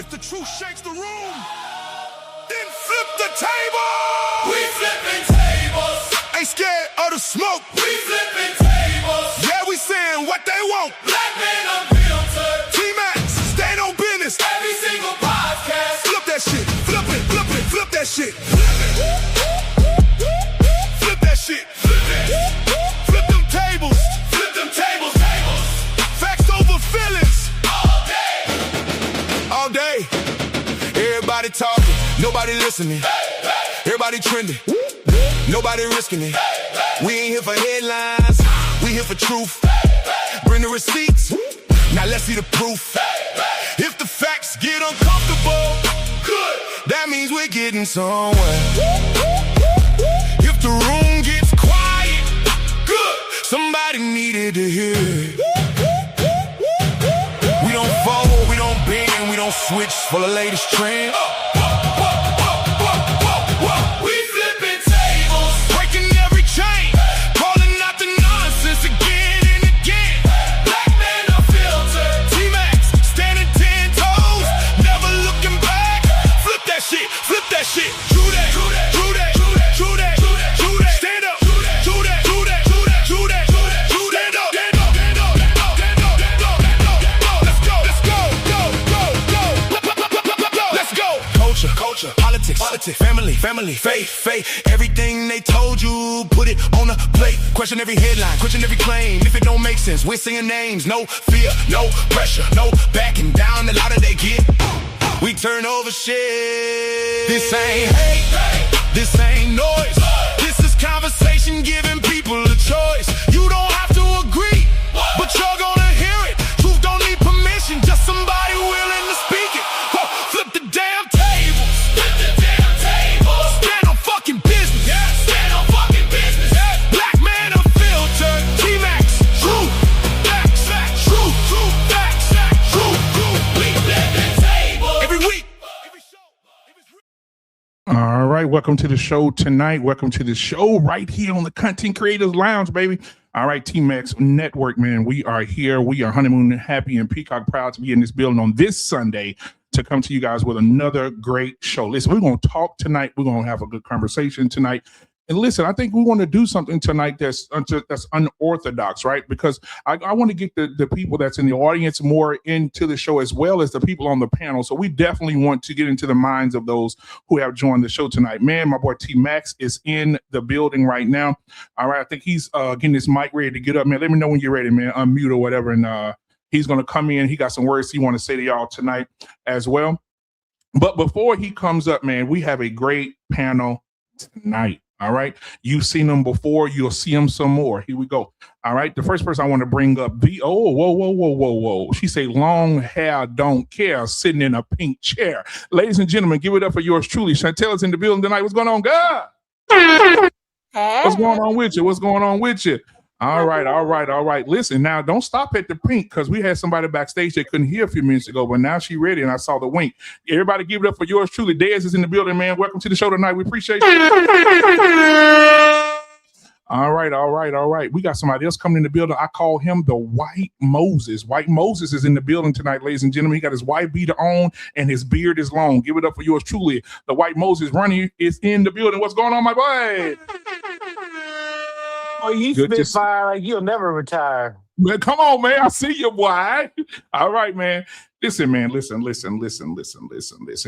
If the truth shakes the room, then flip the table. We flipping tables. Ain't scared of the smoke. We flipping tables. Yeah, we saying what they want. Black men unfiltered. T-Max, stand on business. Every single podcast. Flip that shit. Flip it. Flip it. Flip that shit. Flip it. Flip that shit. Flip it. Flip them tables. Flip them tables. Tables. Facts over feelings. All day, everybody talking, nobody listening. Everybody trending, nobody risking it. We ain't here for headlines, we here for truth. Bring the receipts, now let's see the proof. If the facts get uncomfortable, good, that means we're getting somewhere. If the room gets quiet, good, somebody needed to hear it. We don't fold, we don't bend, we don't switch for the latest trend. We flipping tables, breaking every chain, calling out the nonsense again and again. Black men unfiltered, T-Max, standing 10 toes, never looking back. Flip that shit, flip that shit. True that, true that, true that, true that, true that, true that, true that. Stand up, true that, true that, true that, true that, true that, true that, true that. Stand up, stand up, stand up, stand up, stand up, stand up, stand up. Let's go, let's go, go, go, go. Let's go. Culture, politics, family, faith. Everything they told you, put it on the plate. Question every headline, question every claim. If it don't make sense, we're saying names. No fear, no pressure, no backing down. The louder they get, we turn over shit. This ain't hate, this ain't noise. This is conversation giving people a choice. You don't have to agree, but you're gonna hear it. Truth don't need permission, just somebody willing to speak it. Flip the damn table. Flip the damn table. Stand on fucking business. Yeah. Stand on fucking business. Yeah. Black man unfiltered. T-Max. True. Facts. Facts. True. True. Facts. Facts. True. True. We flip the table. Every week. Every show. All right. Welcome to the show tonight. Welcome to the show right here on the Content Creators Lounge, baby. All right, T-Max Network, man. We are here. We are honeymoon happy and peacock proud to be in this building on this Sunday to come to you guys with another great show. Listen, we're going to talk tonight. We're going to have a good conversation tonight. And listen, I think we want to do something tonight that's unorthodox, right? Because I want to get the people that's in the audience more into the show as well as the people on the panel. So we definitely want to get into the minds of those who have joined the show tonight. Man, my boy T-Max is in the building right now. All right, I think he's getting his mic ready to get up, man. Let me know when you're ready, man. Unmute or whatever. And he's going to come in. He got some words he want to say to y'all tonight as well. But before he comes up, man, we have a great panel tonight. All right. You've seen them before. You'll see them some more. Here we go. All right. The first person I want to bring up, whoa. She say long hair, don't care, sitting in a pink chair. Ladies and gentlemen, give it up for yours truly. Chantel is in the building tonight. What's going on, God? Hey. What's going on with you? What's going on with you? All right. Listen, now don't stop at the pink because we had somebody backstage that couldn't hear a few minutes ago, but now she ready and I saw the wink. Everybody give it up for yours truly. Dez is in the building, man. Welcome to the show tonight. We appreciate you. All right. We got somebody else coming in the building. I call him the White Moses. White Moses is in the building tonight, ladies and gentlemen. He got his white beater on and his beard is long. Give it up for yours truly. The White Moses running is in the building. What's going on, my boy? Oh, you spit fire like you'll never retire. Man, come on, man. I see you, boy. All right, man. Listen, man. Listen.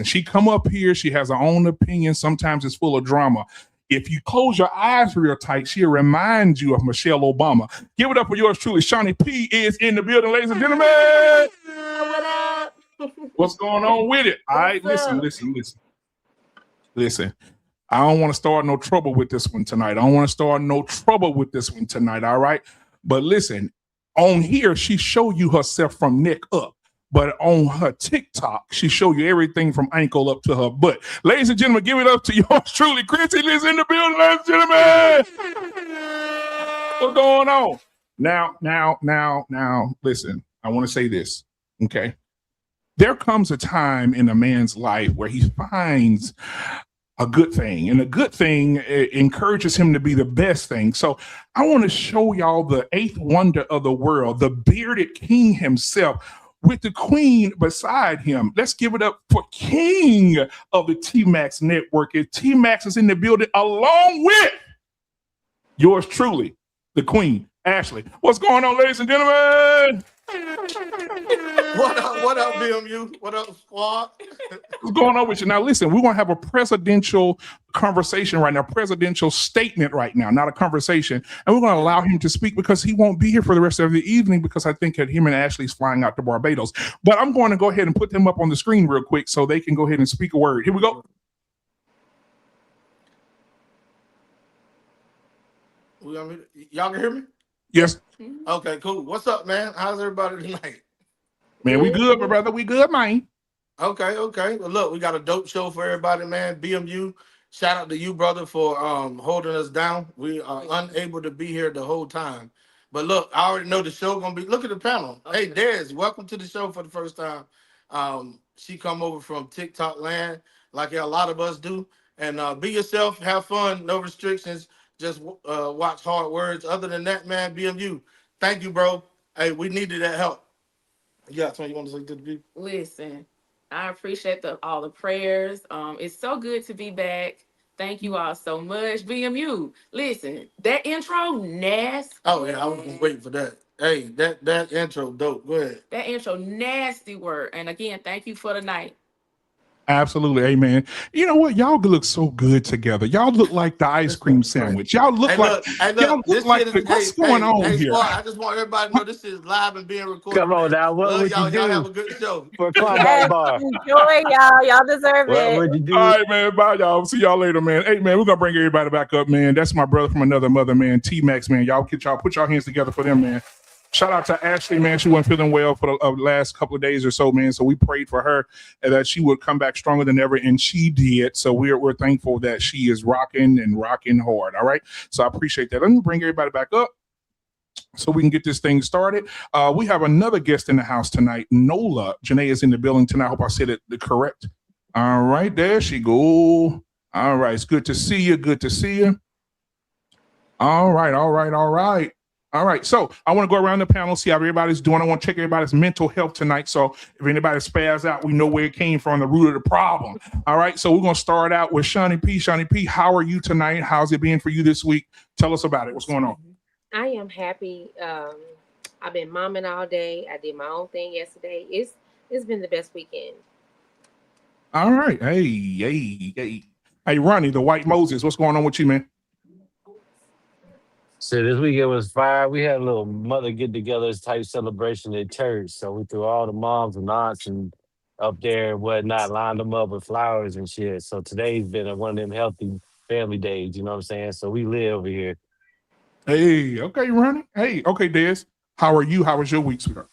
She come up here. She has her own opinion. Sometimes it's full of drama. If you close your eyes real tight, she'll remind you of Michelle Obama. Give it up for yours truly. Shawnee P is in the building, ladies and gentlemen. What up? What's going on with it? All right, listen. I don't want to start no trouble with this one tonight. All right? But listen, on here, she show you herself from neck up. But on her TikTok, she show you everything from ankle up to her butt. Ladies and gentlemen, give it up to yours truly. Chrissy is in the building, ladies and gentlemen. What's going on? Now, listen, I want to say this, okay? There comes a time in a man's life where he finds a good thing, and a good thing encourages him to be the best thing. So I want to show y'all the eighth wonder of the world, the bearded king himself. with the queen beside him. Let's give it up for King of the T-Max Network. And T-Max is in the building along with yours truly, the queen, Ashley. What's going on, ladies and gentlemen? What up, BMU? What up, squad? What's going on with you? Now, listen, we're going to have a presidential conversation right now, presidential statement right now, not a conversation. And we're going to allow him to speak because he won't be here for the rest of the evening because I think that him and Ashley's flying out to Barbados. But I'm going to go ahead and put them up on the screen real quick so they can go ahead and speak a word. Here we go. Y'all can hear me? Yes. Okay, cool. What's up, man? How's everybody tonight? Man, we good, my brother. We good, man. Okay. Well, look, we got a dope show for everybody, man. BMU, shout out to you, brother, for holding us down. We are unable to be here the whole time. But look, I already know the show gonna be. Look at the panel. Hey, Des, welcome to the show for the first time. She come over from TikTok land, like a lot of us do. And be yourself, have fun, no restrictions. Just watch hard words. Other than that, man, BMU, thank you, bro. Hey, we needed that help. Yeah, so you want to say to the people? Listen, I appreciate all the prayers. It's so good to be back. Thank you all so much. BMU, listen, that intro, nasty. Oh yeah, I was waiting for that. Hey, that intro dope. Go ahead. That intro, nasty word. And again, thank you for the night. Absolutely, amen. You know what? Y'all look so good together. Y'all look like the ice cream sandwich. Y'all look what's going on here? Squad, I just want everybody to know this is live and being recorded. Come on now, what would you do? Y'all have a good show. For Combat Bar? Enjoy, y'all. Y'all deserve What it. would you do? All right, man. Bye, y'all. See y'all later, man. Hey, man, we're gonna bring everybody back up, man. That's my brother from another mother, man. T-Max, man. Y'all put y'all hands together for them, man. Shout out to Ashley, man. She wasn't feeling well for the last couple of days or so, man. So we prayed for her and that she would come back stronger than ever, and she did. So we're thankful that she is rocking hard. All right. So I appreciate that. Let me bring everybody back up so we can get this thing started. We have another guest in the house tonight. Nola Janae is in the building tonight. I hope I said it correct. All right, there she go. All right, it's good to see you. Good to see you. All right. All right, so I want to go around the panel, see how everybody's doing. I want to check everybody's mental health tonight. So if anybody spazzed out, we know where it came from, the root of the problem. All right, so we're going to start out with Shawnee P. Shawnee P., how are you tonight? How's it been for you this week? Tell us about it. What's going on? I am happy. I've been momming all day. I did my own thing yesterday. It's been the best weekend. All right. Hey, Ronnie, the White Moses, what's going on with you, man? So this weekend was fire. We had a little mother get-togethers type celebration at church. So we threw all the moms and aunts and up there and whatnot, lined them up with flowers and shit. So today's been one of them healthy family days, you know what I'm saying? So we live over here. Hey, okay, Ronnie. Hey, okay, Des. How are you? How was your week, sweetheart?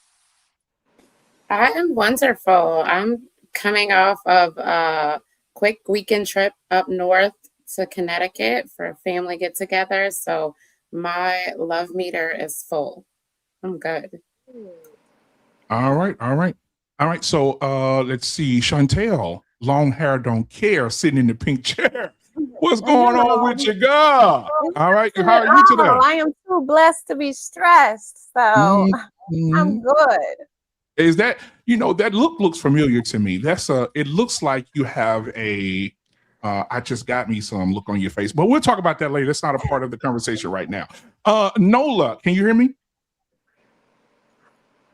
I am wonderful. I'm coming off of a quick weekend trip up north to Connecticut for a family get-together. So my love meter is full. I'm good. All right. So let's see. Chantel, long hair don't care, sitting in the pink chair. What's going on with your girl? All right. How are you today? I am too blessed to be stressed. So I'm good. Is that, that looks familiar to me. It looks like you have a I just got me some look on your face, but we'll talk about that later. That's not a part of the conversation right now. Nola, can you hear me?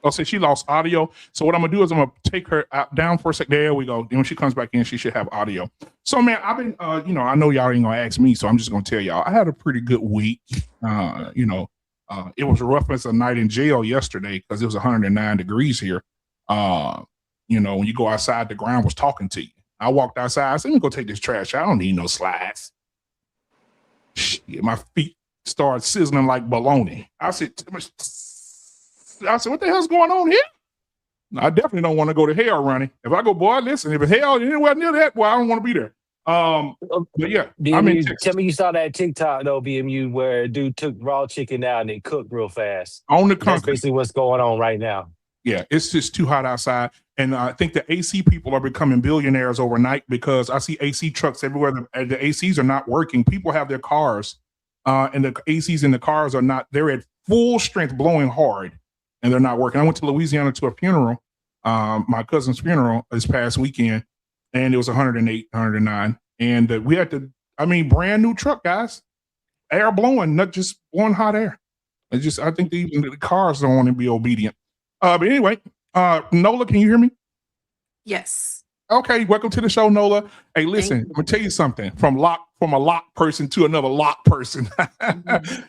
Oh, so she lost audio. So what I'm gonna do is I'm gonna take her down for a sec. There we go. And when she comes back in, she should have audio. So man, I've been, I know y'all ain't gonna ask me, so I'm just gonna tell y'all I had a pretty good week. It was rough as a night in jail yesterday because it was 109 degrees here. When you go outside, the ground was talking to you. I walked outside. I said, let me go take this trash out. I don't need no slides. Shit, my feet started sizzling like bologna. I said, what the hell's going on here? I definitely don't want to go to hell, Ronnie. If I go, boy, listen, if it's hell anywhere near that, well, I don't want to be there. But yeah, BMU, tell me you saw that TikTok though, BMU, where a dude took raw chicken out and it cooked real fast. On the That's concrete. basically what's going on right now. Yeah, it's just too hot outside. And I think the AC people are becoming billionaires overnight because I see AC trucks everywhere. The ACs are not working. People have their cars and the ACs in the cars are not, they're at full strength blowing hard and they're not working. I went to Louisiana to a funeral my cousin's funeral this past weekend, and it was 108, 109. And we had to, brand new truck, guys. Air blowing, not just blowing hot air. It's just, I think even the cars don't want to be obedient. But anyway, Nola, can you hear me? Yes. Okay, welcome to the show, Nola. Hey, listen, I'm gonna tell you something. From a lock person to another lock person.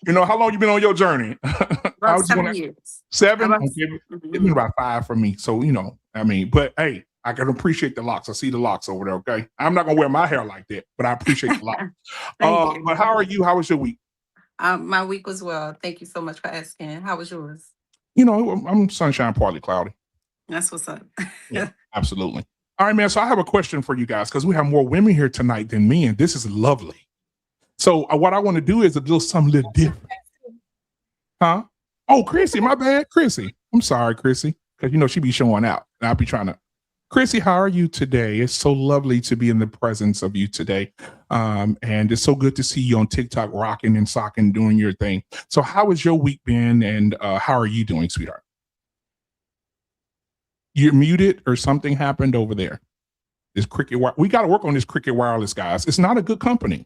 You know, how long you been on your journey? About 7 years. 7? About- Okay. It's been about 5 for me. So, you know, but hey, I can appreciate the locks. I see the locks over there, okay? I'm not gonna wear my hair like that, but I appreciate the lock. Thank you. But how are you? How was your week? My week was well. Thank you so much for asking. How was yours? You know, I'm sunshine, partly cloudy. That's what's up. Yeah, absolutely. All right, man. So I have a question for you guys because we have more women here tonight than men. This is lovely. So what I want to do is a little something a little different. Huh? Oh, Chrissy, my bad. Chrissy. I'm sorry, Chrissy, because you know she be showing out. And I'll be trying to. Chrissy, how are you today? It's so lovely to be in the presence of you today. And it's so good to see you on TikTok rocking and socking, doing your thing. So how has your week been and how are you doing, sweetheart? You're muted or something happened over there. This Cricket, we got to work on this Cricket Wireless, guys. It's not a good company.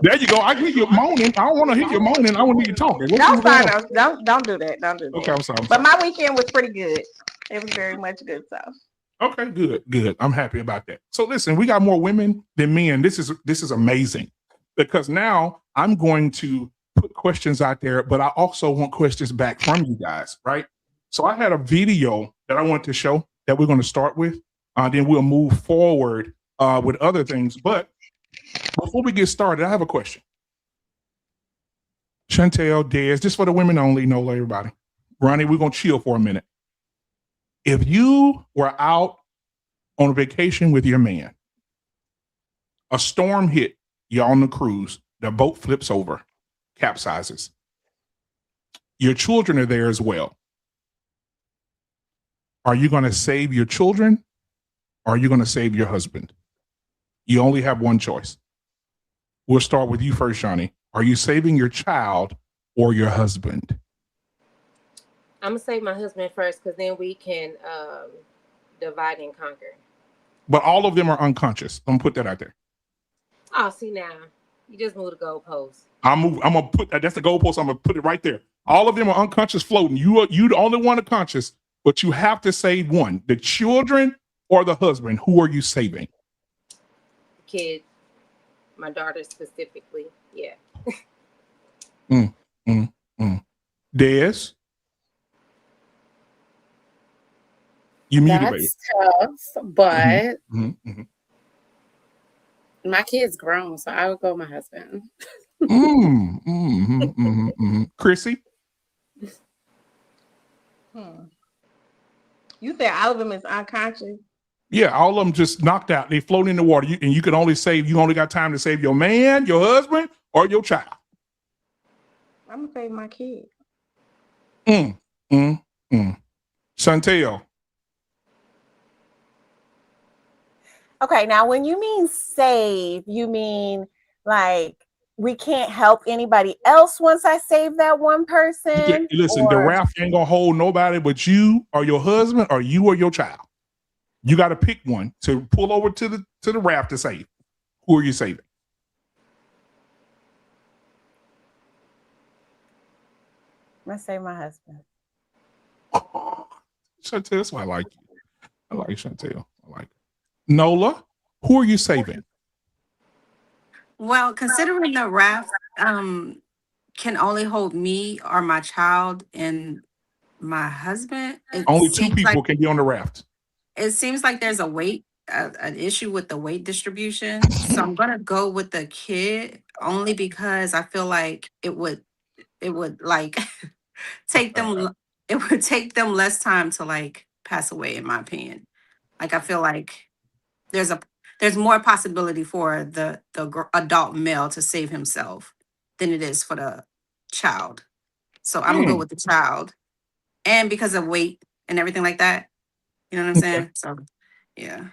There you go. I hear you moaning. I don't want to hear you moaning. I want to hear you talking. No, fine. Don't do that. Don't do that. Okay, I'm sorry. But my weekend was pretty good. It was very much good stuff. Okay, good. I'm happy about that. So listen, we got more women than men. This is amazing because now I'm going to put questions out there, but I also want questions back from you guys, right? So I had a video that I want to show that we're going to start with. Then we'll move forward with other things. But before we get started, I have a question. Chantel, Des, just for the women only, no, everybody. Ronnie, we're going to chill for a minute. If you were out on vacation with your man, a storm hit, you're on the cruise, the boat flips over, capsizes. Your children are there as well. Are you going to save your children or are you going to save your husband? You only have one choice. We'll start with you first, Johnny. Are you saving your child or your husband? I'm gonna save my husband first because then we can divide and conquer. But all of them are unconscious. I'm gonna put that out there. Oh, see now, you just moved the goalpost. I'm gonna put that's the goalpost. I'm gonna put it right there. All of them are unconscious, floating. You the only one unconscious, but you have to save one: the children or the husband. Who are you saving? Kid, my daughter specifically. Yeah. Des, you muted, baby. That's tough, but my kid's grown, so I would go with my husband. Chrissy? You said all of them is unconscious? Yeah, all of them just knocked out. They float in the water. And you can only save, you only got time to save your man, your husband, or your child. I'm gonna save my kid. Chantel. Okay, now when you mean save, you mean like we can't help anybody else once I save that one person? Listen, the raft ain't gonna hold nobody but you or your husband or you or your child. You got to pick one to pull over to the raft to save. Who are you saving? I'm gonna save my husband. Chantel, that's why I like you. I like Chantel. I like it. Nola, who are you saving? Well, considering the raft can only hold me or my child and my husband, Only 2 people can be on the raft. It seems like there's an issue with the weight distribution. So I'm gonna go with the kid only because I feel like it would like take them. It would take them less time to like pass away, in my opinion. Like I feel like there's more possibility for the adult male to save himself than it is for the child. So I'm gonna go with the child, and because of weight and everything like that. You know what I'm saying? So, yeah.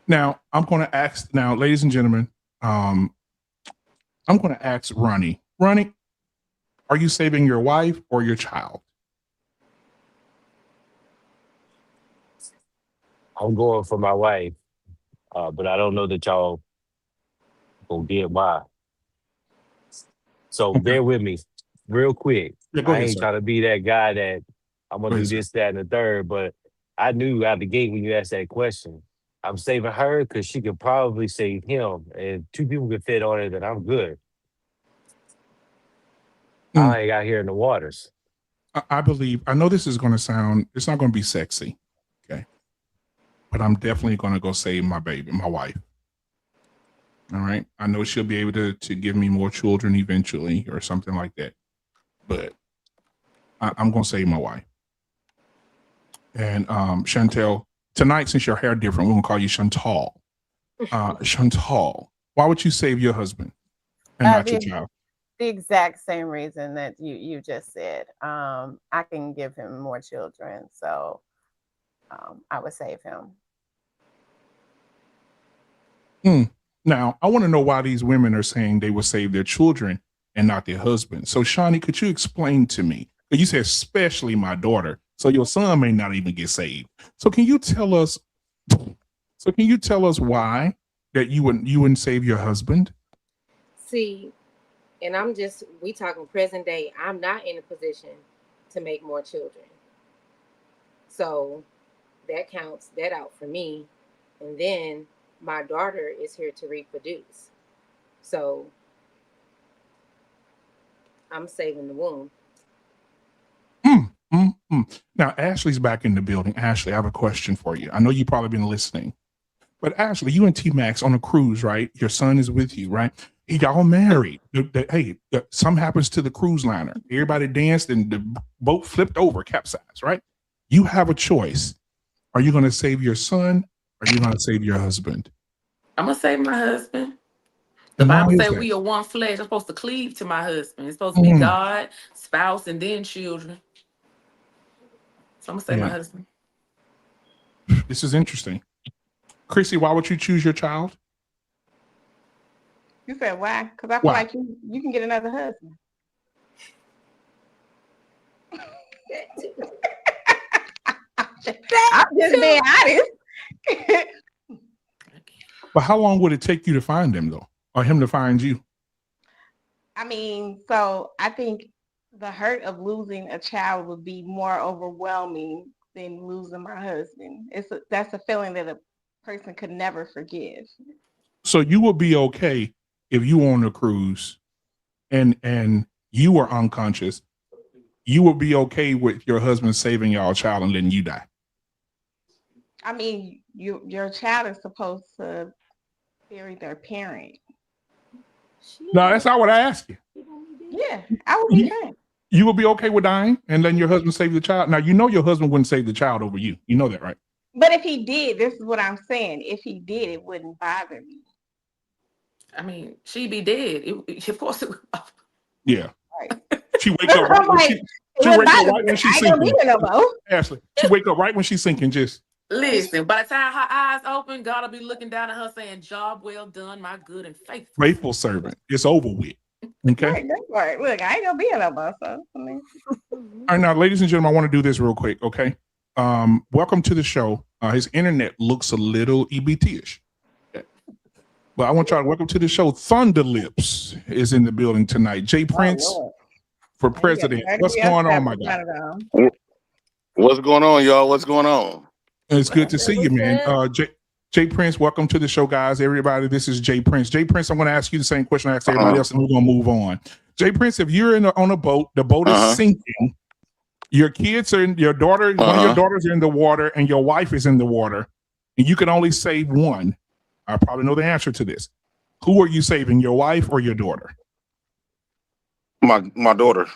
Now, I'm going to ask, ladies and gentlemen, I'm going to ask Ronnie. Ronnie, are you saving your wife or your child? I'm going for my wife, but I don't know that y'all gonna get why. So Okay. bear with me real quick. Yeah, go I ahead, ain't sir. trying to be that guy that I'm Go gonna do ahead, sir. this, that, and the third, but I knew out the gate when you asked that question. I'm saving her because she could probably save him. And two people can fit on it, that I'm good. Mm. I ain't out here in the waters. I believe, I know this is going to sound, it's not going to be sexy. Okay. But I'm definitely going to go save my baby, my wife. All right. I know she'll be able to give me more children eventually or something like that. But I'm going to save my wife. And Chantel, tonight, since your hair different, we're going to call you Chantal. Chantal, why would you save your husband and not your child? The exact same reason that you just said. I can give him more children, so I would save him. Now, I want to know why these women are saying they will save their children and not their husband. So, Shawnee, could you explain to me? You said especially my daughter. So your son may not even get saved. So can you tell us? So can you tell us why that you wouldn't save your husband? See, and we talking present day. I'm not in a position to make more children, so that counts that out for me. And then my daughter is here to reproduce, so I'm saving the womb. Now, Ashley's back in the building. Ashley, I have a question for you. I know you've probably been listening, but Ashley, you and T-Max on a cruise, right? Your son is with you, right? Y'all married. Hey, something happens to the cruise liner. Everybody danced and the boat flipped over, capsized, right? You have a choice. Are you going to save your son or are you going to save your husband? I'm going to save my husband. The Bible says we are one flesh. I'm supposed to cleave to my husband. It's supposed to be God, spouse, and then children. So I'm going to save my husband. This is interesting. Chrissy, why would you choose your child? You said why? Because I feel like you can get another husband. I'm just being honest. But how long would it take you to find him, though, or him to find you? I mean, so I think the hurt of losing a child would be more overwhelming than losing my husband. That's a feeling that a person could never forgive. So you would be okay if you were on a cruise and you were unconscious. You would be okay with your husband saving y'all child and letting you die. I mean, your child is supposed to bury their parent. No, that's not what I asked you. Yeah, I would be fine. You would be okay with dying and letting your husband save the child? Now, you know your husband wouldn't save the child over you. You know that, right? But if he did, this is what I'm saying. If he did, it wouldn't bother me. I mean, she'd be dead. Of course it would. Yeah. Right. She wake up right when she's sinking. Ashley, she wake up right when she's sinking. Just listen. By the time her eyes open, God will be looking down at her saying, "Job well done, my good and faithful servant." It's over with. Okay. Right, that's right. Look, I ain't gonna be in no bus. So, I mean. All right, now, ladies and gentlemen, I want to do this real quick. Okay. Welcome to the show. His internet looks a little EBT-ish. Okay. But I want y'all to welcome to the show. Thunder Lips is in the building tonight. Jay Prince for president. What's going on, my guy? What's going on, y'all? What's going on? It's good to see you, man. Jay Prince, welcome to the show, guys. Everybody, this is Jay Prince. Jay Prince, I'm going to ask you the same question I asked everybody else, and we're going to move on. Jay Prince, if you're on a boat, the boat is sinking. Your kids are in your daughter, one of your daughters are in the water, and your wife is in the water, and you can only save one. I probably know the answer to this. Who are you saving, your wife or your daughter? My daughter.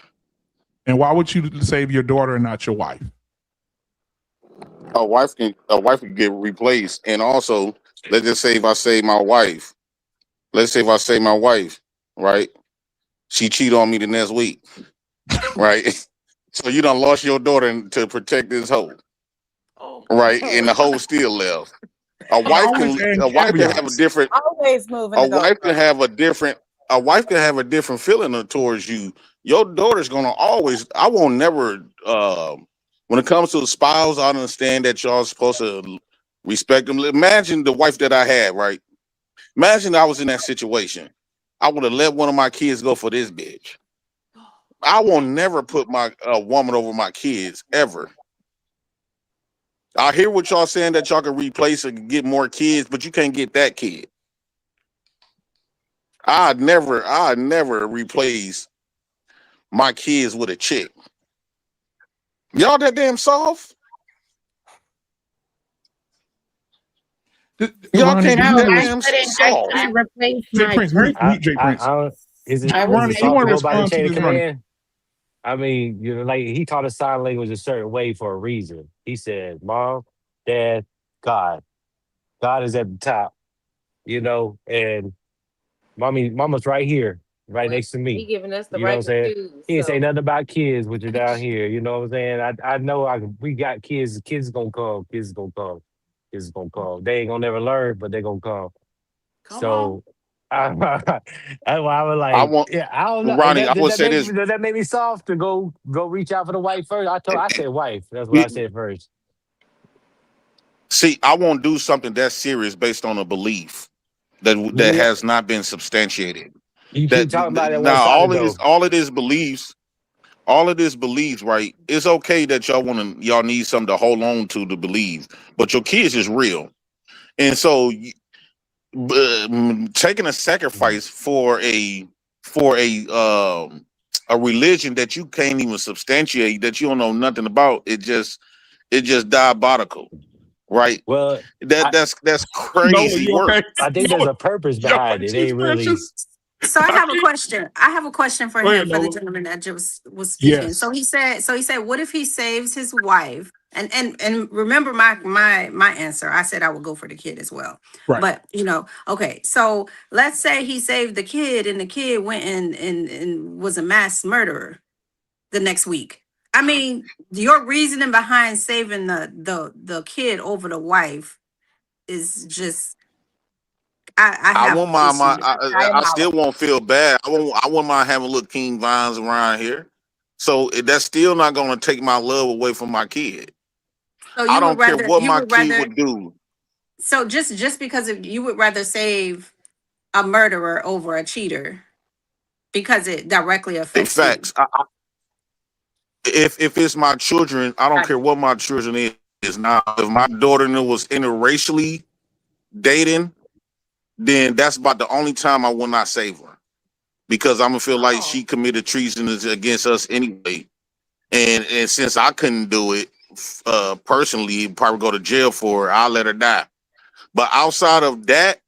And why would you save your daughter and not your wife? A wife can get replaced, and also let's just say if I save my wife, right? She cheat on me the next week, right? So you done lost your daughter to protect this hoe, right? And the hoe still left. A wife can have a different. Always moving. A wife can have a different feeling towards you. Your daughter's gonna always. I won't never. When it comes to the spouse, I understand that y'all supposed to Respect them. Imagine the wife that I had, right? Imagine I was in that situation. I would have let one of my kids go for this bitch. I will never put my woman over my kids ever. I hear what y'all saying that y'all can replace and get more kids, but you can't get that kid. I'd never replace my kids with a chick. Y'all that damn soft? Y'all Ronnie, can't do be you that have a damn I soft. couldn't replace Jay my Prince? person. Mute Jay Prince. Is it I was Ronnie, is it you soft want to to go by the respond to chain of this, Ronnie? command? I mean, you know, like he taught us sign language a certain way for a reason. He said, "Mom, Dad, God. God is at the top, you know, and mama's right here, right Well, next to he me. giving us the You know what right I'm to saying? choose. He ain't say So nothing about kids, but you're down here. You know what I'm saying? I know we got kids. Kids gonna come. Kids gonna come. Kids gonna come. They ain't gonna never learn, but they gonna come. Come on. So I was I like, want yeah, I don't know. Ronnie, I would say this. Does that make me soft to go reach out for the wife first? I said wife. That's what I We- said first. See, I won't do something that serious based on a belief that Yeah, has not been substantiated. you That keep talking about it one now sided though. all of this beliefs, right? It's okay that y'all need something to hold on to believe, but your kids is real, and so taking a sacrifice for a religion that you can't even substantiate, that you don't know nothing about, it just diabolical, right? Well, That's Nola, crazy you work. okay? I think there's Nola, a purpose your behind it. face It is ain't really. precious. So I have a question. I have a question for Go ahead, him, for the Nola. gentleman that just was speaking. Yes. So he said, what if he saves his wife? And remember my answer. I said I would go for the kid as well. Right. But okay. So let's say he saved the kid and the kid went and was a mass murderer the next week. I mean, your reasoning behind saving the kid over the wife is just I I have want my issues with it. I still won't feel bad. I won't mind having little King Vines around here. So that's still not gonna take my love away from my kid. So I you would don't care rather what you my would kid rather would do. so just because of you would rather save a murderer over a cheater because it directly In affects you. facts, if it's my children, I don't Got care what my children is. Now, if my daughter was interracially dating, then that's about the only time I will not save her, because I'm gonna feel like Oh, she committed treason against us anyway. And since I couldn't do it personally, probably go to jail for it, I'll let her die. But outside of that,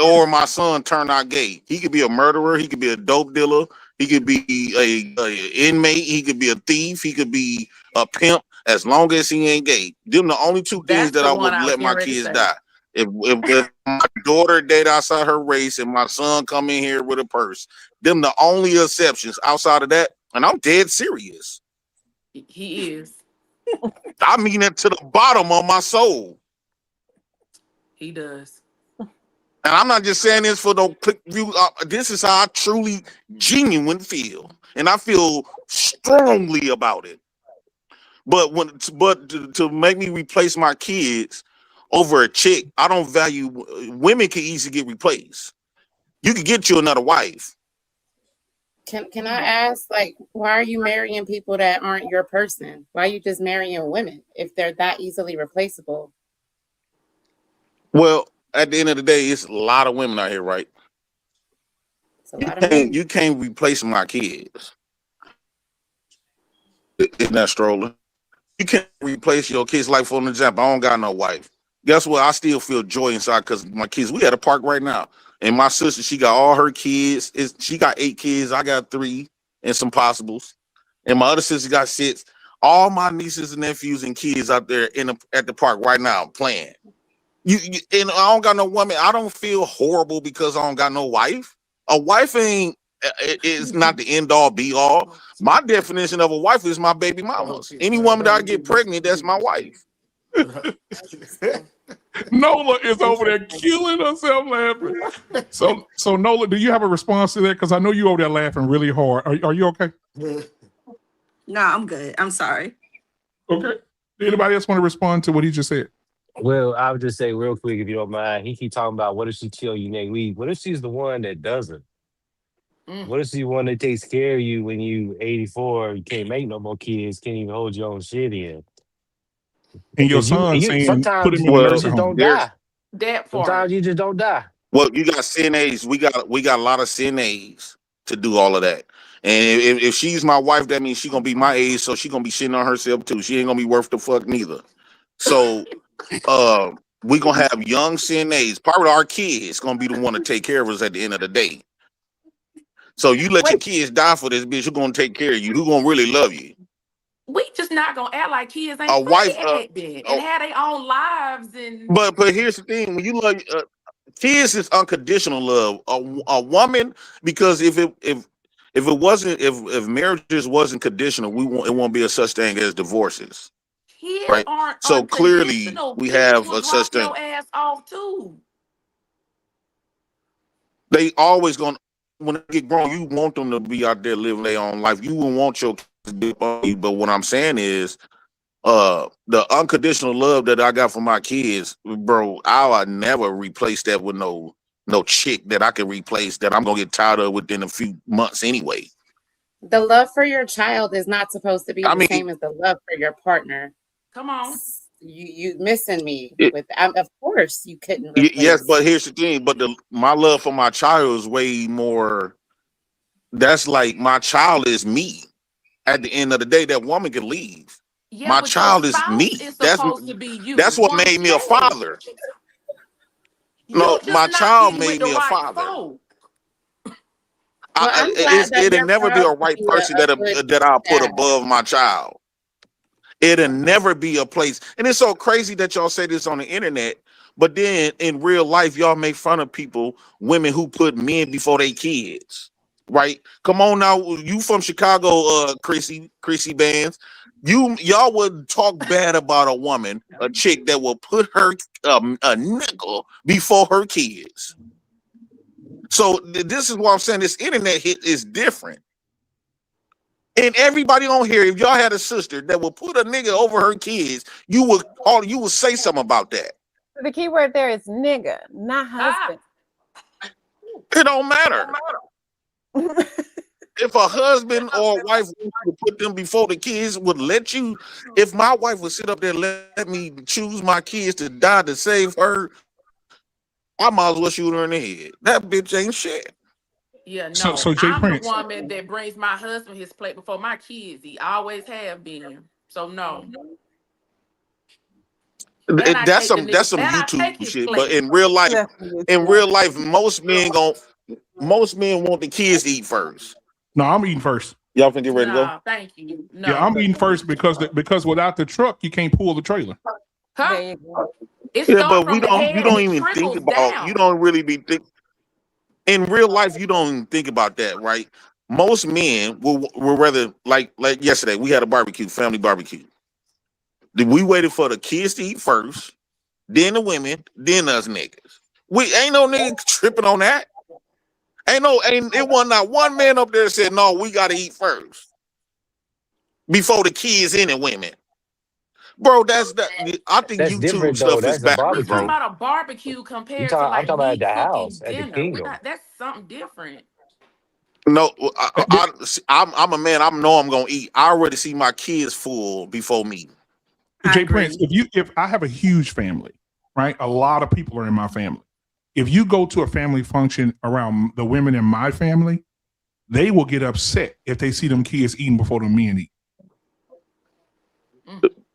or my son turned out gay, he could be a murderer, he could be a dope dealer, he could be a inmate, he could be a thief, he could be a pimp. As long as he ain't gay, them the only two things that's that the I one would I was let getting my ready to kids say. die. If my daughter date outside her race and my son come in here with a purse, them the only exceptions. Outside of that, and I'm dead serious. He is. I mean it to the bottom of my soul. He does. And I'm not just saying this for the quick view. This is how I truly, genuine feel, and I feel strongly about it. But to make me replace my kids over a chick, I don't value. Women can easily get replaced. You can get you another wife. Can I ask, like, why are you marrying people that aren't your person? Why are you just marrying women if they're that easily replaceable? Well, at the end of the day, it's a lot of women out here, right? It's a lot of men. You can't replace my kids. Isn't that strolling? You can't replace your kids. Like, for an example, I don't got no wife. Guess what? I still feel joy inside because my kids, we at a park right now. And my sister, she got all her kids. She got 8 kids. I got 3 and some possibles. And my other sister got 6. All my nieces and nephews and kids out there at the park right now playing. And I don't got no woman. I don't feel horrible because I don't got no wife. A wife is not the end all be all. My definition of a wife is my baby mama. Any woman that I get pregnant, that's my wife. Nola is over there killing herself laughing. So Nola, do you have a response to that? Because I know you over there laughing really hard. Are you okay? No, I'm good. I'm sorry. Okay. Anybody else want to respond to what he just said? Well, I would just say real quick, if you don't mind, he keep talking about what if she chill you next week? What if she's the one that doesn't? What if she's the one that takes care of you when you 84, you can't make no more kids, can't even hold your own shit in? And your Because son you saying put sometimes him in the you nursing just don't home. die. That part. Sometimes you just don't die. Well, you got CNAs. We got a lot of CNAs to do all of that. And if she's my wife, that means she's gonna be my age, so she's gonna be shitting on herself too. She ain't gonna be worth the fuck neither. So we gonna have young CNAs. Part of our kids gonna be the one to take care of us at the end of the day. So you let your kids die for this bitch, who gonna take care of you? Who gonna really love you? We just not gonna act like kids ain't A wife, acting and have their own lives and. But here's the thing: when you love kids, is unconditional love. A woman, because if marriages wasn't conditional, it won't be a such thing as divorces. Kids Right. aren't So clearly unconditional. we Kids have will a such drop thing. your ass off too. They always gonna, when they get grown, you want them to be out there living their own life. You wouldn't want your kids to be on you. But what I'm saying is, the unconditional love that I got for my kids, bro, I'll never replace that with no chick that I can replace that I'm gonna get tired of within a few months anyway. The love for your child is not supposed to be I the mean, same as the love for your partner. Come on. You missing me it- with of course you couldn't replace. yes, but here's the thing. But my love for my child is way more. That's like my child is me. At the end of the day, that woman can leave. Yeah, My but child your is spouse me. is supposed to be you. That's what One made me a said. father. You No, just my not child getting with made the me a right father. folk. Well, I'm glad that It'll your never be a child right will be person a good that I'll put dad. above my child. It'll never be a place. And it's so crazy that y'all say this on the internet, but then in real life, y'all make fun of people, women who put men before their kids. Right? Come on now, you from Chicago, Chrissy Bands. Y'all would talk bad about a woman, a chick that will put her a nickel before her kids. So this is what I'm saying. This internet hit is different. And everybody on here, if y'all had a sister that would put a nigga over her kids, you would say something about that. The key word there is nigga, not husband. It don't matter. If a husband or a wife would put them before the kids, would let you. If my wife would sit up there and let me choose my kids to die to save her, I might as well shoot her in the head. That bitch ain't shit. Yeah, no. So Jay I'm Prince. the woman that brings my husband his plate before my kids. He always have been. So no. That's some YouTube shit. But in real life, most men want the kids to eat first. No, I'm eating first. Y'all can get ready to go. Thank you. No. Yeah, I'm eating first because without the truck you can't pull the trailer. Huh? It's Yeah, but you don't even think about. You don't really be think. In real life, you don't even think about that, right? Most men will rather like yesterday. We had a barbecue, family barbecue. We waited for the kids to eat first, then the women, then us niggas. We ain't no nigga tripping on that. It wasn't not one man up there said, no, we gotta eat first. Before the kids and the women. Bro, I think That's YouTube different, stuff though. is That's a backwards, We're talking bro. about a barbecue compared to I'm like talking about me at the cooking house, at the dinner. kingdom. That's something different. No, I'm a man. I know I'm gonna eat. I already see my kids full before me. Jay Prince, if I have a huge family, right? A lot of people are in my family. If you go to a family function around the women in my family, they will get upset if they see them kids eating before the men eat.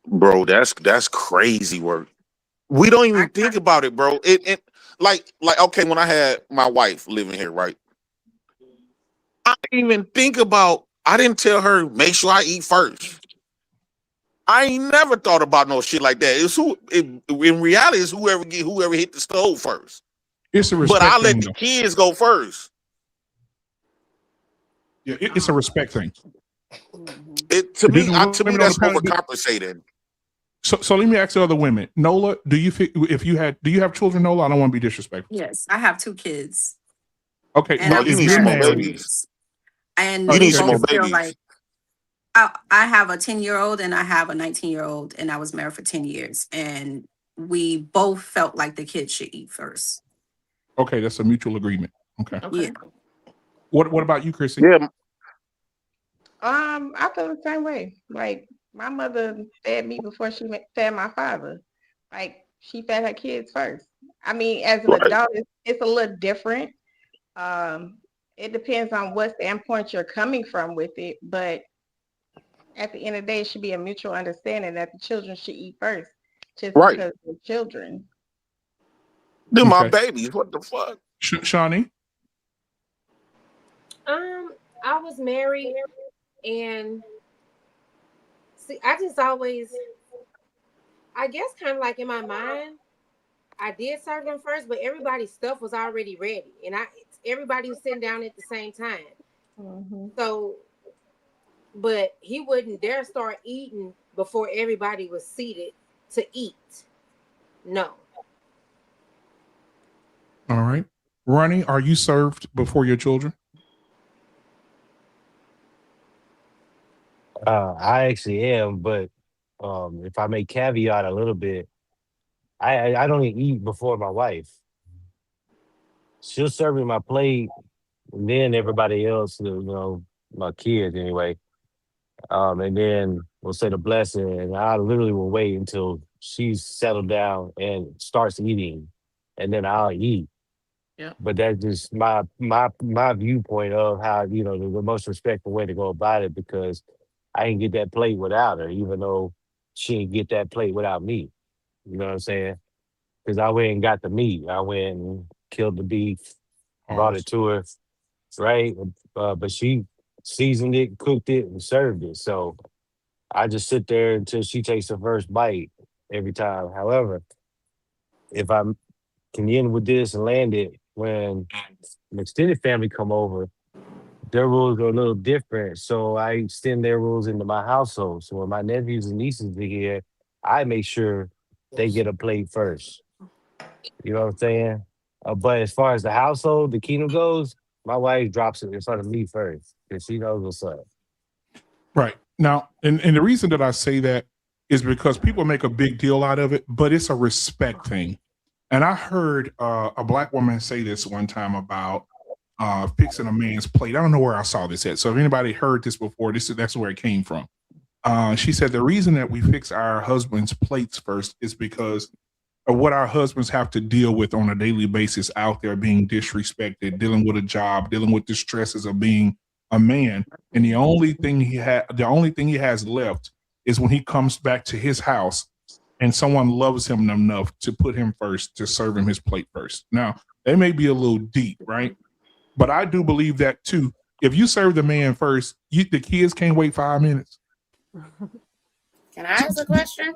Bro, that's crazy work. We don't even think about it, bro. It like okay, when I had my wife living here, right? I didn't even think about. I didn't tell her make sure I eat first. I ain't never thought about no shit like that. In reality, it's whoever hit the stove first. It's a respect but I thing, let the kids go first. Yeah, it's a respect thing. To me, that's overcompensating. So let me ask the other women. Nola, do you have children, Nola? I don't want to be disrespectful. Yes, I have 2 kids. Okay, and you need some more babies. And you need they some more both feel babies. like I have a 10-year-old and I have a 19-year-old, and I was married for 10 years. And we both felt like the kids should eat first. Okay, that's a mutual agreement. Okay. Yeah. What about you, Chrissy? Yeah, I feel the same way. Like my mother fed me before she fed my father. Like she fed her kids first. I mean, as an Right. adult, it's a little different. It depends on what standpoint you're coming from with it, but at the end of the day, it should be a mutual understanding that the children should eat first, just Right. because they're children. They're my Okay. babies. What the fuck? Shawnee? I was married, and see, I just always, I guess, kind of like in my mind, I did serve them first, but everybody's stuff was already ready, and everybody was sitting down at the same time. Mm-hmm. So, but he wouldn't dare start eating before everybody was seated to eat. No. All right. Ronnie, are you served before your children? I actually am, but if I may caveat a little bit, I don't even eat before my wife. She'll serve me my plate, and then everybody else, my kids anyway. And then we'll say the blessing, and I literally will wait until she's settled down and starts eating, and then I'll eat. Yeah. But that's just my viewpoint of how, the most respectful way to go about it, because I didn't get that plate without her, even though she didn't get that plate without me. You know what I'm saying? Because I went and got the meat. I went and killed the beef, brought it to her, right? But she seasoned it, cooked it, and served it. So I just sit there until she takes the first bite every time. However, if I can end with this and land it, when an extended family come over, their rules are a little different. So I extend their rules into my household. So when my nephews and nieces are here, I make sure they get a plate first. You know what I'm saying? But as far as the household, the kingdom goes, my wife drops it in front of me first because she knows what's up. Right. Now, and the reason that I say that is because people make a big deal out of it, but it's a respect thing. And I heard a Black woman say this one time about fixing a man's plate. I don't know where I saw this at. So if anybody heard this before, that's where it came from. She said the reason that we fix our husbands' plates first is because of what our husbands have to deal with on a daily basis out there, being disrespected, dealing with a job, dealing with the stresses of being a man. And the only thing he has left is when he comes back to his house and someone loves him enough to put him first, to serve him his plate first. Now, they may be a little deep, right? But I do believe that too. If you serve the man first, the kids can't wait 5 minutes. Can I ask a question?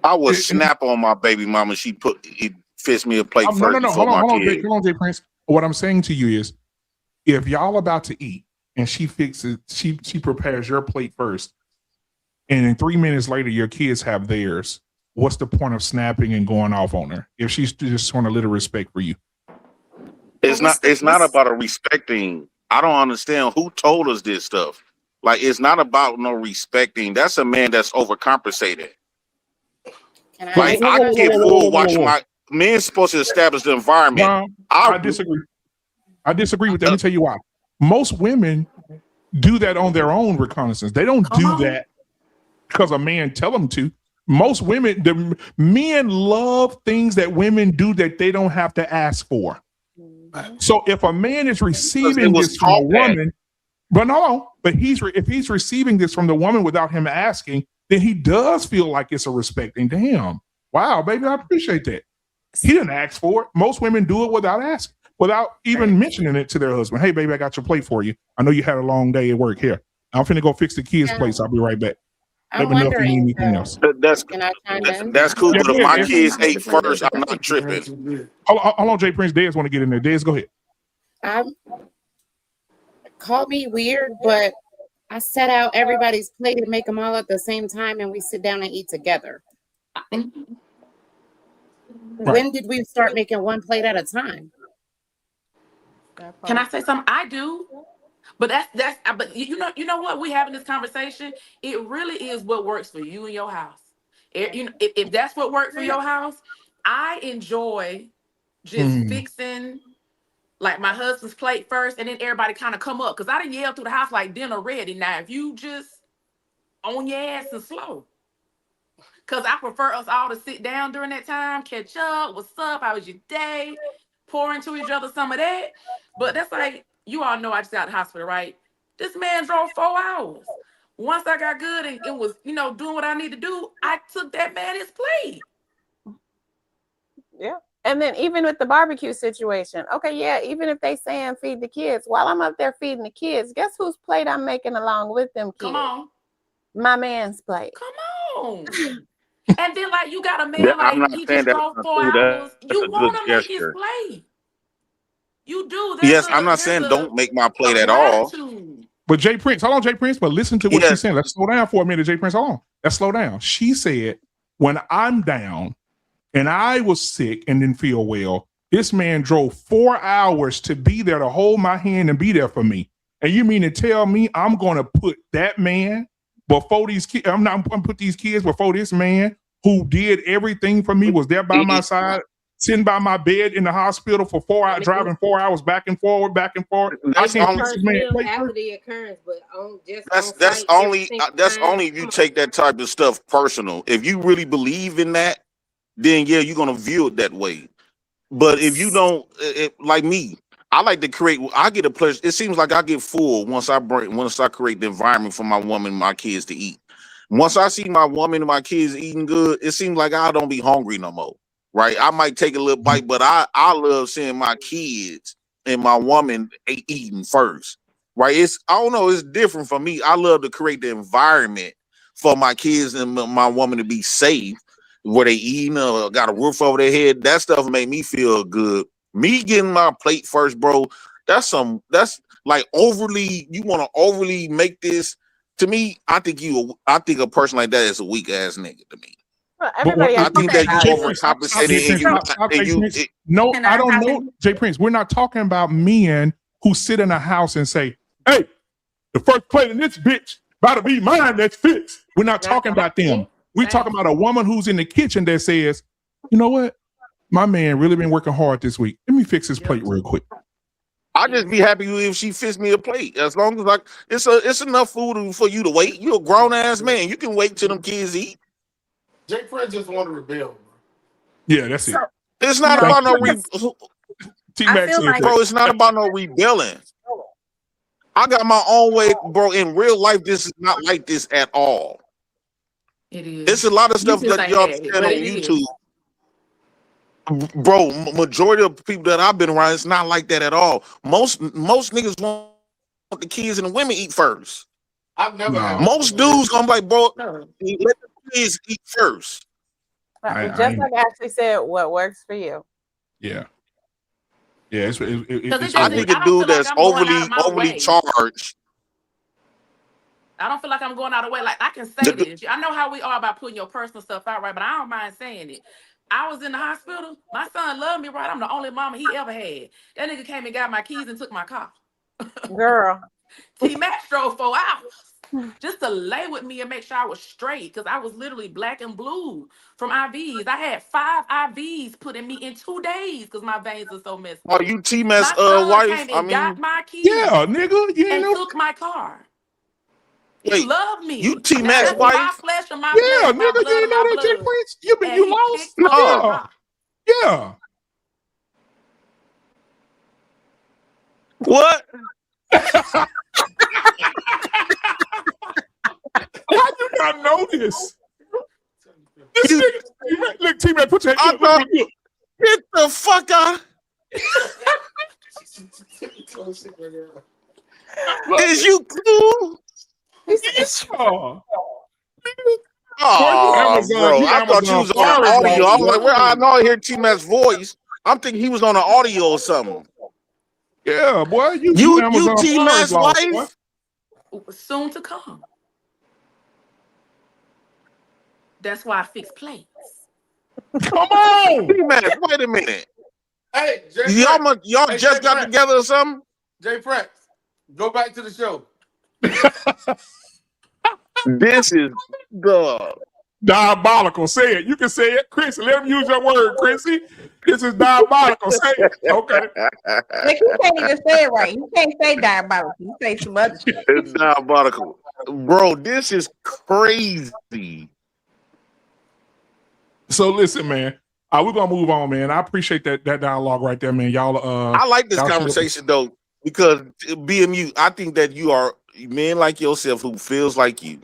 I would snap on my baby mama. He fixed me a plate first. No. before Hold my on, kid. Hold on, Jay Prince. What I'm saying to you is, if y'all about to eat and she fixes, she prepares your plate first, and then 3 minutes later your kids have theirs, what's the point of snapping and going off on her if she's just showing a little respect for you? It's not about a respecting. I don't understand who told us this stuff. Like, it's not about no respecting. That's a man that's overcompensated. I get full watching my men's supposed to establish the environment. Ron, I disagree. I disagree with that. Let me tell you why. Most women do that on their own reconnaissance. They don't do that because a man tell them to. Most women, the men love things that women do that they don't have to ask for. So if a man is receiving this from a woman, if he's receiving this from the woman without him asking, then he does feel like it's a respecting. Damn. Wow, baby, I appreciate that. He didn't ask for it. Most women do it without asking, without even mentioning it to their husband. Hey, baby, I got your plate for you. I know you had a long day at work. Here, I'm finna go fix the kids' plates. I'll be right back. I'm Let me know if you need wondering, anything else. Can I chime in? That's cool, Yeah, but go if my ahead, kids ate first, I'm not tripping. Hold on, Jay Prince. Dez want to get in there. Dez, go ahead. Call me weird, but I set out everybody's plate and make them all at the same time, and we sit down and eat together. When did we start making one plate at a time? Can I say something? I do. But but you know what? We having this conversation. It really is what works for you and your house. You know, if that's what worked for your house, I enjoy just fixing like my husband's plate first, and then everybody kind of come up because I didn't yell through the house like dinner ready. Now, if you just on your ass and slow, because I prefer us all to sit down during that time, catch up. What's up? How was your day? Pour into each other some of that. But that's like, you all know I just got out of the hospital, right? This man drove 4 hours. Once I got good and it was, you know, doing what I need to do, I took that man his plate. Yeah. And then even with the barbecue situation, okay, yeah, even if they saying feed the kids, while I'm up there feeding the kids, guess whose plate I'm making along with them kids? Come on. My man's plate. Come on. And then like you got a man like he just drove 4 hours. You want to make his plate. You do. Yes, I'm not saying don't make my plate at all. But Jay Prince, hold on, Jay Prince, but listen to what she's saying. Let's slow down for a minute, Jay Prince. Hold on. Let's slow down. She said, when I'm down and I was sick and didn't feel well, this man drove 4 hours to be there to hold my hand and be there for me. And you mean to tell me I'm going to put that man before these kids? I'm not going to put these kids before this man who did everything for me, was there by my side, sitting by my bed in the hospital for 4 hours, driving 4 hours back and forward. I can't put this man after the occurrence, but that's only if you take that type of stuff personal. If you really believe in that, then yeah, you're gonna view it that way. But if you don't, like me, I like to create. I get a pleasure. It seems like I get full once I create the environment for my woman and my kids to eat. Once I see my woman and my kids eating good, it seems like I don't be hungry no more. Right? I might take a little bite, but I love seeing my kids and my woman eating first. Right? I don't know. It's different for me. I love to create the environment for my kids and my woman to be safe, where they eating or got a roof over their head. That stuff make me feel good. Me getting my plate first, bro. That's like overly. You want to overly make this. To me, I think a person like that is a weak ass nigga to me. Everybody I think that you overcompensated. No, I don't know, Jay Prince. We're not talking about men who sit in a house and say, "Hey, the first plate in this bitch about to be mine. That's fixed." We're not talking about them. We're talking about a woman who's in the kitchen that says, "You know what? My man really been working hard this week. Let me fix his plate real quick." I'll just be happy if she fixes me a plate. As long as it's enough food for you to wait. You're a grown ass man. You can wait till them kids eat. Jay Prince just want to rebel, bro. Yeah, that's it. It's not about no bro. It's not about no rebelling. I got my own way, bro. In real life, this is not like this at all. It is. It's a lot of stuff that y'all said on YouTube. Bro, majority of people that I've been around, it's not like that at all. Most niggas want the kids and the women eat first. I've never had most dudes gonna be like, bro, let the kids eat first. Just like Ashley said, what works for you. Yeah. Yeah, I think a dude that's overly charged. I don't feel like I'm going out of the way. Like I can say this. I know how we are about putting your personal stuff out, right? But I don't mind saying it. I was in the hospital. My son loved me, right? I'm the only mama he ever had. That nigga came and got my keys and took my car. Girl. T-Max drove 4 hours just to lay with me and make sure I was straight, because I was literally black and blue from IVs. I had 5 IVs put in me in 2 days because my veins are so messed up. Are you T-Max wife? Got my keys. Yeah, nigga. You and know? took my car. Wait, he loved me. You T-Max wife? My flesh and my yeah, flesh, nigga, you know that, Jay Prince? You lost? No. Yeah. What? How you not know this? This nigga, look, T-Man, put your hand up. Get the fuck out. Is you cool? Oh, bro, I thought you was on audio. I'm like, where I know I hear T-Max's voice. I'm thinking he was on the audio or something. Yeah, boy, you T-Max's wife? Soon to come. That's why I fix plates. Come on, T-Max, wait a minute. Hey, y'all just got together or something? Jay Prince, go back to the show. This is the Diabolical. Say it. You can say it. Chris, let him use your word, Chrissy. This is diabolical. Say it. Okay. Like, he can't even say it right. He can't say diabolical. He say some other shit. It's diabolical. Bro, this is crazy. So listen, man. We're gonna move on, man. I appreciate that dialogue right there, man. Y'all I like this y'all conversation though, because BMU, I think that you are men like yourself who feels like you.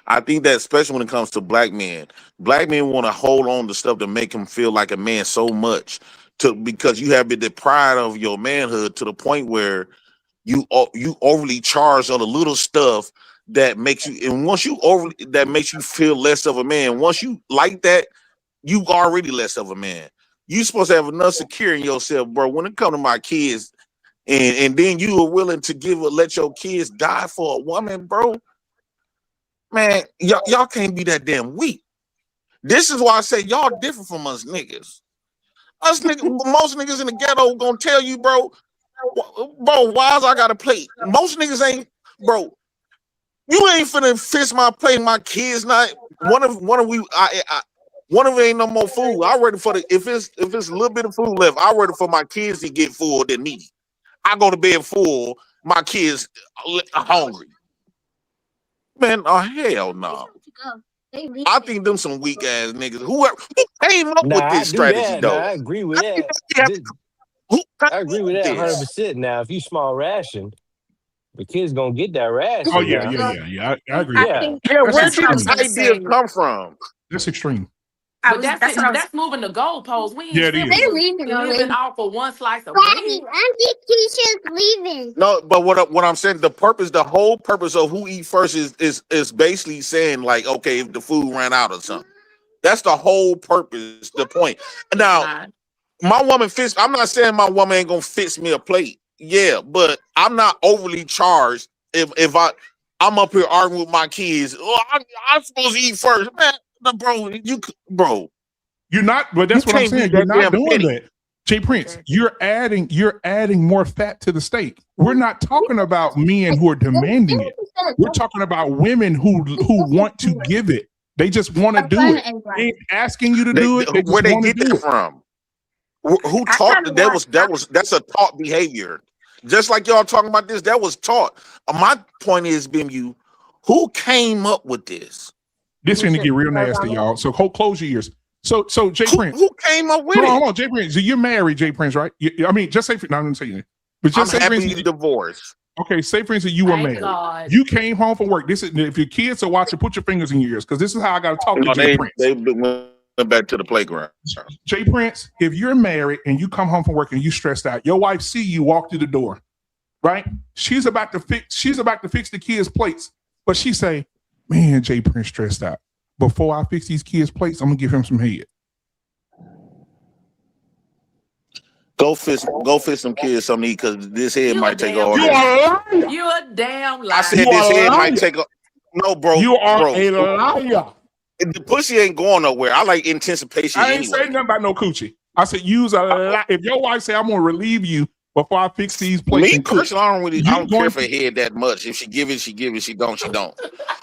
I think that especially when it comes to black men want to hold on to stuff to make them feel like a man so much because you have been deprived of your manhood to the point where you overly charge on the little stuff that makes you, and once you that makes you feel less of a man. Once you like that, you already less of a man. You supposed to have enough security in yourself, bro. When it comes to my kids, and then you are willing to let your kids die for a woman, bro. Man, y'all can't be that damn weak. This is why I say y'all different from us niggas. Us niggas, most niggas in the ghetto gonna tell you, bro, why I gotta play? Most niggas ain't, bro. You ain't finna fix my plate. My kids not one of it ain't no more food. I ready for if it's a little bit of food left, I ready for my kids to get full than me. I go to bed full, my kids are hungry. Man, hell no. I think them some weak ass niggas. Who came up with this strategy though? I agree with that. I agree with that 100%. Now, if you small ration, the kids gonna get that ration. Oh yeah. I agree. Where did this idea come from? That's extreme. But that's moving the goalposts. We ain't they're living off of one slice of bread. Keisha's leaving. No, but what I'm saying, the whole purpose of who eat first is basically saying like, okay, if the food ran out or something. That's the whole purpose, the point. Now, my woman fits. I'm not saying my woman ain't gonna fix me a plate. Yeah, but I'm not overly charged if I'm up here arguing with my kids. Oh, I'm supposed to eat first, man. Bro, you're not. But that's what I'm saying. You're not doing that, Jay Prince. You're adding more fat to the steak. We're not talking about men who are demanding it. We're talking about women who want to give it. They just want to do it. They ain't asking you to do it. Where they get that from? Who taught that? That's a taught behavior. Just like y'all talking about this, that was taught. My point is, BMU, who came up with this? This is going to get real nasty, y'all. So close your ears. So Jay Prince. Who came up with it? Hold on, Jay Prince. So you're married, Jay Prince, right? I mean, just say, no, I'm going to say you. But just I'm say, happy you divorced. Okay, say for instance, you were married. God. You came home from work. This is if your kids are watching, put your fingers in your ears, because this is how I got to talk to Jay Prince. They went back to the playground. Jay Prince, if you're married and you come home from work and you stressed out, your wife see you walk through the door, right? She's about to fix the kids' plates, but she say, "Man, Jay Prince stressed out. Before I fix these kids' plates, I'm gonna give him some head." Go fix some kids some eat, because this head might take all that. You a damn liar. I said this head might take a no, bro. You are a liar. The pussy ain't going nowhere. I like anticipation. I ain't saying nothing about no coochie. I said use a lot. If your wife say I'm gonna relieve you before I fix these plates. Me personally, I don't care for head that much. If she give it, she give it. She don't, she don't.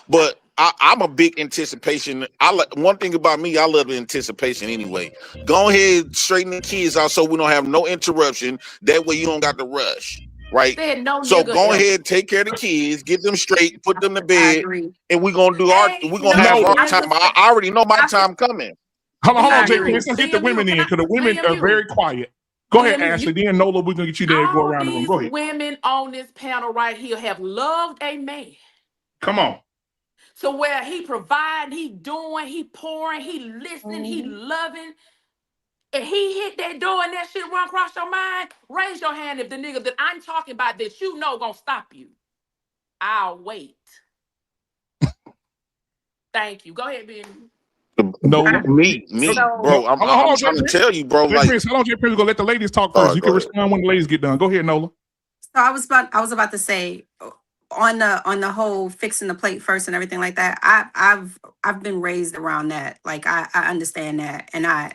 But I'm a big anticipation. One thing about me, I love the anticipation anyway. Go ahead, straighten the kids out so we don't have no interruption. That way you don't got to rush, right? So go ahead, take care of the kids, get them straight, put them to bed, and we're gonna do have our time. I already know my time coming. Hold on, Jay. Let's get the women in, because the women are very quiet. Go ahead, Ashley. Then Nola, we're gonna get you there and go around the room. Go ahead. Women on this panel right here have loved a man. Come on. So where he providing, he doing, he pouring, he listening, he loving. If he hit that door and that shit run across your mind, raise your hand if the nigga that I'm talking about that you know gonna stop you. I'll wait. Thank you. Go ahead, Ben. No, me, bro. I'm trying to tell you, bro. Like, Prince, hold on, Jay Prince. We're gonna let the ladies talk first. You can respond when the ladies get done. Go ahead, Nola. So I was about to say, on the whole fixing the plate first and everything like that, I've been raised around that. Like I understand that, and I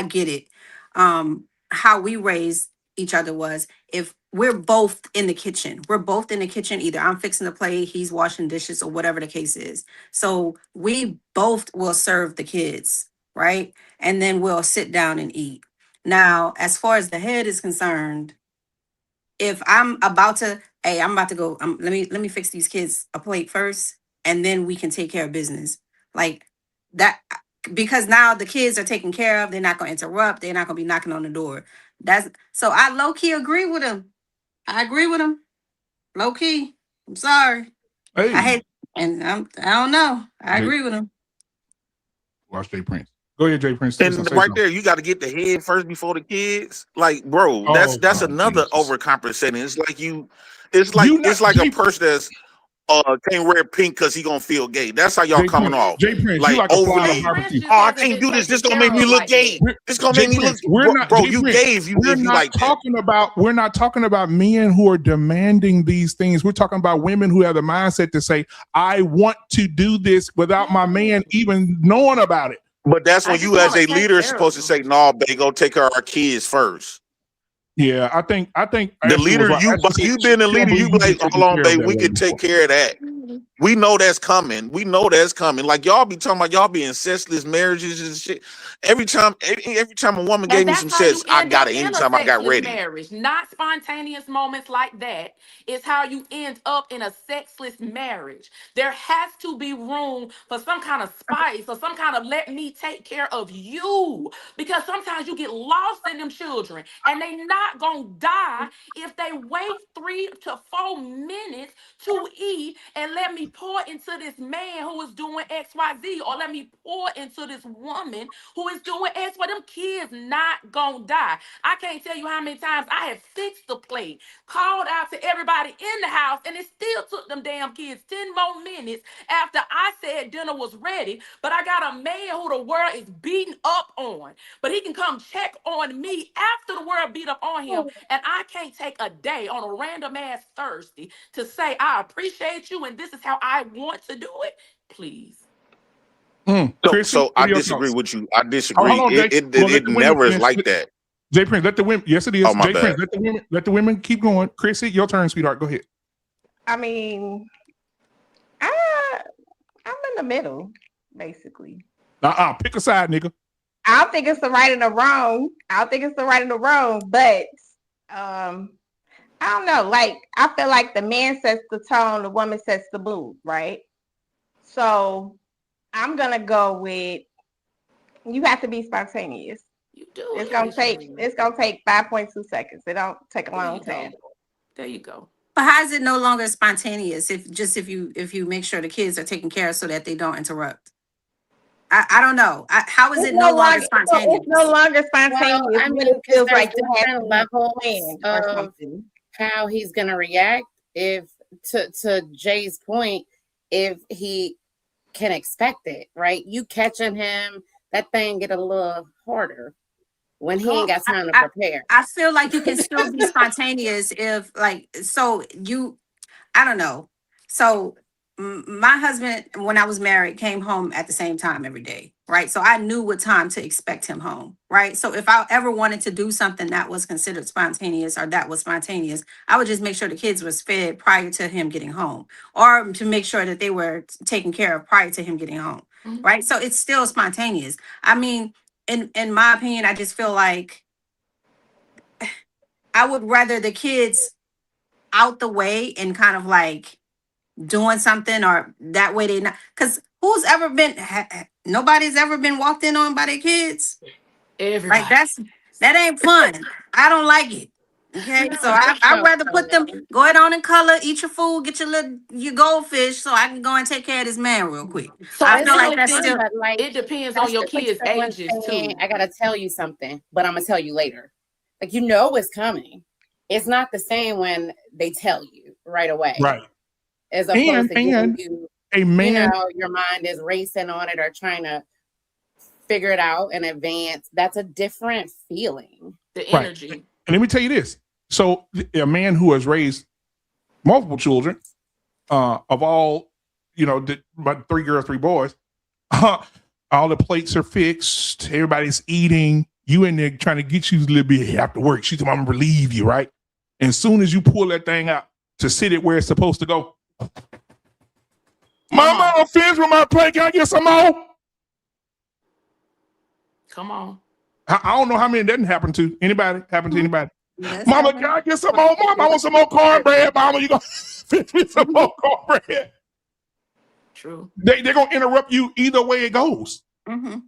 get it. How we raised each other was, if we're both in the kitchen. We're both in the kitchen. Either I'm fixing the plate, he's washing dishes, or whatever the case is. So we both will serve the kids, right? And then we'll sit down and eat. Now, as far as the head is concerned, if I'm about to, hey, I'm about to go. Let me fix these kids a plate first, and then we can take care of business. Like that, because now the kids are taken care of. They're not going to interrupt. They're not going to be knocking on the door. That's so I low key agree with him. I agree with him. Low key. I'm sorry. Hey, I hate, and I don't know. I agree with him. watch Jay Prince. Go ahead, Jay Prince. And right there, you got to get the head first before the kids. Like, bro, that's another overcompensating. It's like it's like a person that's can't wear pink because he gonna feel gay. That's how y'all Jay coming Prince, off. Jay Prince, you like like a fly on overly. barbecue. Oh, I can't do this. This gonna make me look gay. This gonna make me look. Bro, you gay if you like that. We're not talking about men who are demanding these things. We're talking about women who have the mindset to say, I want to do this without my man even knowing about it. But that's when you as a leader is supposed to say, no, babe, go take care of our kids first. Yeah, I think the leader, you been a leader, you like, hold on, babe, we can take care of that. We know that's coming. Like y'all be talking about y'all be in sexless marriages and shit. Every time a woman gave me some sex, I got it anytime I got ready. Marriage, not spontaneous moments like that. It's how you end up in a sexless marriage. There has to be room for some kind of spice or some kind of let me take care of you. Because sometimes you get lost in them children and they not gonna die if they wait 3 to 4 minutes to eat and let me pour into this man who is doing XYZ, or let me pour into this woman who is doing X. Them kids not gonna die. I can't tell you how many times I have fixed the plate, called out to everybody in the house, and it still took them damn kids 10 more minutes after I said dinner was ready. But I got a man who the world is beating up on, but he can come check on me after the world beat up on him, and I can't take a day on a random ass Thursday to say I appreciate you and this is how I want to do it. Please. So I disagree with you. I disagree. It never is like that. Jay Prince, let the women. Yes, it is. Oh, my Jay bad. Prince, let the women keep going. Chrissy, your turn, sweetheart. Go ahead. I mean, I'm in the middle, basically. Pick a side, nigga. I don't think it's the right and the wrong. But I don't know. Like, I feel like the man sets the tone, the woman sets the mood, right? So I'm gonna go with you have to be spontaneous. You do. It's gonna take 5.2 seconds. It don't take a long time. There you go. But how is it no longer spontaneous if you make sure the kids are taken care of so that they don't interrupt? I don't know. How is it no longer spontaneous? It's no longer spontaneous. Well, I mean, it feels like different levels or of something. how he's gonna react. If to Jay's point, if he can expect it, right? You catching him, that thing get a little harder when he ain't got time to prepare. I feel like you can still be spontaneous if I don't know. So my husband, when I was married, came home at the same time every day, right? So I knew what time to expect him home, right? So if I ever wanted to do something that was considered spontaneous or that was spontaneous, I would just make sure the kids was fed prior to him getting home, or to make sure that they were taken care of prior to him getting home, right? So it's still spontaneous. I mean, in my opinion, I just feel like I would rather the kids out the way and kind of like doing something, or that way they not, because nobody's ever been walked in on by their kids. Everybody. Like that ain't fun. I don't like it. Okay, so I'd rather put them, go ahead on and color, eat your food, get your goldfish, so I can go and take care of this man real quick. So I feel like that's still. It depends on your kids' ages too. I gotta tell you something, but I'm gonna tell you later. Like, you know it's coming. It's not the same when they tell you right away. Right. As opposed to and you, a man, your mind is racing on it or trying to figure it out in advance. That's a different feeling. The energy. Right. And let me tell you this. So a man who has raised multiple children, of all, about 3 girls, 3 boys, all the plates are fixed. Everybody's eating. You in there trying to get you a little bit after work. She's going to relieve you, right? And as soon as you pull that thing out to sit it where it's supposed to go, Mama, I'm finished with my plate. Can I get some more? Come on. I don't know how many that didn't happen to. Anybody? Happen to anybody? Yes, Mama, Evan. can I get some more? Mama, I want some more cornbread. Mama, you gonna fix me some more cornbread? True. They're gonna interrupt you either way it goes. Mm-hmm.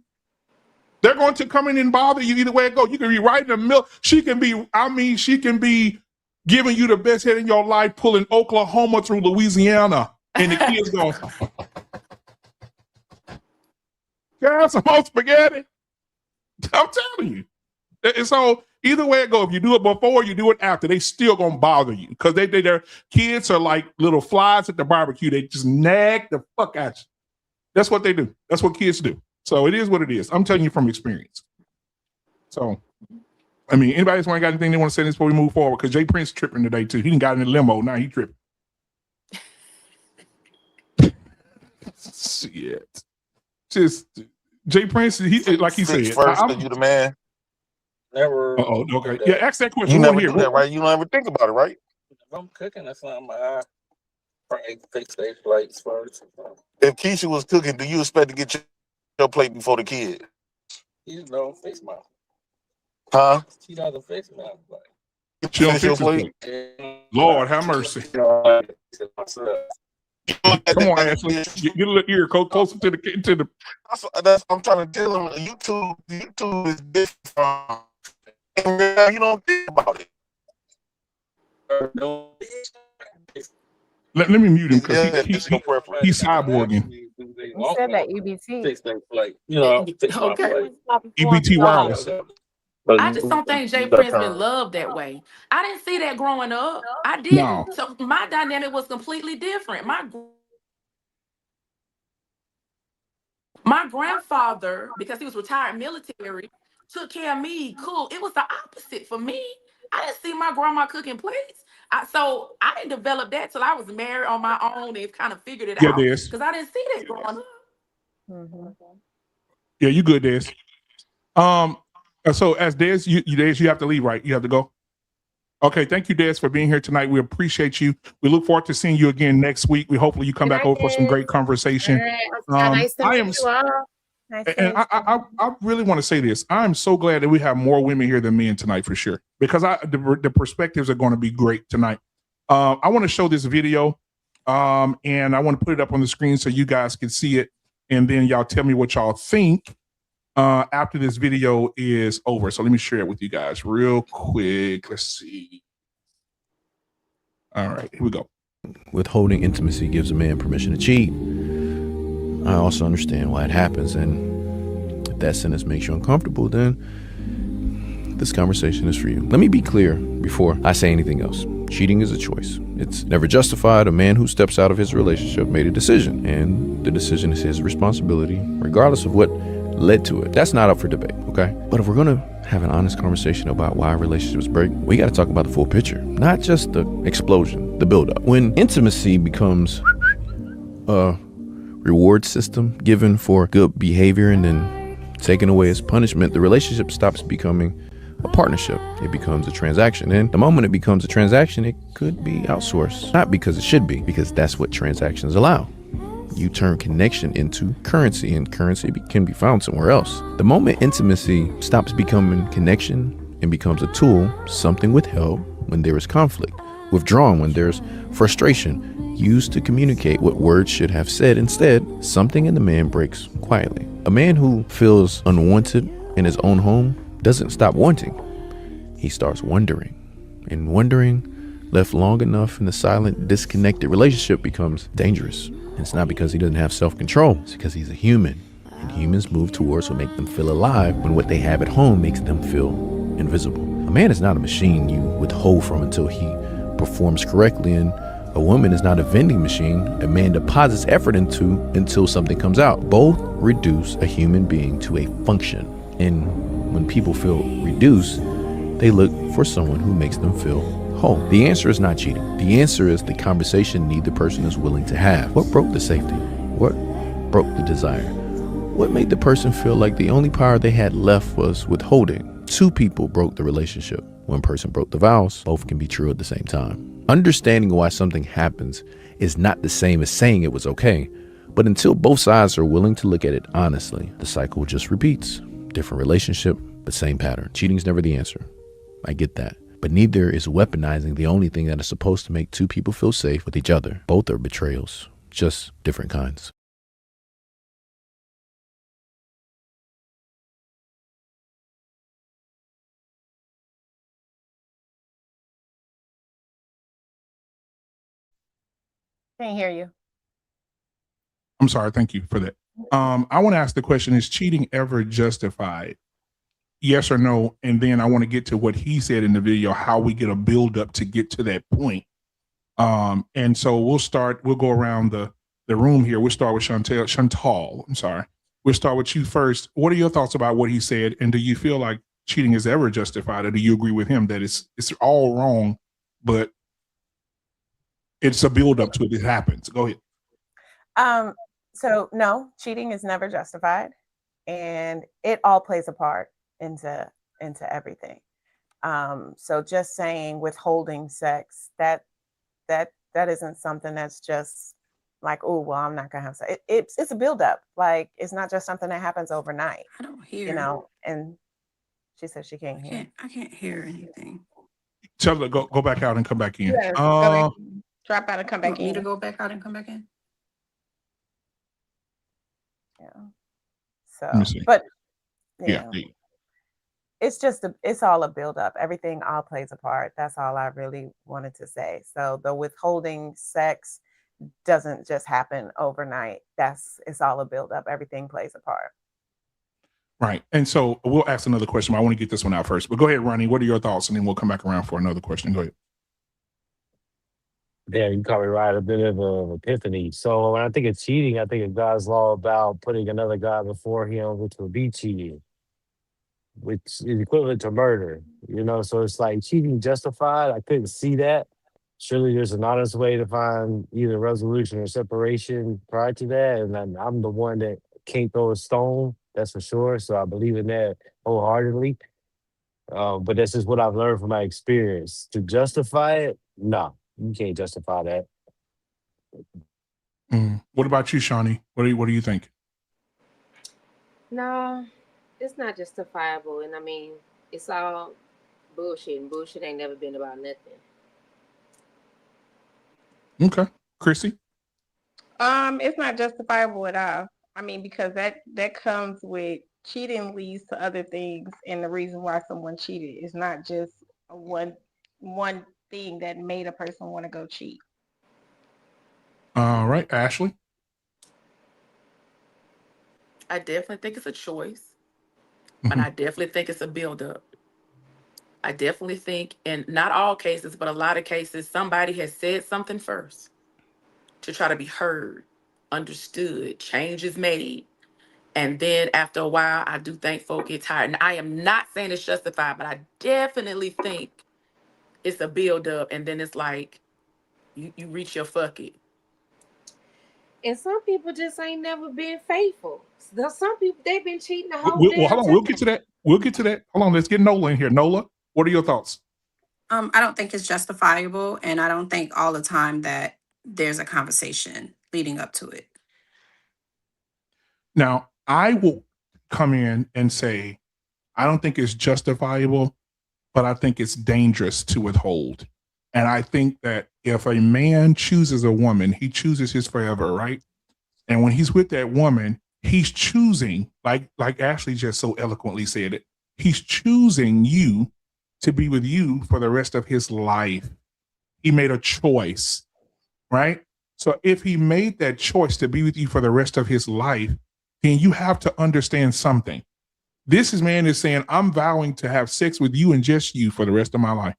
They're going to come in and bother you either way it goes. You can be right in the middle. She can be giving you the best head in your life, pulling Oklahoma through Louisiana, and the kids going, "Can I have some more spaghetti?" I'm telling you. And so either way it goes, if you do it before, you do it after, they still gonna bother you because their kids are like little flies at the barbecue. They just nag the fuck at you. That's what they do. That's what kids do. So it is what it is. I'm telling you from experience. So, I mean, anybody else got anything they want to say this before we move forward? Because Jay Prince tripping today too. He done got in the limo. Now he tripping. Shit. Just Jay Prince, he like he said. First, you the man. Never. Okay. Yeah, ask that question. You never Here. do that, right? You don't ever think about it, right? If I'm cooking or something, I probably fix their plates first. If Keisha was cooking, do you expect to get your plate before the kid? You don't fix my. Huh? She doesn't fix my plate. She don't fix your plate. Lord have mercy. Come on, Ashley. Get a little ear closer to the. That's what I'm trying to tell him. YouTube is different. You don't think about it. Let me mute him because he's cyborging. You said that EBT. Fix their plate. You know, fix my plate. EBT wireless. I just don't think Jay Prince been loved that way. I didn't see that growing up. I didn't. No. So my dynamic was completely different. My grandfather, because he was retired military, took care of me. Cool. It was the opposite for me. I didn't see my grandma cooking plates. So I didn't develop that till I was married on my own and kind of figured it out. Because I didn't see that growing up. Mm-hmm. Yeah, you good, Des. So as Des, you have to leave, right? You have to go. Okay, thank you, Des, for being here tonight. We appreciate you. We look forward to seeing you again next week. Hopefully you come back over for some great conversation. Nice to meet you all. And I really want to say this. I'm so glad that we have more women here than men tonight for sure, because the perspectives are going to be great tonight. I want to show this video, and I want to put it up on the screen so you guys can see it, and then y'all tell me what y'all think after this video is over. So let me share it with you guys real quick. Let's see. All right, here we go. Withholding intimacy gives a man permission to cheat. I also understand why it happens, and if that sentence makes you uncomfortable, then this conversation is for you. Let me be clear before I say anything else. Cheating is a choice. It's never justified. A man who steps out of his relationship made a decision, and the decision is his responsibility, regardless of what led to it. That's not up for debate, okay? But if we're gonna have an honest conversation about why relationships break, we gotta talk about the full picture, not just the explosion, the buildup. When intimacy becomes a reward system given for good behavior and then taken away as punishment, the relationship stops becoming a partnership. It becomes a transaction. And the moment it becomes a transaction, it could be outsourced. Not because it should be, because that's what transactions allow. You turn connection into currency, and currency can be found somewhere else. The moment intimacy stops becoming connection and becomes a tool, something withheld when there is conflict, withdrawn when there's frustration, used to communicate what words should have said. Instead, something in the man breaks quietly. A man who feels unwanted in his own home doesn't stop wanting. He starts wondering, and wondering left long enough in the silent, disconnected relationship becomes dangerous. And it's not because he doesn't have self-control. It's because he's a human, and humans move towards what makes them feel alive when what they have at home makes them feel invisible. A man is not a machine you withhold from until he performs correctly, and a woman is not a vending machine a man deposits effort into until something comes out. Both reduce a human being to a function. And when people feel reduced, they look for someone who makes them feel whole. The answer is not cheating. The answer is the conversation neither person is willing to have. What broke the safety? What broke the desire? What made the person feel like the only power they had left was withholding? Two people broke the relationship. One person broke the vows. Both can be true at the same time. Understanding why something happens is not the same as saying it was okay. But until both sides are willing to look at it honestly, the cycle just repeats. Different relationship, but same pattern. Cheating's never the answer. I get that. But neither is weaponizing the only thing that is supposed to make two people feel safe with each other. Both are betrayals, just different kinds. Can't hear you. I'm sorry. Thank you for that. I want to ask the question, is cheating ever justified? Yes or no? And then I want to get to what he said in the video, how we get a build up to get to that point. And so we'll go around the room here. We'll start with Chantal. I'm sorry. We'll start with you first. What are your thoughts about what he said? And do you feel like cheating is ever justified? Or do you agree with him that it's all wrong, but it's a build up to it? It happens. Go ahead. So no, cheating is never justified, and it all plays a part into everything. So just saying withholding sex, that isn't something that's just like, oh well, I'm not gonna have sex. It's a buildup. Like, it's not just something that happens overnight. I don't hear. You know. And she said she can't hear. I can't hear anything. Tell her to go back out and come back in. Yes, go back, drop out and come back Want me to in. go back out and come back in? Yeah. Let me So, see. but Yeah. yeah, it's all a buildup. Everything all plays a part. That's all I really wanted to say. So the withholding sex doesn't just happen overnight. It's all a buildup. Everything plays a part. Right. And so we'll ask another question, but I want to get this one out first. But go ahead, Ronnie. What are your thoughts? And then we'll come back around for another question. Go ahead. Yeah, you caught me right. A bit of an epiphany. So when I think of cheating, I think of God's law about putting another God before him, which would be cheating, which is equivalent to murder. You know, so it's like cheating justified. I couldn't see that. Surely there's an honest way to find either resolution or separation prior to that. And I'm the one that can't throw a stone, that's for sure. So I believe in that wholeheartedly. But that's just what I've learned from my experience. To justify it, no. You can't justify that. What about you, Shawnee? What do you think? No, it's not justifiable. And I mean, it's all bullshit, and bullshit ain't never been about nothing. Okay. Chrissy? It's not justifiable at all. I mean, because that comes with cheating leads to other things, and the reason why someone cheated is not just one thing that made a person want to go cheat. All right, Ashley? I definitely think it's a choice, but I definitely think it's a buildup. I definitely think, in not all cases, but a lot of cases, somebody has said something first to try to be heard, understood, change is made. And then after a while, I do think folk get tired. And I am not saying it's justified, but I definitely think it's a buildup. And then it's like, you reach your fuck it. And some people just ain't never been faithful. Some people, they've been cheating the whole Well, hold on. time. We'll get to that. Hold on. Let's get Nola in here. Nola, what are your thoughts? I don't think it's justifiable, and I don't think all the time that there's a conversation leading up to it. Now, I will come in and say, I don't think it's justifiable, but I think it's dangerous to withhold. And I think that if a man chooses a woman, he chooses his forever, right? And when he's with that woman, he's choosing, like Ashley just so eloquently said it, he's choosing you to be with you for the rest of his life. He made a choice, right? So if he made that choice to be with you for the rest of his life, then you have to understand something. This man is saying, I'm vowing to have sex with you and just you for the rest of my life.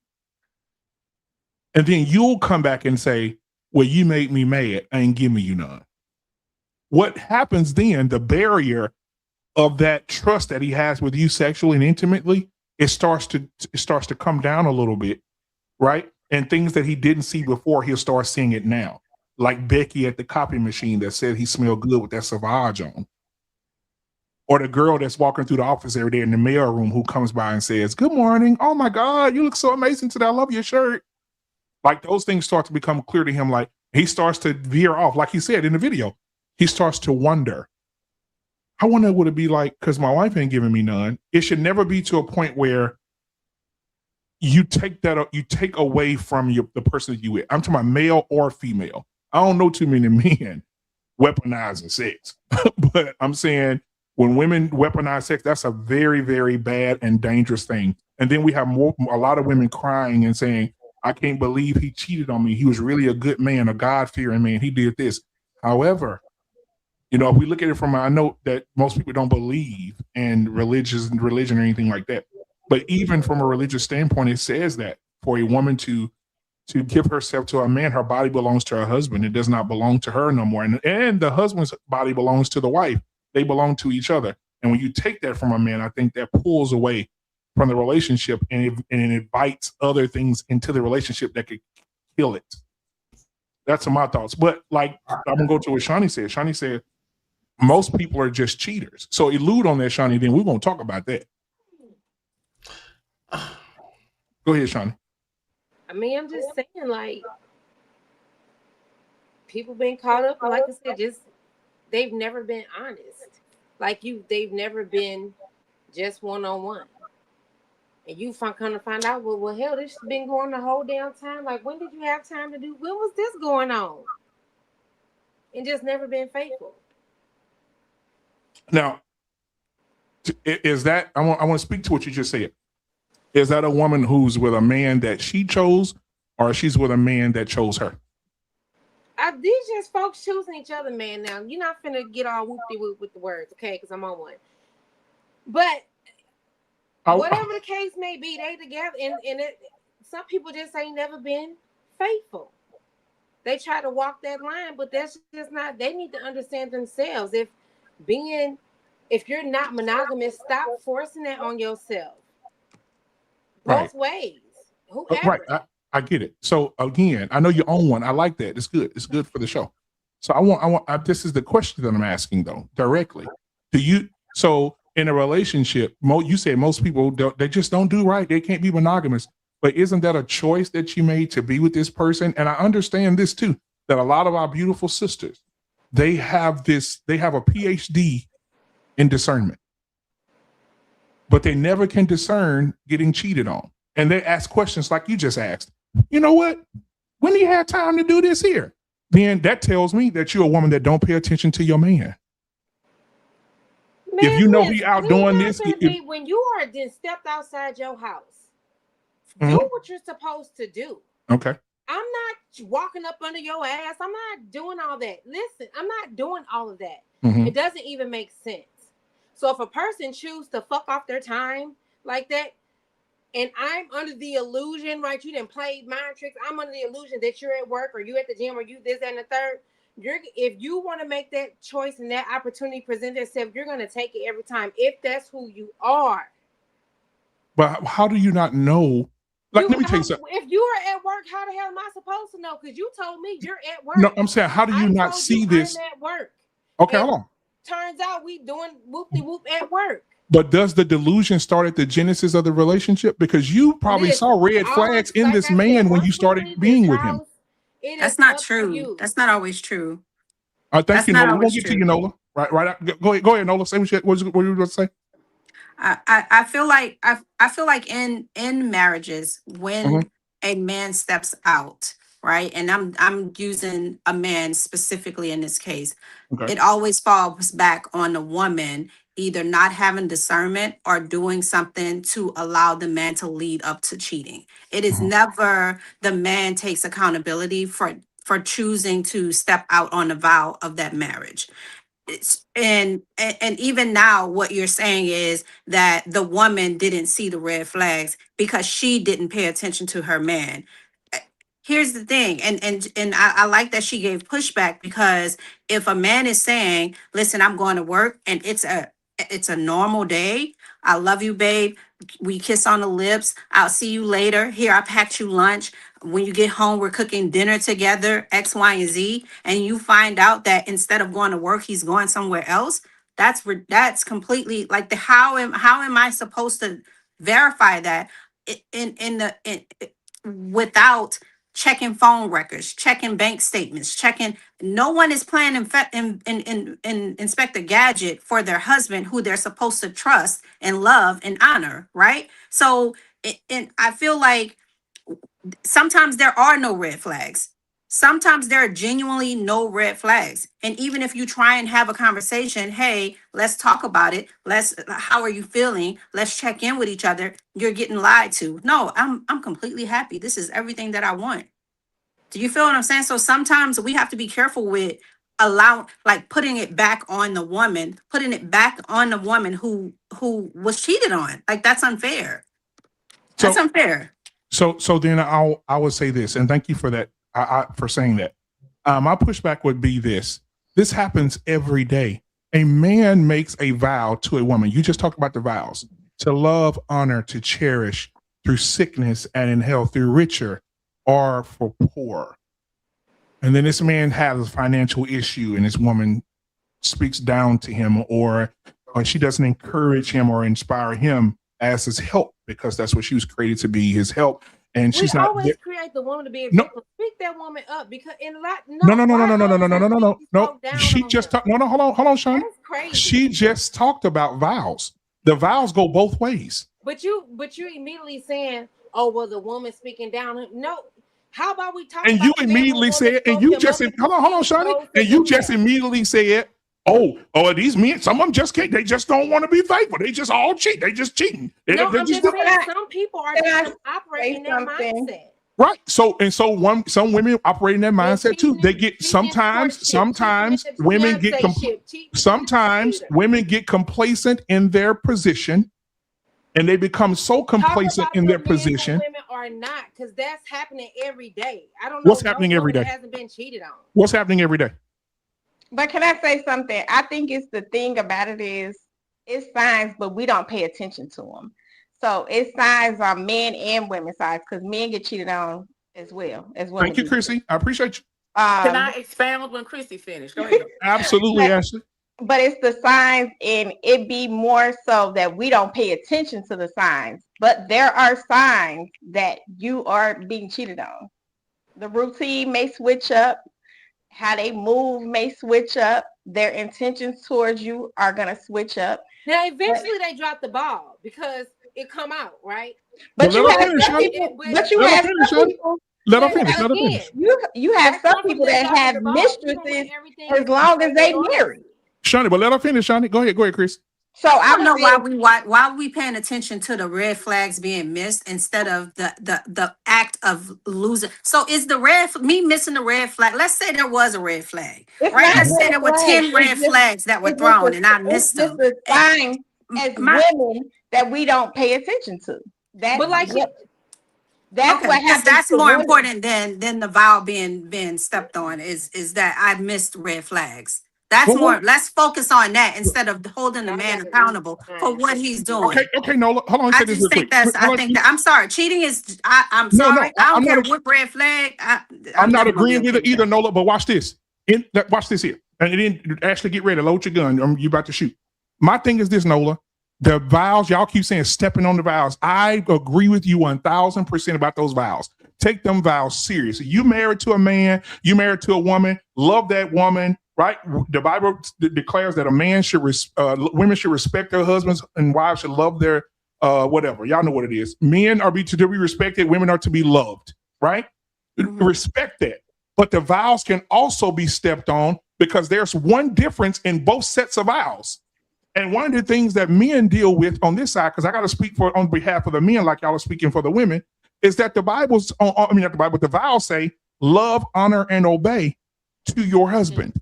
And then you'll come back and say, well, you made me mad. I ain't giving you none. What happens then, the barrier of that trust that he has with you sexually and intimately, it starts to come down a little bit, right? And things that he didn't see before, he'll start seeing it now. Like Becky at the copy machine that said he smelled good with that Sauvage on. or the girl that's walking through the office every day in the mail room who comes by and says, "Good morning. Oh my God, you look so amazing today. I love your shirt." Like those things start to become clear to him. Like he starts to veer off. Like he said in the video, he starts to wonder. I wonder what it'd be like because my wife ain't giving me none. It should never be to a point where you take away from the person that you with. I'm talking about male or female. I don't know too many men weaponizing sex, but I'm saying when women weaponize sex, that's a very, very bad and dangerous thing. And then we have a lot of women crying and saying, "I can't believe he cheated on me. He was really a good man, a God-fearing man. He did this." However, if we look at it from, I know that most people don't believe in religion or anything like that. But even from a religious standpoint, it says that for a woman to give herself to a man, her body belongs to her husband. It does not belong to her no more. And the husband's body belongs to the wife. They belong to each other. And when you take that from a man, I think that pulls away from the relationship and it invites other things into the relationship that could kill it. That's my thoughts. But like, I'm going to go to what Shani said. Shani said, most people are just cheaters. So elude on that, Shani, then we're going to talk about that. Go ahead, Shani. I mean, I'm just saying, like, people been caught up, like I said, just they've never been honest. Like they've never been just one-on-one. And you kind of find out, well, hell, this has been going the whole damn time. Like, when did you have time to do? When was this going on? And just never been faithful. Now, is that I want to speak to what you just said. Is that a woman who's with a man that she chose, or she's with a man that chose her? These just folks choosing each other, man. Now, you're not finna get all whoop-de-whoop with the words, okay? Because I'm on one. But whatever the case may be, they together. And some people just ain't never been faithful. They try to walk that line, but that's just not. They need to understand themselves. If you're not monogamous, stop forcing that on yourself. Both ways. Whoever. Right. I get it. So again, I know you own one. I like that. It's good. It's good for the show. So I want. This is the question that I'm asking though, directly. So in a relationship, you say most people they just don't do right. They can't be monogamous. But isn't that a choice that you made to be with this person? And I understand this too, that a lot of our beautiful sisters, they have a PhD in discernment, but they never can discern getting cheated on. And they ask questions like you just asked. You know what? When do you have time to do this here? Then that tells me that you're a woman that don't pay attention to your man. Man, if you know he out doing this. When you are then stepped outside your house, do what you're supposed to do. Okay. I'm not walking up under your ass. I'm not doing all that. Listen, I'm not doing all of that. It doesn't even make sense. So if a person chooses to fuck off their time like that, and I'm under the illusion, right? You didn't play mind tricks. I'm under the illusion that you're at work or you at the gym or you this, that, and the third. If you want to make that choice and that opportunity present itself, you're going to take it every time if that's who you are. But how do you not know? Like, let me tell you something. If you are at work, how the hell am I supposed to know? Because you told me you're at work. No, I'm saying, how do you not see this? I'm at work. Okay, hold on. Turns out we doing whoop-de-whoop at work. But does the delusion start at the genesis of the relationship? Because you probably saw red flags in this man when you started being with him. That's not true. That's not always true. Thank you, Nola. We'll get to you, Nola. Right. Go ahead, Nola. Say what you were going to say. I feel like in marriages when a man steps out, right, and I'm using a man specifically in this case, it always falls back on the woman either not having discernment or doing something to allow the man to lead up to cheating. It is never the man takes accountability for choosing to step out on the vow of that marriage. And even now what you're saying is that the woman didn't see the red flags because she didn't pay attention to her man. Here's the thing, and I like that she gave pushback, because if a man is saying, listen, I'm going to work and it's a normal day, I love you, babe, we kiss on the lips, I'll see you later, here, I packed you lunch, when you get home, we're cooking dinner together, X, Y, and Z, and you find out that instead of going to work, he's going somewhere else, That's completely like how am I supposed to verify that without checking phone records, checking bank statements, checking. No one is playing Inspector Gadget for their husband, who they're supposed to trust and love and honor, right? So, and I feel like sometimes there are no red flags. Sometimes there are genuinely no red flags. And even if you try and have a conversation, hey, let's talk about it. How are you feeling? Let's check in with each other. You're getting lied to. No, I'm completely happy. This is everything that I want. Do you feel what I'm saying? So sometimes we have to be careful with putting it back on the woman, who was cheated on. Like, that's unfair. That's unfair. So then I would say this, and thank you for that. For saying that. My pushback would be this. This happens every day. A man makes a vow to a woman. You just talked about the vows. To love, honor, to cherish through sickness and in health, through richer or for poor. And then this man has a financial issue and this woman speaks down to him or she doesn't encourage him or inspire him as his help, because that's what she was created to be, his help. And she's not always create the woman to be a victim. Pick that woman up, because in a lot. No. She just talked. No. Hold on, Sean. That's crazy. She just talked about vows. The vows go both ways. But you immediately saying, "Oh, well, the woman speaking down." No. How about we talk? And you immediately said, and you just hold on, Shawnee. And you just immediately said, "Oh, these men, some of them just can't. They just don't want to be faithful. They just all cheat. They just cheating." I'm just saying, some people are just operating in their mindset. Right. So some women operate in that mindset too. They get sometimes women get complacent in their position, and they become so complacent in their position. Women are not, because that's happening every day. I don't know what's happening every day. Hasn't been cheated on. What's happening every day? But can I say something? I think it's the thing about it is it's signs, but we don't pay attention to them. So it's signs on men and women's sides, because men get cheated on as well as women. Thank you, Chrissy. I appreciate you. Can I expound when Chrissy finished? Go ahead. Absolutely, Ashley. But it's the signs, and it be more so that we don't pay attention to the signs. But there are signs that you are being cheated on. The routine may switch up. How they move may switch up. Their intentions towards you are going to switch up. Now, eventually they drop the ball because it come out, right? But you have some people. Let her finish. You have some people that have mistresses as long as they marry. Shawnee, but let her finish, Shawnee. Go ahead, Chris. So I don't know why we paying attention to the red flags being missed instead of the act of losing. So is me missing the red flag? Let's say there was a red flag, right? Let's say there were 10 red flags that were thrown and I missed them. It's a sign as women that we don't pay attention to. That's what happens. That's more important than the vow being stepped on. Is that I missed red flags. That's more. Let's focus on that instead of holding the man accountable for what he's doing. Okay, Nola. Hold on. I just think I'm sorry. Cheating is. I'm sorry. I don't care what red flag. I'm not agreeing with it either, Nola. But watch this. Watch this here. And it didn't actually get ready. Load your gun. You about to shoot. My thing is this, Nola. The vows, y'all keep saying stepping on the vows. I agree with you 1,000% about those vows. Take them vows seriously. You married to a man. You married to a woman. Love that woman. Right, the Bible declares that women should respect their husbands and wives should love their whatever. Y'all know what it is. Men are to be respected. Women are to be loved. Right, respect that. But the vows can also be stepped on because there's one difference in both sets of vows. And one of the things that men deal with on this side, because I got to speak on behalf of the men, like y'all are speaking for the women, is that the vows say love, honor, and obey to your husband.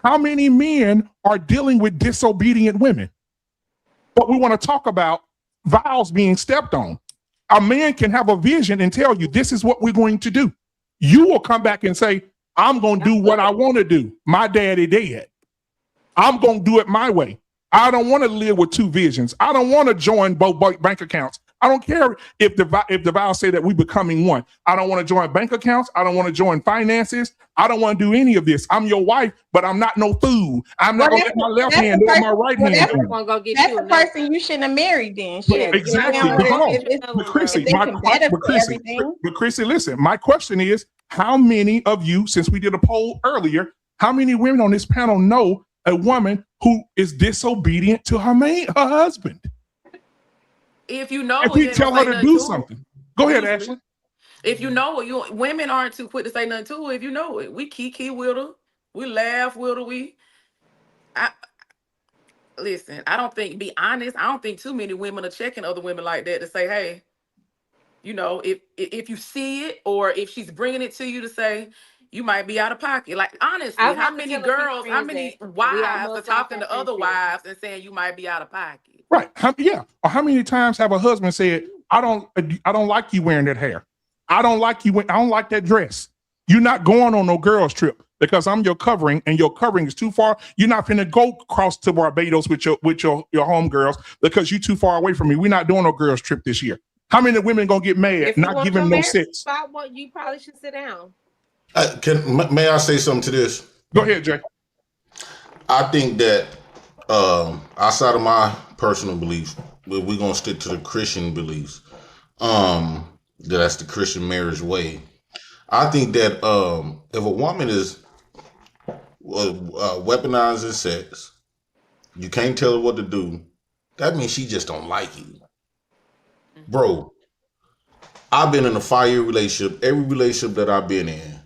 How many men are dealing with disobedient women? But we want to talk about vows being stepped on. A man can have a vision and tell you, this is what we're going to do. You will come back and say, I'm going to do what I want to do. My daddy dead. I'm going to do it my way. I don't want to live with two visions. I don't want to join both bank accounts. I don't care if the vows say that we becoming one. I don't want to join bank accounts. I don't want to join finances. I don't want to do any of this. I'm your wife, but I'm not no fool. I'm not going to let my left hand or my right hand. That's the person you shouldn't have married then. Shit. Exactly. But Chrissy, listen, my question is, how many of you, since we did a poll earlier, how many women on this panel know a woman who is disobedient to her husband? If you know, if we tell her to do something, go ahead, Ashley. If you know it, women aren't too quick to say nothing to her. If you know it, we kiki with her, we laugh with her. Listen. I don't think. Be honest. I don't think too many women are checking other women like that to say, hey, you know, if you see it or if she's bringing it to you to say, you might be out of pocket. Like, honestly, how many girls, how many wives are talking to other wives and saying you might be out of pocket? Right. Or how many times have a husband said, I don't like you wearing that hair. I don't like that dress. You're not going on no girls trip because I'm your covering and your covering is too far. You're not finna go across to Barbados with your homegirls because you're too far away from me. We're not doing no girls trip this year. How many women gonna get mad, not giving no sex? You probably should sit down. May I say something to this? Go ahead, Jay. I think that outside of my personal beliefs, we're gonna stick to the Christian beliefs. That's the Christian marriage way. I think that if a woman is weaponizing sex, you can't tell her what to do. That means she just don't like you. Bro, I've been in a 5-year relationship. Every relationship that I've been in,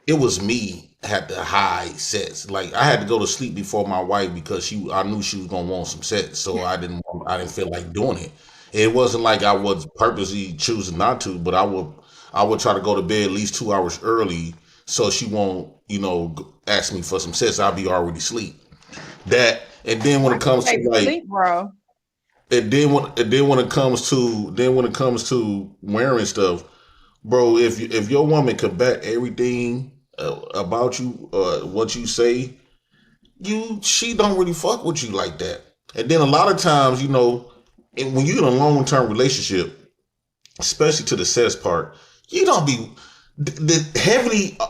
it was me had to hide sex. Like I had to go to sleep before my wife because I knew she was gonna want some sex, so I didn't feel like doing it. It wasn't like I was purposely choosing not to, but I would try to go to bed at least 2 hours early so she won't, ask me for some sex. I'll be already asleep. That, and then when it comes to like, sleep, bro. And then when it comes to wearing stuff, bro, if your woman could back everything about you, what you say, she don't really fuck with you like that. And then a lot of times, when you're in a long-term relationship, especially to the sex part, you don't be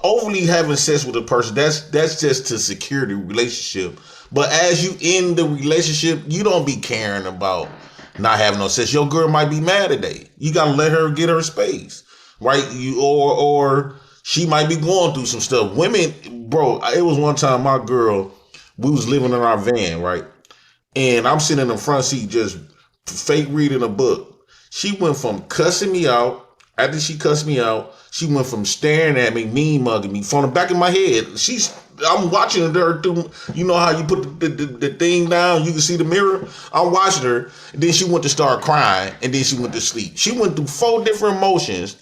overly having sex with a person. That's just to secure the relationship. But as you end the relationship, you don't be caring about not having no sex. Your girl might be mad today. You gotta let her get her space, right? Or she might be going through some stuff. Women, bro, it was one time my girl, we was living in our van, right? And I'm sitting in the front seat just fake reading a book. She went from cussing me out. After she cussed me out, she went from staring at me, mean mugging me from the back of my head. I'm watching her through, you know how you put the thing down, you can see the mirror. I'm watching her, and then she went to start crying, and then she went to sleep. She went through 4 different emotions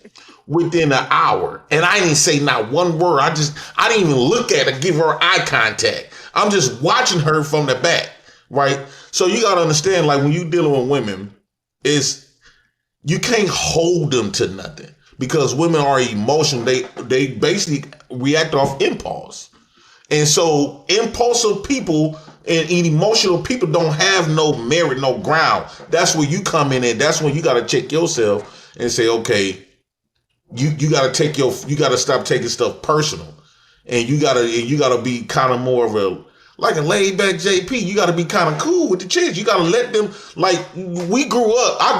within an hour, and I didn't say not one word. I didn't even look at her, give her eye contact. I'm just watching her from the back, right? So you gotta understand, like when you dealing with women, you can't hold them to nothing because women are emotional. They basically react off impulse. And so impulsive people and emotional people don't have no merit, no ground. That's where you come in and that's when you got to check yourself and say, okay, you got to stop taking stuff personal. And you got to be kind of more of a laid back JP. You got to be kind of cool with the chicks. You got to let them, I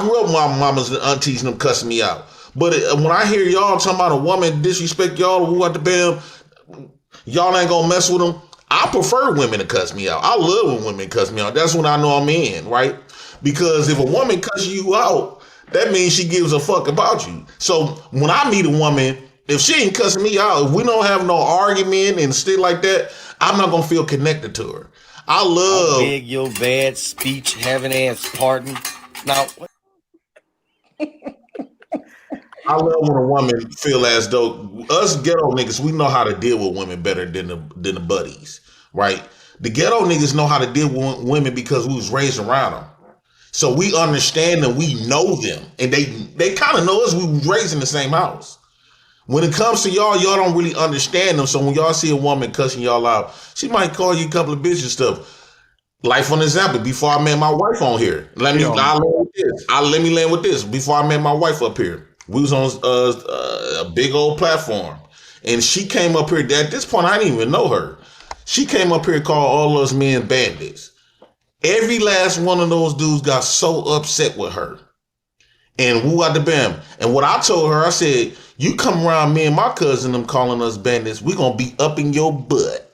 grew up with my mamas and aunties and them cussing me out. But when I hear y'all talking about a woman disrespect y'all, who at the bam, y'all ain't gonna mess with them. I prefer women to cuss me out. I love when women cuss me out. That's when I know I'm in, right? Because if a woman cuss you out, that means she gives a fuck about you. So when I meet a woman, if she ain't cussing me out, if we don't have no argument and shit like that, I'm not gonna feel connected to her. I beg your bad speech having ass pardon. Now, I love when a woman feel as though us ghetto niggas, we know how to deal with women better than the buddies, right? The ghetto niggas know how to deal with women because we was raised around them. So we understand them, we know them, and they kind of know us. We was raised in the same house. When it comes to y'all don't really understand them. So when y'all see a woman cussing y'all out, she might call you a couple of bitches and stuff. Like for an example, before I met my wife on here, let me land with this. Before I met my wife up here, we was on a big old platform, and she came up here. At this point, I didn't even know her. She came up here and called all us men bandits. Every last one of those dudes got so upset with her, and woo out the bam. And what I told her, I said, "You come around me and my cousin, them calling us bandits, we gonna be up in your butt."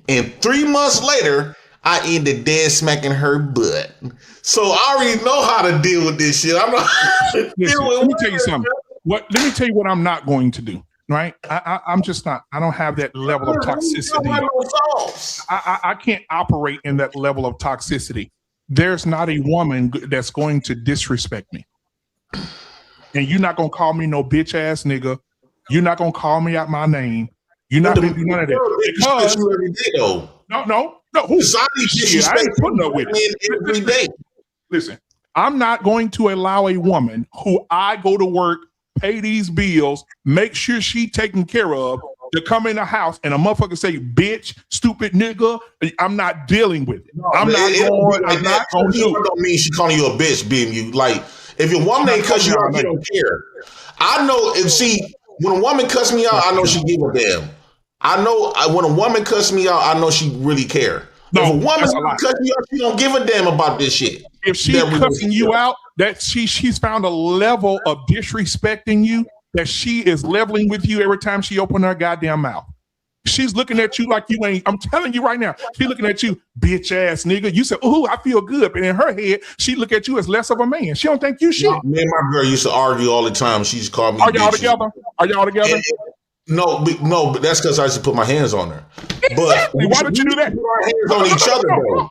And 3 months later, I ended dead smacking her butt. So I already know how to deal with this shit. I'm not. Listen, let me tell you something. Let me tell you what I'm not going to do. Right? I'm just not. I don't have that level of toxicity. I can't operate in that level of toxicity. There's not a woman that's going to disrespect me, and you're not gonna call me no bitch ass nigga. You're not gonna call me out my name. You're not gonna do none of that. Because no. Who? I ain't putting up with it. Every day. Listen, I'm not going to allow a woman who I go to work, pay these bills, make sure she taken care of, to come in the house and a motherfucker say, bitch, stupid nigga. I'm not dealing with it. I'm not going to do it. Don't mean she calling you a bitch, being you. Like, if your woman ain't cuss you out, you don't care. I know, when a woman cuss me out, I know she give a damn. I know when a woman cuss me out, I know she really care. No, if a woman cuss me out, she don't give a damn about this shit. If she's cussing you out, that she's found a level of disrespecting you that she is leveling with you every time she open her goddamn mouth. She's looking at you like you ain't. I'm telling you right now, she's looking at you, bitch ass nigga. You say, "Oh, I feel good," but in her head, she look at you as less of a man. She don't think you shit. Me and my girl used to argue all the time. She just called me. Are y'all together? Are y'all together? No, but that's because I used to put my hands on her. But why did you do that? Put our hands on each other, though.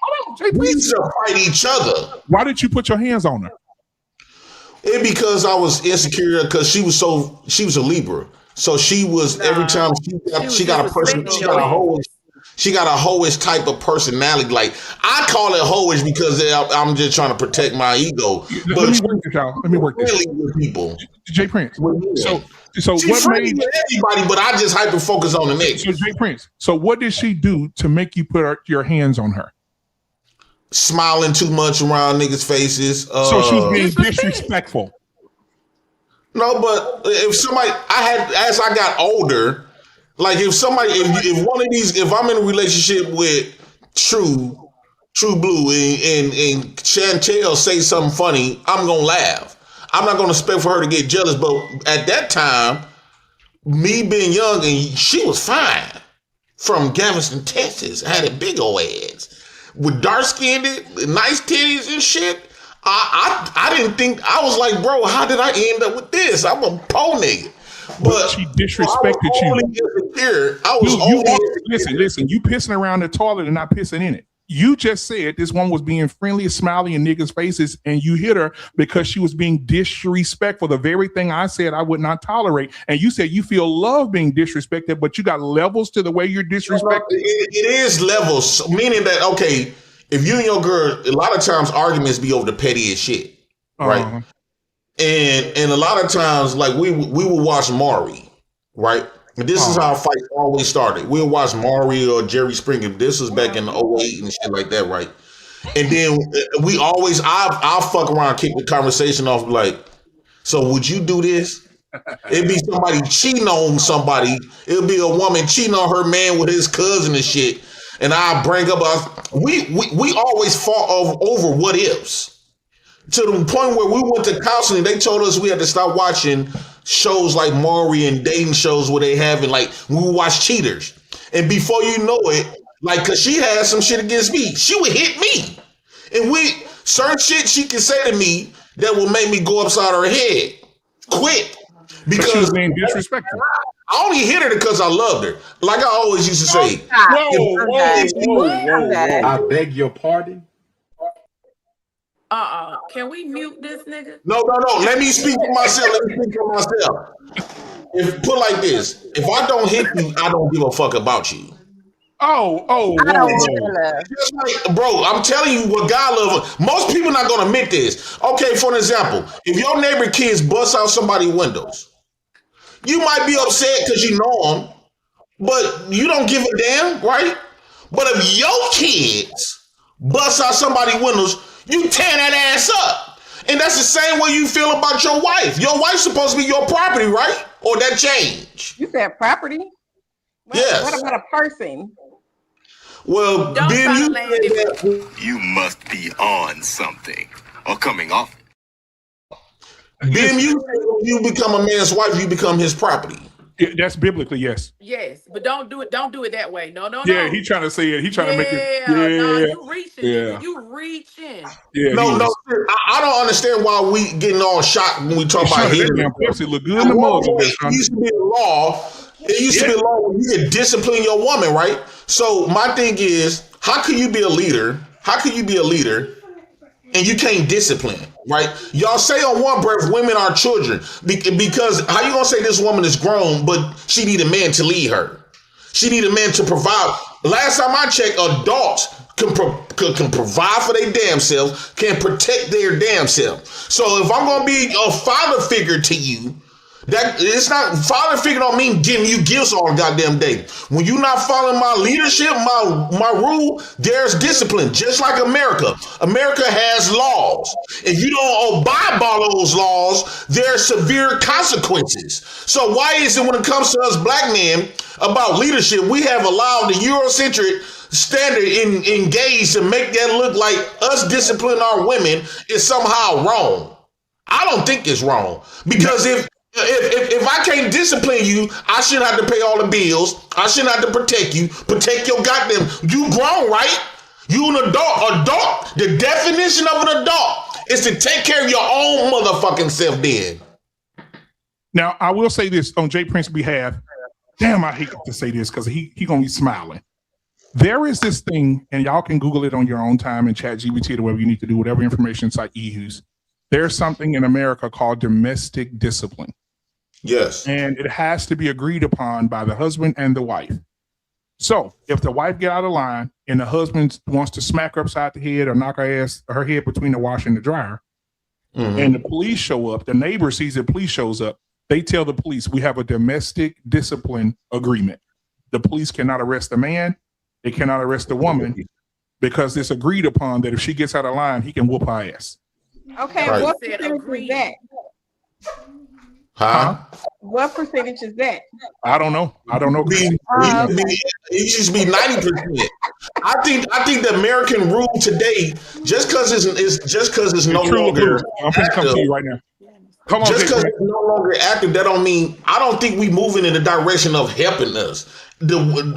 We used to fight each other. Why did you put your hands on her? It because I was insecure because she was a Libra. So she was every time she got a person, she got a hoish type of personality. Like I call it hoish because I'm just trying to protect my ego. Let me work this, y'all. Let me work this. Really with people. Jay Prince. So she's what made everybody, but I just hyper focus on the nigga. So Jay Prince. So what did she do to make you put your hands on her? Smiling too much around niggas' faces. So she was being disrespectful. No, but as I got older, like if one of these, if I'm in a relationship with True Blue and Chantel say something funny, I'm gonna laugh. I'm not gonna expect for her to get jealous, but at that time, me being young and she was fine from Galveston, Texas, had a big old ass with dark skinned, nice titties and shit. I didn't think, I was like, bro, how did I end up with this? I'm a po nigga. But she disrespected you. Listen, you pissing around the toilet and not pissing in it. You just said this one was being friendly, smiling in niggas' faces, and you hit her because she was being disrespectful. The very thing I said I would not tolerate. And you said you feel love being disrespected, but you got levels to the way you're disrespected. It is levels, meaning that, okay, if you and your girl, a lot of times arguments be over the pettiest shit, right? And a lot of times, like we will watch Maury, right? And this is how fights always started. We'll watch Maury or Jerry Springer. This was back in 2008 and shit like that, right? And then we always, I'll fuck around, kick the conversation off like, so would you do this? It'd be somebody cheating on somebody. It'll be a woman cheating on her man with his cousin and shit. And I bring up, we always fought over what ifs. To the point where we went to counseling, they told us we had to stop watching shows like Maury and dating shows where they having like, we watch Cheaters. And before you know it, like, cause she had some shit against me, she would hit me. And certain shit she can say to me that will make me go upside her head quick. Because she was being disrespectful. I only hit her because I loved her. Like I always used to say. Whoa. I beg your pardon? Can we mute this nigga? No. Let me speak for myself. If put like this, if I don't hit you, I don't give a fuck about you. Just like, bro, I'm telling you what God loves. Most people not gonna admit this. Okay, for an example, if your neighbor kids bust out somebody's windows, you might be upset because you know them, but you don't give a damn, right? But if your kids bust out somebody's windows, you tear that ass up. And that's the same way you feel about your wife. Your wife's supposed to be your property, right? Or that change. You said property? Yes. What about a person? Well, then You must be on something or coming off. Ben, you become a man's wife, you become his property. Yeah, that's biblically, yes. Yes, but don't do it. Don't do it that way. No. Yeah, he trying to say it. He trying to make it. Yeah, no, you reaching. yeah. You reaching. Yeah, No, I don't understand why we getting all shocked when we talk about hitting. Pepsi look good in the mug. It used to be a law. It used to be a law when you could discipline your woman, right? So my thing is, how can you be a leader? How can you be a leader and you can't discipline, right? Y'all say on one breath, women are children. Because how you gonna say this woman is grown, but she need a man to lead her? She need a man to provide. Last time I checked, adults can provide for their damn selves, can protect their damn self. So if I'm gonna be a father figure to you, that it's not father figure don't mean giving you gifts all goddamn day. When you're not following my leadership, my rule, there's discipline. Just like America. America has laws. If you don't abide by those laws, there are severe consequences. So why is it when it comes to us black men about leadership, we have allowed the Eurocentric standard engaged to make that look like us disciplining our women is somehow wrong? I don't think it's wrong. Because if I can't discipline you, I shouldn't have to pay all the bills. I shouldn't have to protect you. Protect your goddamn. You grown, right? You an adult. Adult. The definition of an adult is to take care of your own motherfucking self. Then. Now I will say this on Jay Prince's behalf. Damn, I hate to say this because he gonna be smiling. There is this thing, and y'all can Google it on your own time and ChatGPT or whatever you need to do, whatever information site you use. There's something in America called domestic discipline. Yes. And it has to be agreed upon by the husband and the wife. So if the wife get out of line and the husband wants to smack her upside the head or knock her head between the washer and the dryer, and the police show up, the neighbor sees the police shows up, they tell the police, we have a domestic discipline agreement. The police cannot arrest the man, they cannot arrest the woman, because it's agreed upon that if she gets out of line, he can whoop her ass. Okay, Right. what percentage is that? Huh? What percentage is that? I don't know. It should be 90%. I think the American rule today, just because it's no longer I'm going to come to you right now. Come on, just because it's no longer active, that don't mean I don't think we moving in the direction of helping us.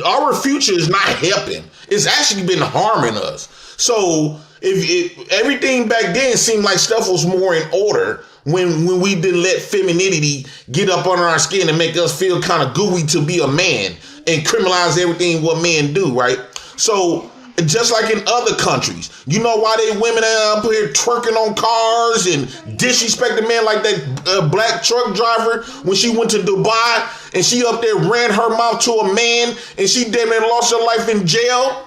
Our future is not helping. It's actually been harming us. So if everything back then seemed like stuff was more in order when we didn't let femininity get up under our skin and make us feel kind of gooey to be a man and criminalize everything what men do, right? So just like in other countries, you know why they women up here twerking on cars and disrespecting men like that black truck driver when she went to Dubai and she up there ran her mouth to a man and she damn near lost her life in jail.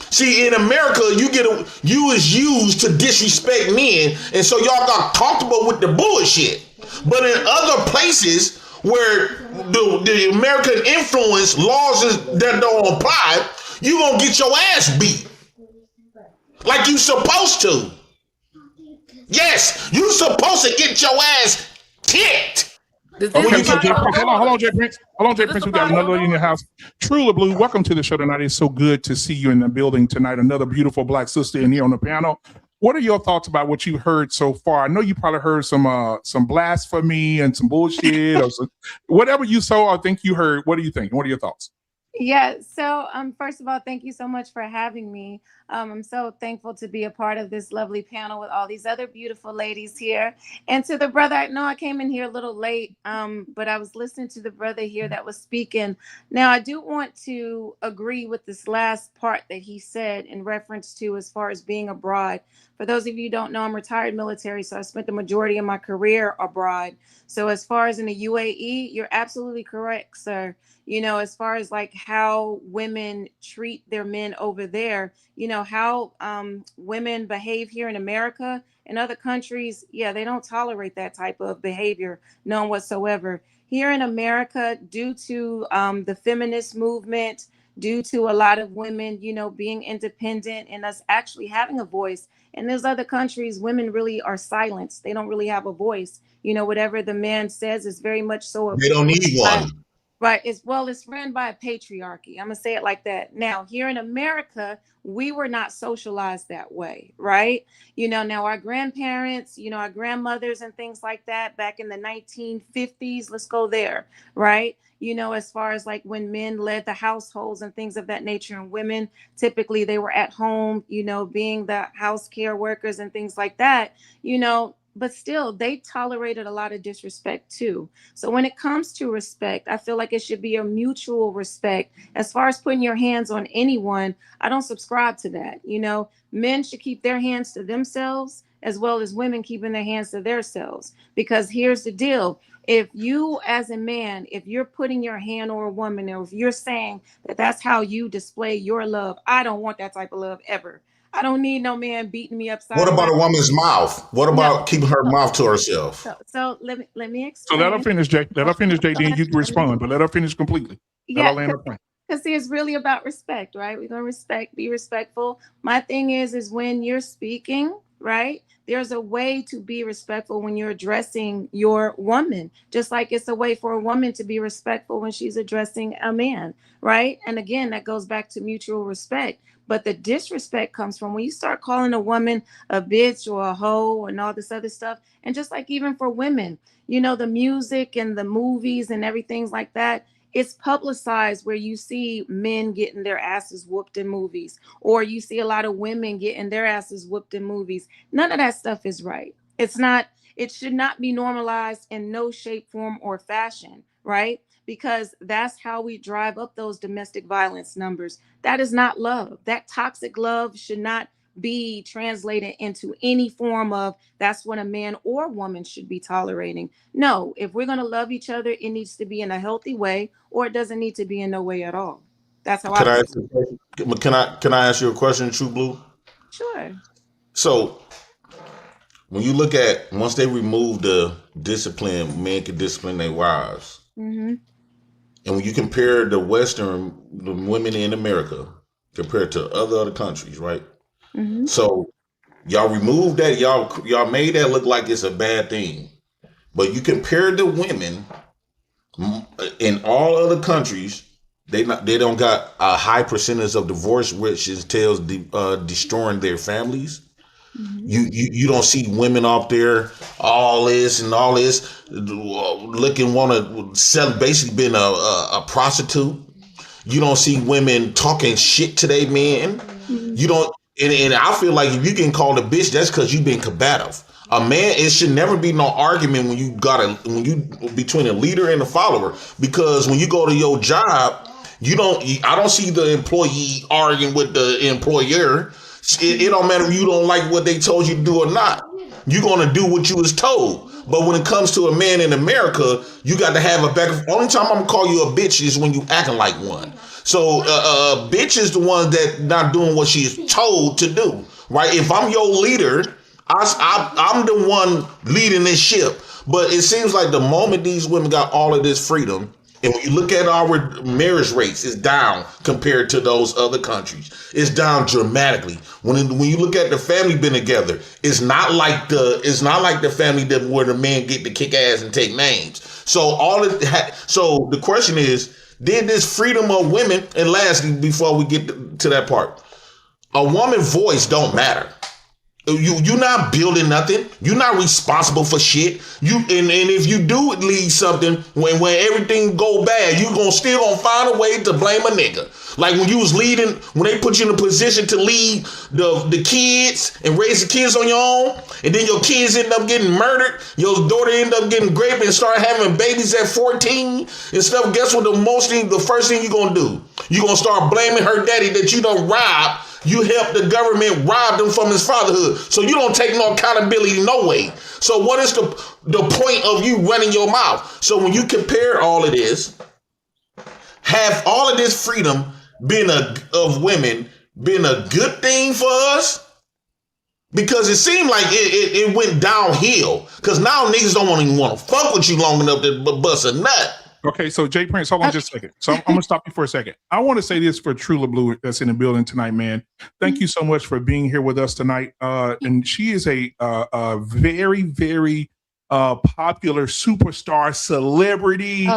See, in America, you is used to disrespect men, and so y'all got comfortable with the bullshit. But in other places where the American influence laws that don't apply, you gonna get your ass beat like you supposed to. Yes, you supposed to get your ass kicked. Okay, so hold on, Jay Prince. We got another lady in your house. Trula Blue, welcome to the show tonight. It's so good to see you in the building tonight. Another beautiful black sister in here on the panel. What are your thoughts about what you heard so far? I know you probably heard some blasphemy and some bullshit or whatever you saw or think you heard. What do you think? What are your thoughts? Yeah, so first of all, thank you so much for having me. I'm so thankful to be a part of this lovely panel with all these other beautiful ladies here. And to the brother, I know I came in here a little late, but I was listening to the brother here that was speaking. Now, I do want to agree with this last part that he said in reference to as far as being abroad. For those of you who don't know, I'm retired military, so I spent the majority of my career abroad. So as far as in the UAE, you're absolutely correct, sir. You know, as far as like how women treat their men over there, you know, how women behave here in America and other countries, yeah, they don't tolerate that type of behavior, none whatsoever. Here in America, due to the feminist movement, due to a lot of women, being independent and us actually having a voice. In those other countries, women really are silenced. They don't really have a voice. Whatever the man says is very much so. They don't need one. Right. It's ran by a patriarchy. I'm going to say it like that. Now, here in America, we were not socialized that way. Right. Now our grandparents, our grandmothers and things like that back in the 1950s, let's go there. Right. As far as like when men led the households and things of that nature, and women, typically they were at home, being the house care workers and things like that, but still they tolerated a lot of disrespect too. So when it comes to respect, I feel like it should be a mutual respect. As far as putting your hands on anyone, I don't subscribe to that. Men should keep their hands to themselves as well as women keeping their hands to themselves. Because here's the deal. If you as a man, if you're putting your hand on a woman, or if you're saying that that's how you display your love, I don't want that type of love ever. I don't need no man beating me upside. What about a woman's mouth? What about keeping her mouth to herself? So let me explain. So let her finish, Jay. Let her finish, Jay. Then you can respond, but let her finish completely. Yeah, because it's really about respect, right? We're gonna be respectful. My thing is when you're speaking, right? There's a way to be respectful when you're addressing your woman, just like it's a way for a woman to be respectful when she's addressing a man, right? And again, that goes back to mutual respect. But the disrespect comes from when you start calling a woman a bitch or a hoe and all this other stuff. And just like even for women, the music and the movies and everything like that, it's publicized where you see men getting their asses whooped in movies, or you see a lot of women getting their asses whooped in movies. None of that stuff is right. It should not be normalized in no shape, form, or fashion, right? Because that's how we drive up those domestic violence numbers. That is not love. That toxic love should not be translated into any form of that's what a man or woman should be tolerating. No, if we're going to love each other, it needs to be in a healthy way, or it doesn't need to be in no way at all. That's how Can I ask you a question, True Blue? Sure. So when you look at, once they remove the discipline, men can discipline their wives. Mm-hmm. And when you compare the women in America compared to other countries, right? Mm-hmm. So y'all removed that, y'all made that look like it's a bad thing. But you compare the women in all other countries, they don't got a high percentage of divorce, which entails destroying their families. Mm-hmm. You don't see women out there all this looking, want to sell, basically being a prostitute. You don't see women talking shit to their men. Mm-hmm. You don't, and I feel like if you get called a bitch, that's because you've been combative. A man, it should never be no argument when you between a leader and a follower, because when you go to your job, I don't see the employee arguing with the employer. It don't matter if you don't like what they told you to do or not. You're going to do what you was told. But when it comes to a man in America, you got to have a back. Only time I'm going to call you a bitch is when you acting like one. So a bitch is the one that not doing what she is told to do, right? If I'm your leader, I'm the one leading this ship. But it seems like the moment these women got all of this freedom, and when you look at our marriage rates, it's down compared to those other countries. It's down dramatically. When you look at the family being together, it's not like the family that where the men get to kick ass and take names. So so the question is, did this freedom of women, and lastly, before we get to that part, a woman's voice don't matter. You're not building nothing. You're not responsible for shit. And if you do lead something, when everything go bad, you still gonna find a way to blame a nigga. Like when you was leading, when they put you in a position to lead the kids and raise the kids on your own, and then your kids end up getting murdered, your daughter end up getting raped and start having babies at 14 and stuff. Guess what? The first thing you're gonna do? You're gonna start blaming her daddy that you done robbed. You helped the government rob him from his fatherhood. So you don't take no accountability no way. So what is the point of you running your mouth? So when you compare all of this, have all of this freedom of women been a good thing for us? Because it seemed like it went downhill. Because now niggas don't even want to fuck with you long enough to bust a nut. Okay, so Jay Prince, hold on just a second. So I'm gonna stop you for a second. I want to say this for Trula Blue that's in the building tonight, man. Thank you so much for being here with us tonight. And she is a very, very popular superstar, celebrity,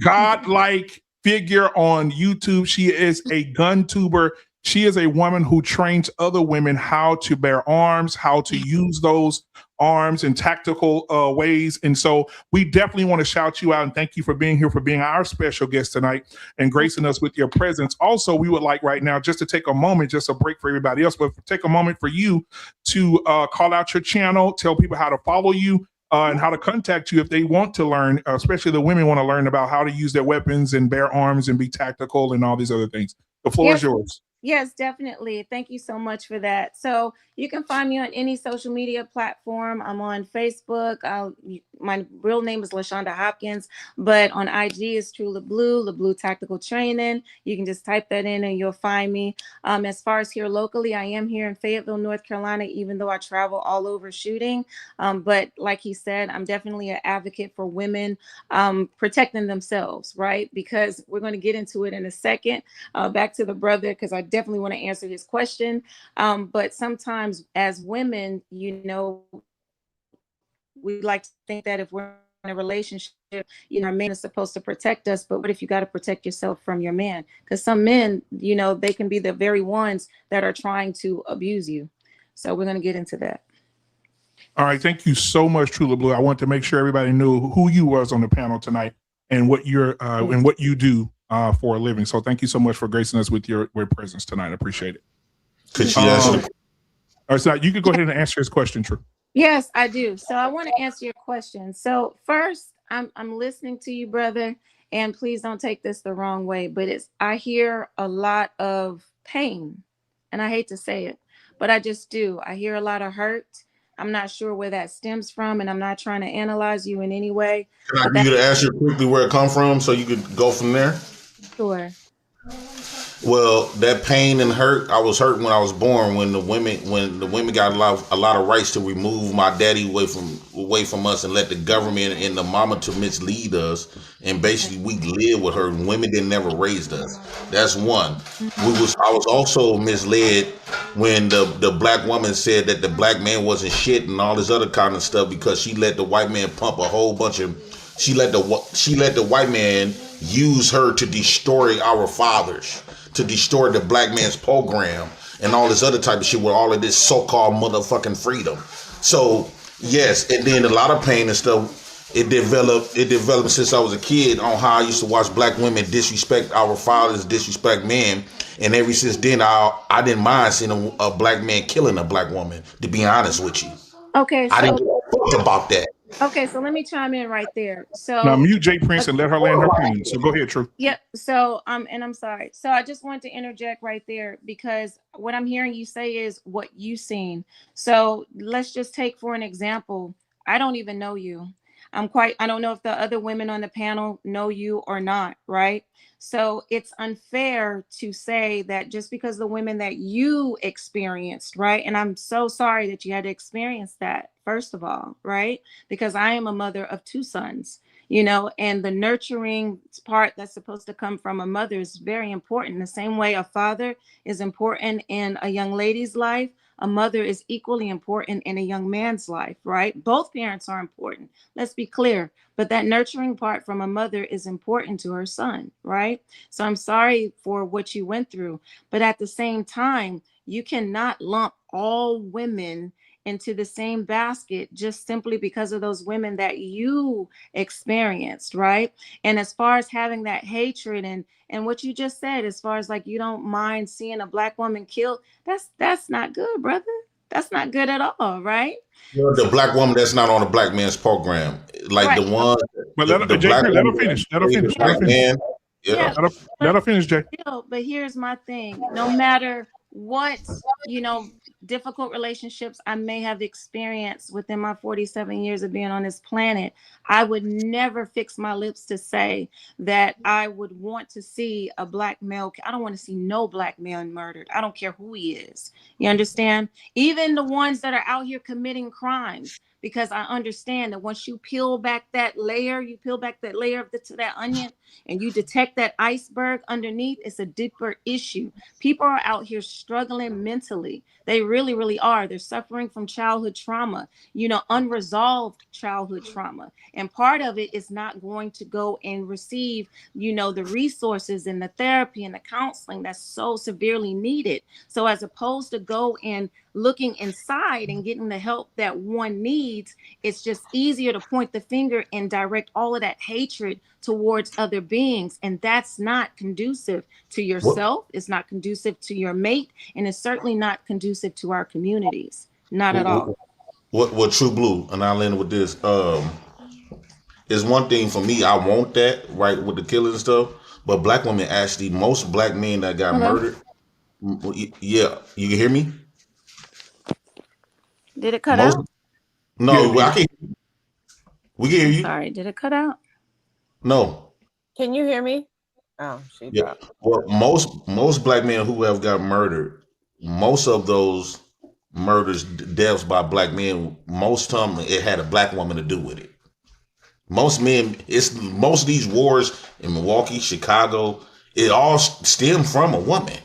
godlike figure on YouTube. She is a gun tuber. She is a woman who trains other women how to bear arms, how to use those arms in tactical ways. And so we definitely want to shout you out and thank you for being here, for being our special guest tonight and gracing us with your presence. Also, we would like right now just to take a moment, just a break for everybody else, but take a moment for you to call out your channel, tell people how to follow you, and how to contact you if they want to learn, especially the women want to learn about how to use their weapons and bear arms and be tactical and all these other things. The floor is yours. Yes, definitely. Thank you so much for that. So you can find me on any social media platform. I'm on Facebook. My real name is LaShonda Hopkins, but on IG is Trula Blue Tactical Training. You can just type that in and you'll find me. As far as here locally, I am here in Fayetteville, North Carolina, even though I travel all over shooting. But like he said, I'm definitely an advocate for women protecting themselves, right? Because we're going to get into it in a second. Back to the brother, because I definitely want to answer his question. But sometimes as women, you know, we like to think that if we're in a relationship, you know, our man is supposed to protect us. But what if you got to protect yourself from your man? Because some men, you know, they can be the very ones that are trying to abuse you. So we're going to get into that. All right. Thank you so much, Trula Blue. I want to make sure everybody knew who you was on the panel tonight and what you're and what you do for a living. So thank you so much for gracing us with your presence tonight. I appreciate it. Could she answer? All right, so you can go ahead and answer his question, True. Yes, I do. So I want to answer your question. So first, I'm listening to you, brother, and please don't take this the wrong way, but I hear a lot of pain, and I hate to say it, but I just do. I hear a lot of hurt. I'm not sure where that stems from, and I'm not trying to analyze you in any way. Can I give you the answer quickly where it come from so you could go from there? Sure. Well, that pain and hurt, I was hurt when I was born, when the women got a lot of rights to remove my daddy away from us and let the government and the mama to mislead us, and basically we live with her. Women didn't never raised us. That's one. I was also misled when the black woman said that the black man wasn't shit and all this other kind of stuff because she let the white man pump a whole bunch of. She let the white man use her to destroy our fathers, to destroy the black man's program and all this other type of shit with all of this so-called motherfucking freedom. So yes, and then a lot of pain and stuff, it developed since I was a kid on how I used to watch black women disrespect our fathers, disrespect men. And ever since then, I didn't mind seeing a black man killing a black woman, to be honest with you. Okay. I didn't give a fuck about that. Okay, so let me chime in right there. So now mute Jay Prince and let her land her plane. So go ahead, True. Yep. So and I'm sorry. So I just wanted to interject right there because what I'm hearing you say is what you seen. So let's just take for an example. I don't even know you. I don't know if the other women on the panel know you or not, right? So it's unfair to say that just because the women that you experienced, right? And I'm so sorry that you had to experience that, first of all, right? Because I am a mother of 2 sons, you know, and the nurturing part that's supposed to come from a mother is very important. The same way a father is important in a young lady's life, a mother is equally important in a young man's life, right? Both parents are important. Let's be clear. But that nurturing part from a mother is important to her son, right? So I'm sorry for what you went through. But at the same time, you cannot lump all women into the same basket just simply because of those women that you experienced, right? And as far as having that hatred and what you just said, as far as like you don't mind seeing a black woman killed, that's not good, brother. That's not good at all, right? The black woman that's not on the black man's program, like right. The one. But let her finish. Let her finish. Let her finish, Jay. But here's my thing: no matter what, you know, difficult relationships I may have experienced within my 47 years of being on this planet, I would never fix my lips to say that I would want to see a black male. I don't want to see no black man murdered. I don't care who he is. You understand? Even the ones that are out here committing crimes, because I understand that once you peel back that layer, of that onion, and you detect that iceberg underneath, it's a deeper issue. People are out here struggling mentally. They really, really are. They're suffering from childhood trauma, unresolved childhood trauma. And part of it is not going to go and receive, the resources and the therapy and the counseling that's so severely needed. So as opposed to go and looking inside and getting the help that one needs, it's just easier to point the finger and direct all of that hatred towards other beings. And that's not conducive to yourself. It's not conducive to your mate. And it's certainly not conducive to our communities. Not at all. What True Blue, and I'll end with this. Is one thing for me, I want that, right, with the killing and stuff. But black women actually, most black men that got murdered. Yeah, you can hear me? Did it cut out? No, I can't. We can hear you. Sorry, did it cut out? No. Can you hear me? Oh, she dropped. Well, most black men who have got murdered, most of those murders, deaths by black men, most of them it had a black woman to do with it. Most of these wars in Milwaukee, Chicago, it all stemmed from a woman,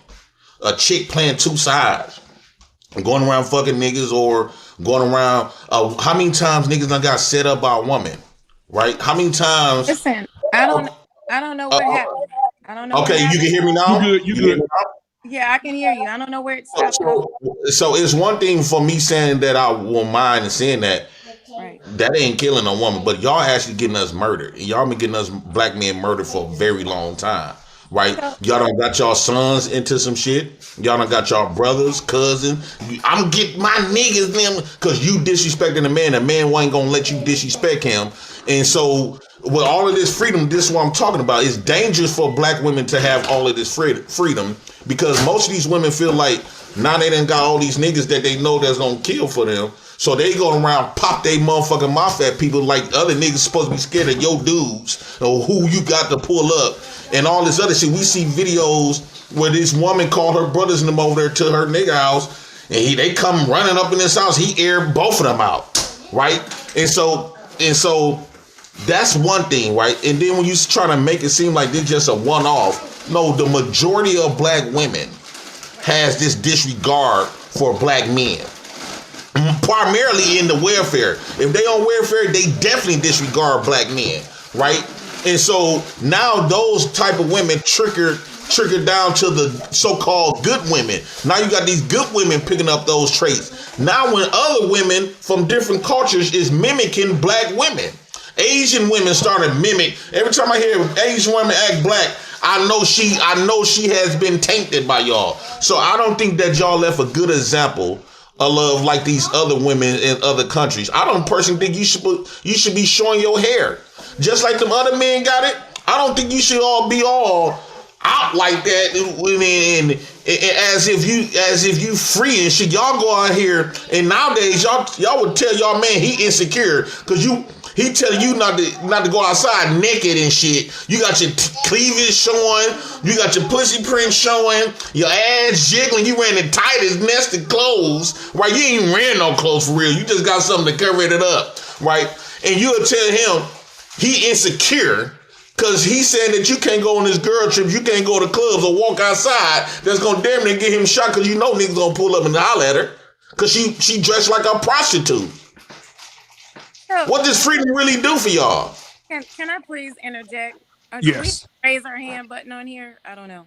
a chick playing two sides, going around fucking niggas or going around. How many times niggas done got set up by a woman, right? How many times? Listen, I don't know what happened. I don't know. Okay, you can hear me now. You good? Yeah, I can hear you. I don't know where it stopped. So it's one thing for me saying that I won't mind and saying that. Right. That ain't killing a woman, but y'all actually getting us murdered. Y'all been getting us black men murdered for a very long time, right? Y'all done got y'all sons into some shit. Y'all done got y'all brothers, cousins. I'm getting my niggas them because you disrespecting a man ain't gonna let you disrespect him. And so with all of this freedom, this is what I'm talking about. It's dangerous for black women to have all of this freedom because most of these women feel like now they done got all these niggas that they know that's gonna kill for them. So they go around pop they motherfucking mouth at people like other niggas supposed to be scared of your dudes or who you got to pull up and all this other shit. We see videos where this woman called her brothers and them over there to her nigga house and they come running up in this house. He aired both of them out, right? And so that's one thing, right? And then when you try to make it seem like this just a one-off, no, the majority of black women has this disregard for black men. Primarily in the welfare. If they on welfare, they definitely disregard black men, right? And so now those type of women trigger down to the so-called good women. Now you got these good women picking up those traits. Now when other women from different cultures is mimicking black women, Asian women started mimic. Every time I hear Asian women act black, I know she has been tainted by y'all. So I don't think that y'all left a good example of love like these other women in other countries. I don't personally think you should be showing your hair just like them other men got it. I don't think you should all be all out like that and as if you free and shit. Y'all go out here and nowadays y'all would tell y'all man he insecure because he telling you not to go outside naked and shit. You got your cleavage showing. You got your pussy print showing. Your ass jiggling. You wearing the tightest nested clothes. Right? You ain't even wearing no clothes for real. You just got something to cover it up. Right? And you'll tell him he insecure because he's saying that you can't go on this girl trip. You can't go to clubs or walk outside. That's going to damn near get him shot because you know niggas going to pull up and holler at her because she dressed like a prostitute. What does freedom really do for y'all? Can I please interject? Yes. Raise our hand button on here. I don't know.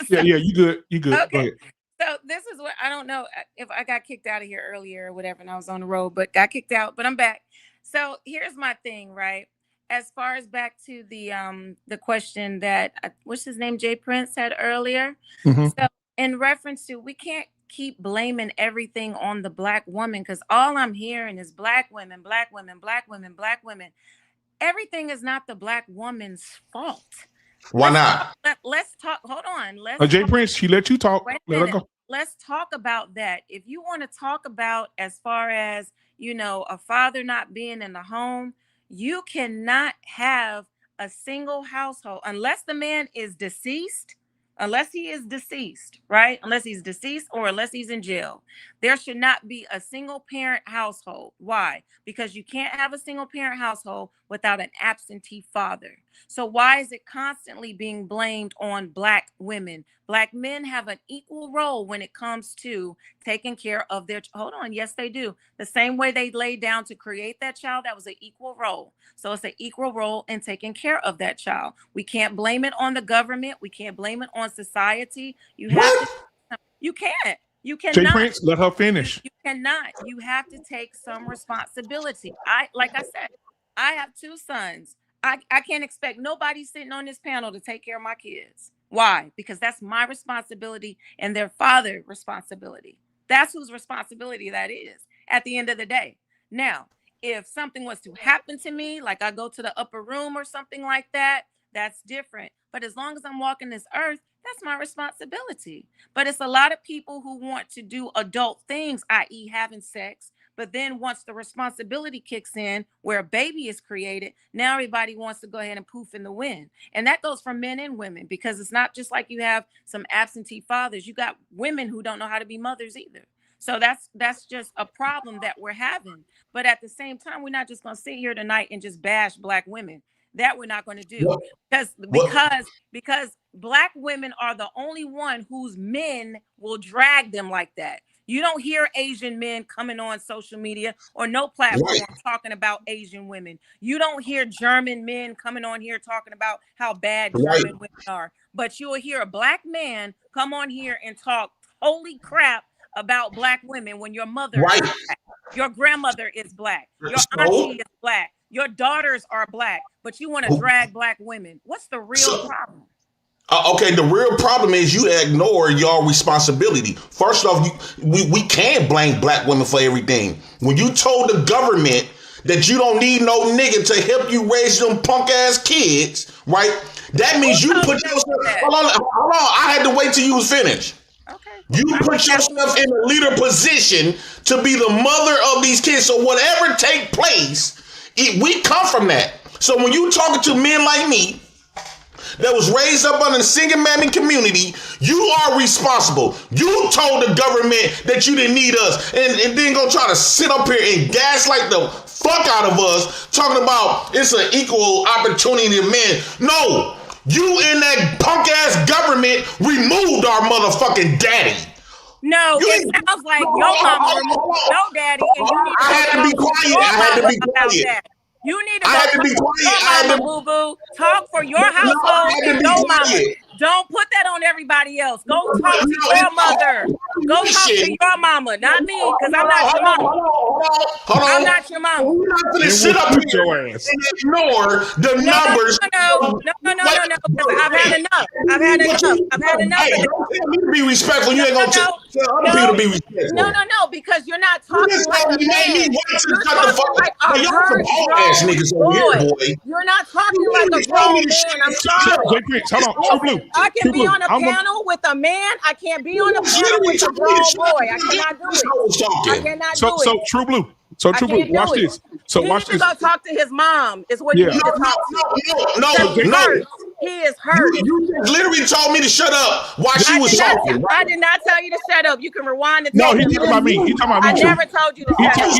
Yeah, you good. You good. Okay. So this is what I don't know if I got kicked out of here earlier or whatever, and I was on the road, but got kicked out. But I'm back. So here's my thing, right? As far as back to the question that what's his name, Jay Prince had earlier. Mm-hmm. So in reference to we can't keep blaming everything on the black woman because all I'm hearing is black women, black women, black women, black women. Everything is not the black woman's fault. Why not? Let's talk. Hold on. Jay Prince, she let you talk. Let her go. Let's talk about that. If you want to talk about as far as, a father not being in the home, you cannot have a single household unless the man is deceased. unless he is deceased, right? Unless he's deceased or unless he's in jail, there should not be a single parent household. Why? Because you can't have a single parent household without an absentee father. So why is it constantly being blamed on Black women? Black men have an equal role when it comes to taking care of their, hold on, yes, they do. The same way they laid down to create that child, that was an equal role. So it's an equal role in taking care of that child. We can't blame it on the government. We can't blame it on society. You have to, you can't. You Jay cannot. Prince, let her finish. You cannot. You have to take some responsibility. Like I said, I have 2 sons. I can't expect nobody sitting on this panel to take care of my kids. Why? Because that's my responsibility and their father's responsibility. That's whose responsibility that is at the end of the day. Now, if something was to happen to me, like I go to the upper room or something like that, that's different. But as long as I'm walking this earth, that's my responsibility. But it's a lot of people who want to do adult things, i.e. having sex. But then once the responsibility kicks in, where a baby is created, now everybody wants to go ahead and poof in the wind. And that goes for men and women, because it's not just like you have some absentee fathers. You got women who don't know how to be mothers either. So that's just a problem that we're having. But at the same time, we're not just going to sit here tonight and just bash Black women. That we're not going to do, because Black women are the only one whose men will drag them like that. You don't hear Asian men coming on social media or no platform talking about Asian women. You don't hear German men coming on here talking about how bad German women are. But you'll hear a Black man come on here and talk holy crap about Black women when your mother is Black, your grandmother is Black, your auntie is Black, your daughters are Black, but you want to drag Black women. What's the real problem? Okay, the real problem is you ignore your responsibility. First off, we can't blame Black women for everything. When you told the government that you don't need no nigga to help you raise them punk ass kids, right? That means you put yourself. Hold on. I had to wait till you was finished. You put yourself in a leader position to be the mother of these kids. So whatever take place, we come from that. So when you talking to men like me that was raised up under the single mammy community, you are responsible. You told the government that you didn't need us, and then go try to sit up here and gaslight the fuck out of us, talking about it's an equal opportunity to men. No. You in that punk ass government removed our motherfucking daddy. No, it sounds like your mama removed your daddy, and you need to You need to go boo-boo. Talk for your household and your mama. Don't put that on everybody else. Go talk to your mother. Go talk to your mama, not me, because I'm not your mama. I'm not your mama. We're not going to sit up here and ignore the numbers. No. I've had enough. I've had enough. Hey, don't tell me to be respectful. You ain't going to tell other people to be respectful. No, because you're not talking like a man. You're talking like a grown. You're not talking like a grown man. I'm sorry. Hold on. I can be on a panel with a man. I can't be on a panel with a grown boy. I cannot do it. I cannot do it. So True Blue. Watch this. So you watch need to go talk to his mom. Is what you need to talk to. No. He is hurt. You literally told me to shut up while she was talking. I did not tell you to shut up. You can rewind the tape. No, he's talking about me. He's talking about me. I never told you to shut up.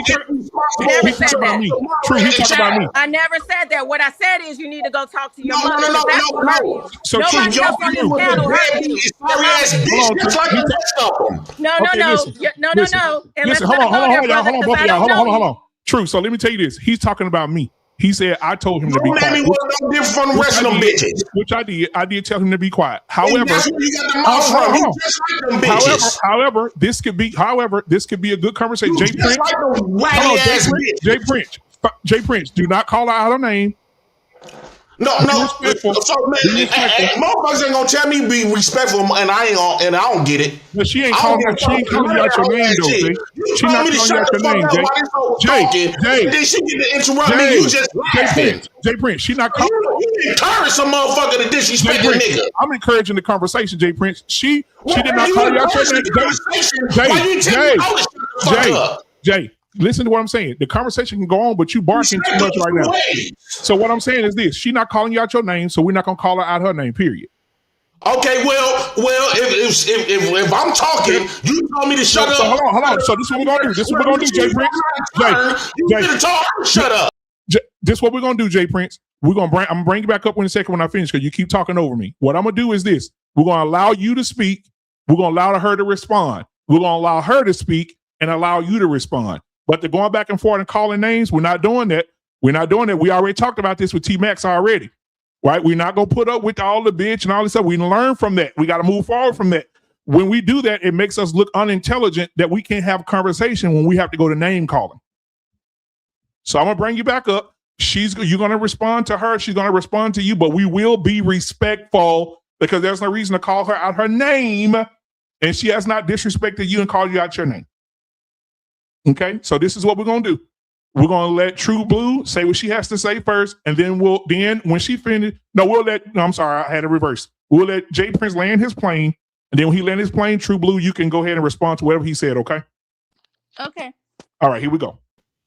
He's talking about me. True, he's talking about me. I never said that. What I said is you need to go talk to your mother. No. So nobody else on this panel heard you. No. Listen, hold on, both of y'all. Hold on. True. So let me tell you this. He's talking about me. He said I told him to be quiet. No different from the rest of them bitches. Which I did. I did tell him to be quiet. However, that's where you got the mouth from. He just like them bitches. However, this could be a good conversation. Jay Prince, do not call out her name. No. So man, motherfuckers ain't gonna tell me to be respectful, and I don't get it. But she ain't calling out your name, though. She not calling out your name, Jay. Then she get to interrupt me. You just laughing. Jay Prince, she not calling. You encourage some motherfucker to disrespect a nigga. I'm encouraging the conversation, Jay Prince. She did not call you out your name. Jay. Listen to what I'm saying. The conversation can go on, but you barking too much right now. So what I'm saying is this: she's not calling you out your name, so we're not gonna call her out her name. Period. Okay, well, if I'm talking, you told me to shut So up. hold on. So this is what we're gonna do. This is what we're gonna do, Jay Prince. You Jay, should have told her to shut up. This is what we're gonna do, Jay Prince. I'm gonna bring you back up in a second when I finish because you keep talking over me. What I'm gonna do is this: we're gonna allow you to speak. We're gonna allow her to respond. We're gonna allow her to speak and allow you to respond. But the going back and forth and calling names, we're not doing that. We're not doing that. We already talked about this with T-Max already. Right? We're not gonna put up with all the bitch and all this stuff. We learn from that. We got to move forward from that. When we do that, it makes us look unintelligent that we can't have a conversation when we have to go to name calling. So I'm gonna bring you back up. You're gonna respond to her. She's gonna respond to you, but we will be respectful because there's no reason to call her out her name, and she has not disrespected you and called you out your name. Okay, so this is what we're gonna do. We're gonna let True Blue say what she has to say first, and then when she finishes, I'm sorry, I had it reversed. We'll let Jay Prince land his plane, and then when he land his plane, True Blue, you can go ahead and respond to whatever he said, okay? Okay. All right, here we go.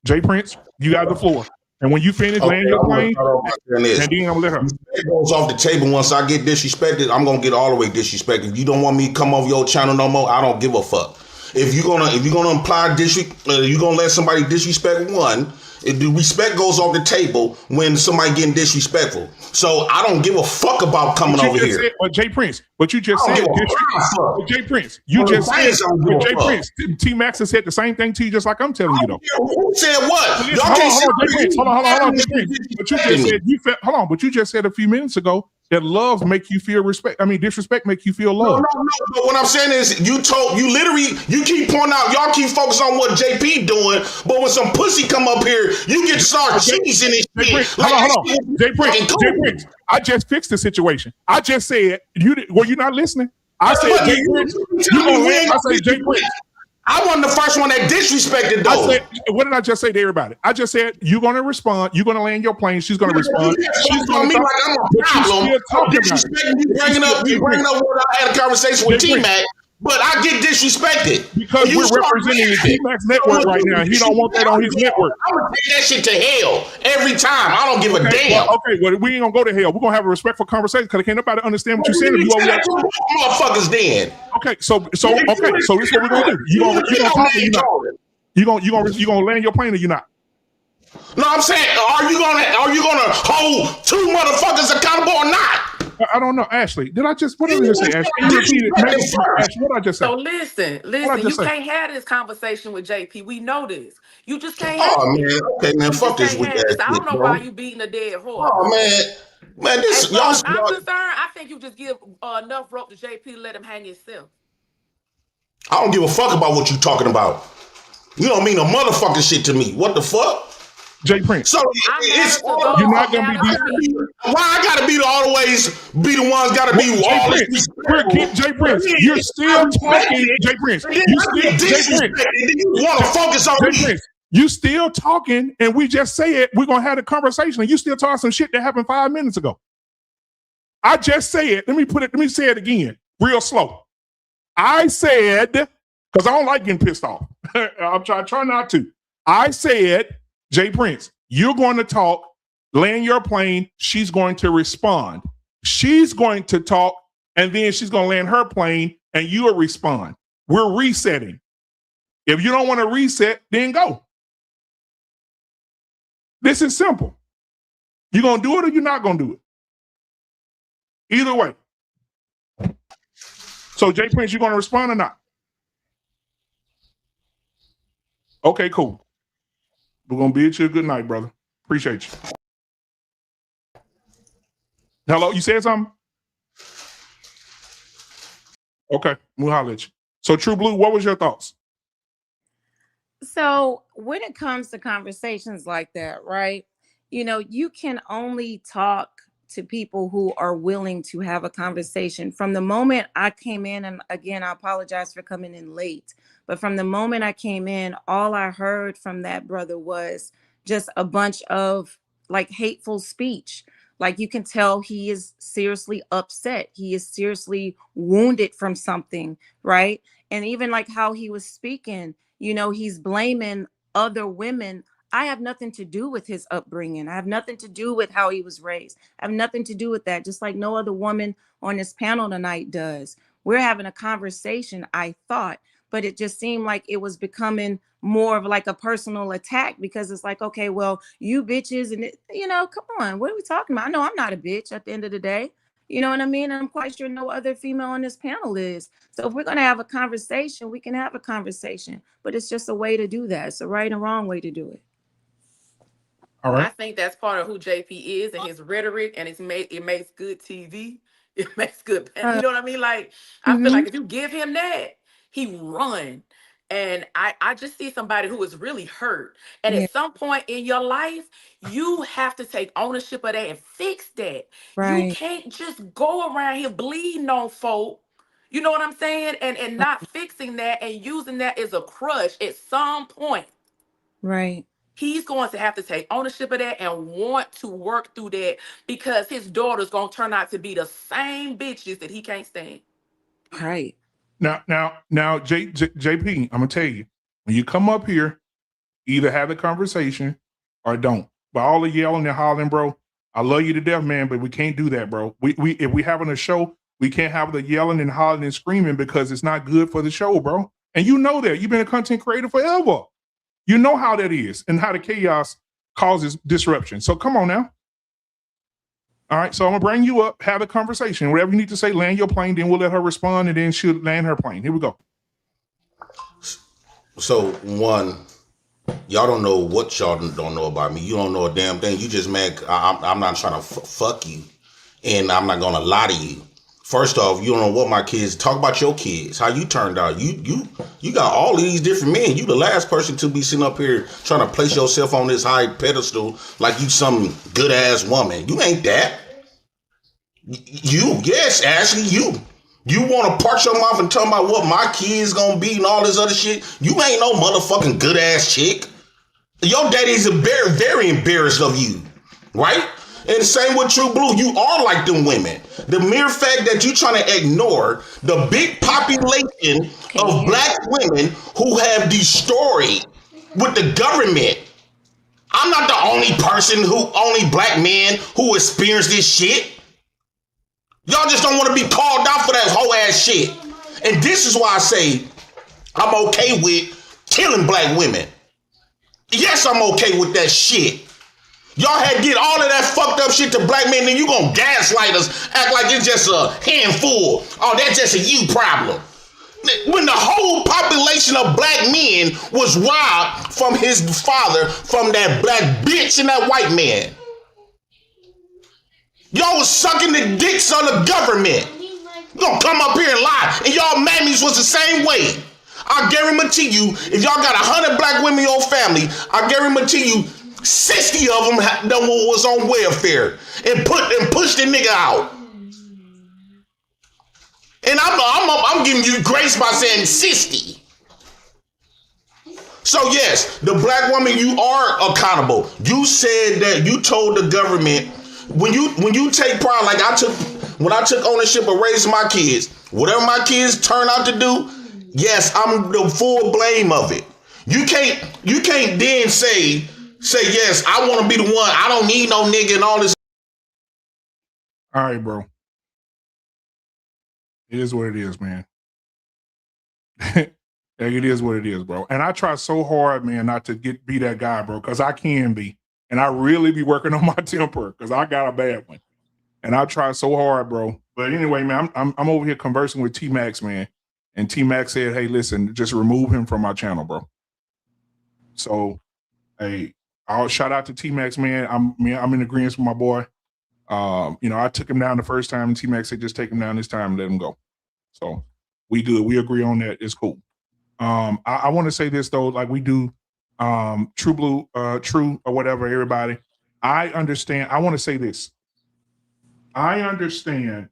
Jay Prince, you got the floor. And when you finish land your plane, and then I'm gonna let her. It goes off the table. Once I get disrespected, I'm gonna get all the way disrespected. If you don't want me to come over your channel no more, I don't give a fuck. If you're gonna imply you're gonna let somebody disrespect one. The respect goes off the table when somebody getting disrespectful. So I don't give a fuck about coming over here. But Jay Prince, but you just said, Jay Prince, you just said, Jay Prince, T-Max has said the same thing to you, just like I'm telling you though. Who said what? Hold on, Jay Prince. But you just said but you just said a few minutes ago that love make you feel disrespect make you feel love. No. But what I'm saying is, you keep pointing out, y'all keep focusing on what JP doing, but when some pussy come up here, you get start cheesing this shit. Hold on. Jay Prince, I just fixed the situation. I just said, were you not listening? I said, Jay Prince, Jay Prince. I wasn't the first one that disrespected though. What did I just say to everybody? I just said, you're going to respond. You're going to land your plane. She's going to respond. She's going to me like I'm a problem. You bringing up what I had a conversation with T-Mac, but I get disrespected. Because we're representing the T-Max network right now. He don't want that on his network. I'm going to take that shit to hell every time. I don't give a damn. Well, we ain't going to go to hell. We're going to have a respectful conversation because can't nobody understand what you're saying. Motherfuckers then. Okay, so this is what we're going to do. You gonna land your plane or you not? No, I'm saying, are you gonna hold two motherfuckers accountable or not? I don't know, Ashley. What did I just say, Ashley? Can you repeat it? Ashley, what did I just say? So listen, you can't have this conversation with JP. We know this. You just can't have it. Okay, man, fuck this weak ass. I don't know why you beating a dead horse. Oh man, this as far as I'm concerned, I think you just give enough rope to JP to let him hang himself. I don't give a fuck about what you talking about. You don't mean a motherfucking shit to me. What the fuck? Jay Prince. So you're not gonna be why I gotta be always be the ones gotta be Jay Prince. You're still talking, Jay Prince. You wanna focus on Jay Prince. You still talking, and we just said we're gonna have a conversation, and you still talking some shit that happened 5 minutes ago. I just said, let me say it again, real slow. I said, because I don't like getting pissed off. I'm trying not to. I said, Jay Prince, you're going to talk, land your plane. She's going to respond. She's going to talk, and then she's going to land her plane, and you will respond. We're resetting. If you don't want to reset, then go. This is simple. You're going to do it or you're not going to do it. Either way. So, Jay Prince, you going to respond or not? Okay, cool. We're going to bid you a good night, brother. Appreciate you. Hello, you said something? Okay, we'll holler at you. So, True Blue, what was your thoughts? So when it comes to conversations like that, right? You can only talk to people who are willing to have a conversation. From the moment I came in, and again, I apologize for coming in late, but from the moment I came in, all I heard from that brother was just a bunch of like hateful speech. Like you can tell he is seriously upset. He is seriously wounded from something, right? And even like how he was speaking, he's blaming other women I have nothing to do with his upbringing. I have nothing to do with how he was raised. I have nothing to do with that, just like no other woman on this panel tonight does. We're having a conversation, I thought, but it just seemed like it was becoming more of like a personal attack, because it's like, okay, well, you bitches, and come on, what are we talking about? I know I'm not a bitch at the end of the day. You know what I mean? I'm quite sure no other female on this panel is. So if we're going to have a conversation, we can have a conversation, but it's just a way to do that. It's a right and wrong way to do it. All right. I think that's part of who JP is and his rhetoric, and it makes good TV. It makes good, you know what I mean? Like, I feel like if you give him that, he run. And I just see somebody who is really hurt. And Yeah. at some point in your life, you have to take ownership of that and fix that. You Right. can't just go around here bleeding on folk. You know what I'm saying? And not fixing that and using that as a crutch at some point. Right. He's going to have to take ownership of that and want to work through that, because his daughter's going to turn out to be the same bitches that he can't stand. Right. Now, JP, I'm gonna tell you, when you come up here, either have the conversation or don't. But all the yelling and hollering, bro, I love you to death, man, but we can't do that, bro. We if we having a show, we can't have the yelling and hollering and screaming, because it's not good for the show, bro. And you know that. You've been a content creator forever. You know how that is and how the chaos causes disruption. So come on now. All right, so I'm gonna bring you up, have a conversation. Whatever you need to say, land your plane, then we'll let her respond, and then she'll land her plane. Here we go. So one, y'all don't know what y'all don't know about me. You don't know a damn thing. You just mad. I'm not trying to fuck you, and I'm not gonna lie to you. First off, you don't know what my kids talk about. Your kids, how you turned out. You got all of these different men. You the last person to be sitting up here trying to place yourself on this high pedestal like you some good ass woman. You ain't that. Yes, Ashley, you want to part your mouth and talk about what my kids gonna be and all this other shit. You ain't no motherfucking good ass chick. Your daddy's very, very embarrassed of you, right? And same with True Blue. You are like them women. The mere fact that you trying to ignore the big population of black women who have destroyed with the government. I'm not the only black man who experienced this shit. Y'all just don't want to be called out for that whole ass shit. And this is why I say I'm okay with killing black women. Yes, I'm okay with that shit. Y'all had did all of that fucked up shit to black men, then you gonna gaslight us, act like it's just a handful. Oh, that's just a you problem. When the whole population of black men was robbed from his father, from that black bitch and that white man. Y'all was sucking the dicks on the government. You gonna come up here and lie, and y'all mammies was the same way. I guarantee you, if y'all got 100 black women in your family, I guarantee you 60 of them was on welfare and pushed the nigga out. And I'm giving you grace by saying 60. So yes, the black woman, you are accountable. You said that you told the government when you take pride, like when I took ownership of raising my kids, whatever my kids turn out to do, yes, I'm the full blame of it. You can't then say yes, I want to be the one. I don't need no nigga and all this. All right, bro. It is what it is, man. It is what it is, bro. And I try so hard, man, not to be that guy, bro, because I can be. And I really be working on my temper because I got a bad one. And I try so hard, bro. But anyway, man, I'm over here conversing with T-Max, man. And T-Max said, hey, listen, just remove him from my channel, bro. So, hey, I'll shout out to T-Max, man. I'm in agreement with my boy. I took him down the first time, and T-Max said, just take him down this time and let him go. So we good. We agree on that. It's cool. I want to say this, though, like we do True Blue, True or whatever, everybody. I understand. I want to say this. I understand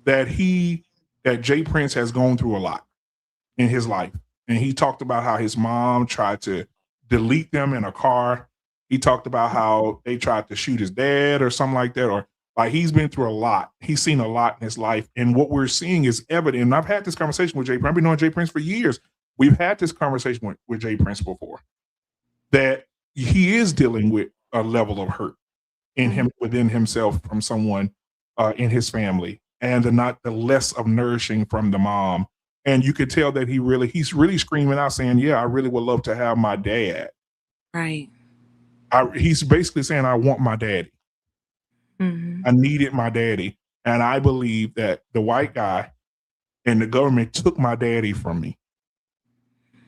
that Jay Prince has gone through a lot in his life. And he talked about how his mom tried to delete them in a car. He talked about how they tried to shoot his dad or something like that. Or like he's been through a lot. He's seen a lot in his life. And what we're seeing is evident. And I've had this conversation with Jay Prince. I've been knowing Jay Prince for years. We've had this conversation with Jay Prince before. That he is dealing with a level of hurt in him within himself from someone in his family, and the less of nourishing from the mom. And you could tell that he's really screaming out saying, yeah, I really would love to have my dad. Right. He's basically saying, I want my daddy. I needed my daddy. And I believe that the white guy and the government took my daddy from me.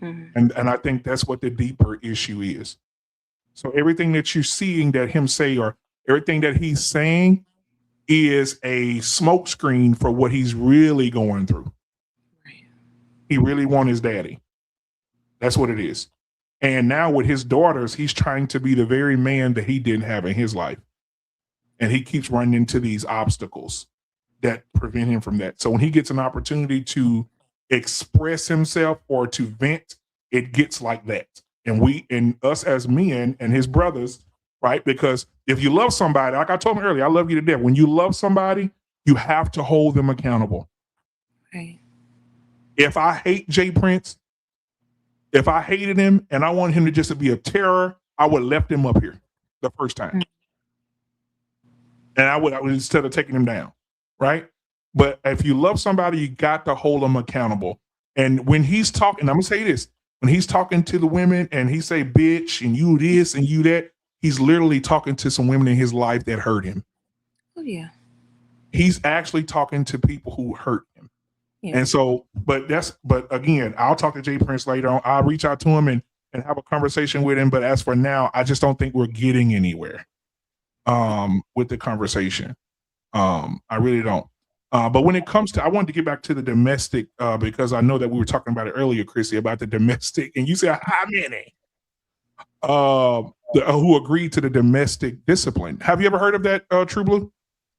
And I think that's what the deeper issue is. So everything that you're seeing that him say, or everything that he's saying, is a smokescreen for what he's really going through. He really wants his daddy. That's what it is. And now with his daughters, he's trying to be the very man that he didn't have in his life. And he keeps running into these obstacles that prevent him from that. So when he gets an opportunity to express himself or to vent, it gets like that. And us as men and his brothers, right? Because if you love somebody, like I told him earlier, I love you to death. When you love somebody, you have to hold them accountable. Right. If I hate Jay Prince, if I hated him and I wanted him to just be a terror, I would have left him up here the first time. And I would instead of taking him down, right? But if you love somebody, you got to hold them accountable. And when he's talking, I'm gonna say this, when he's talking to the women and he say bitch and you this and you that, he's literally talking to some women in his life that hurt him. Oh yeah. He's actually talking to people who hurt him. Yeah. And so, but again, I'll talk to Jay Prince later on. I'll reach out to him and have a conversation with him. But as for now, I just don't think we're getting anywhere with the conversation. I really don't. But when it comes to, I wanted to get back to the domestic because I know that we were talking about it earlier, Chrissy, about the domestic, and you said how many who agreed to the domestic discipline. Have you ever heard of that, True Blue?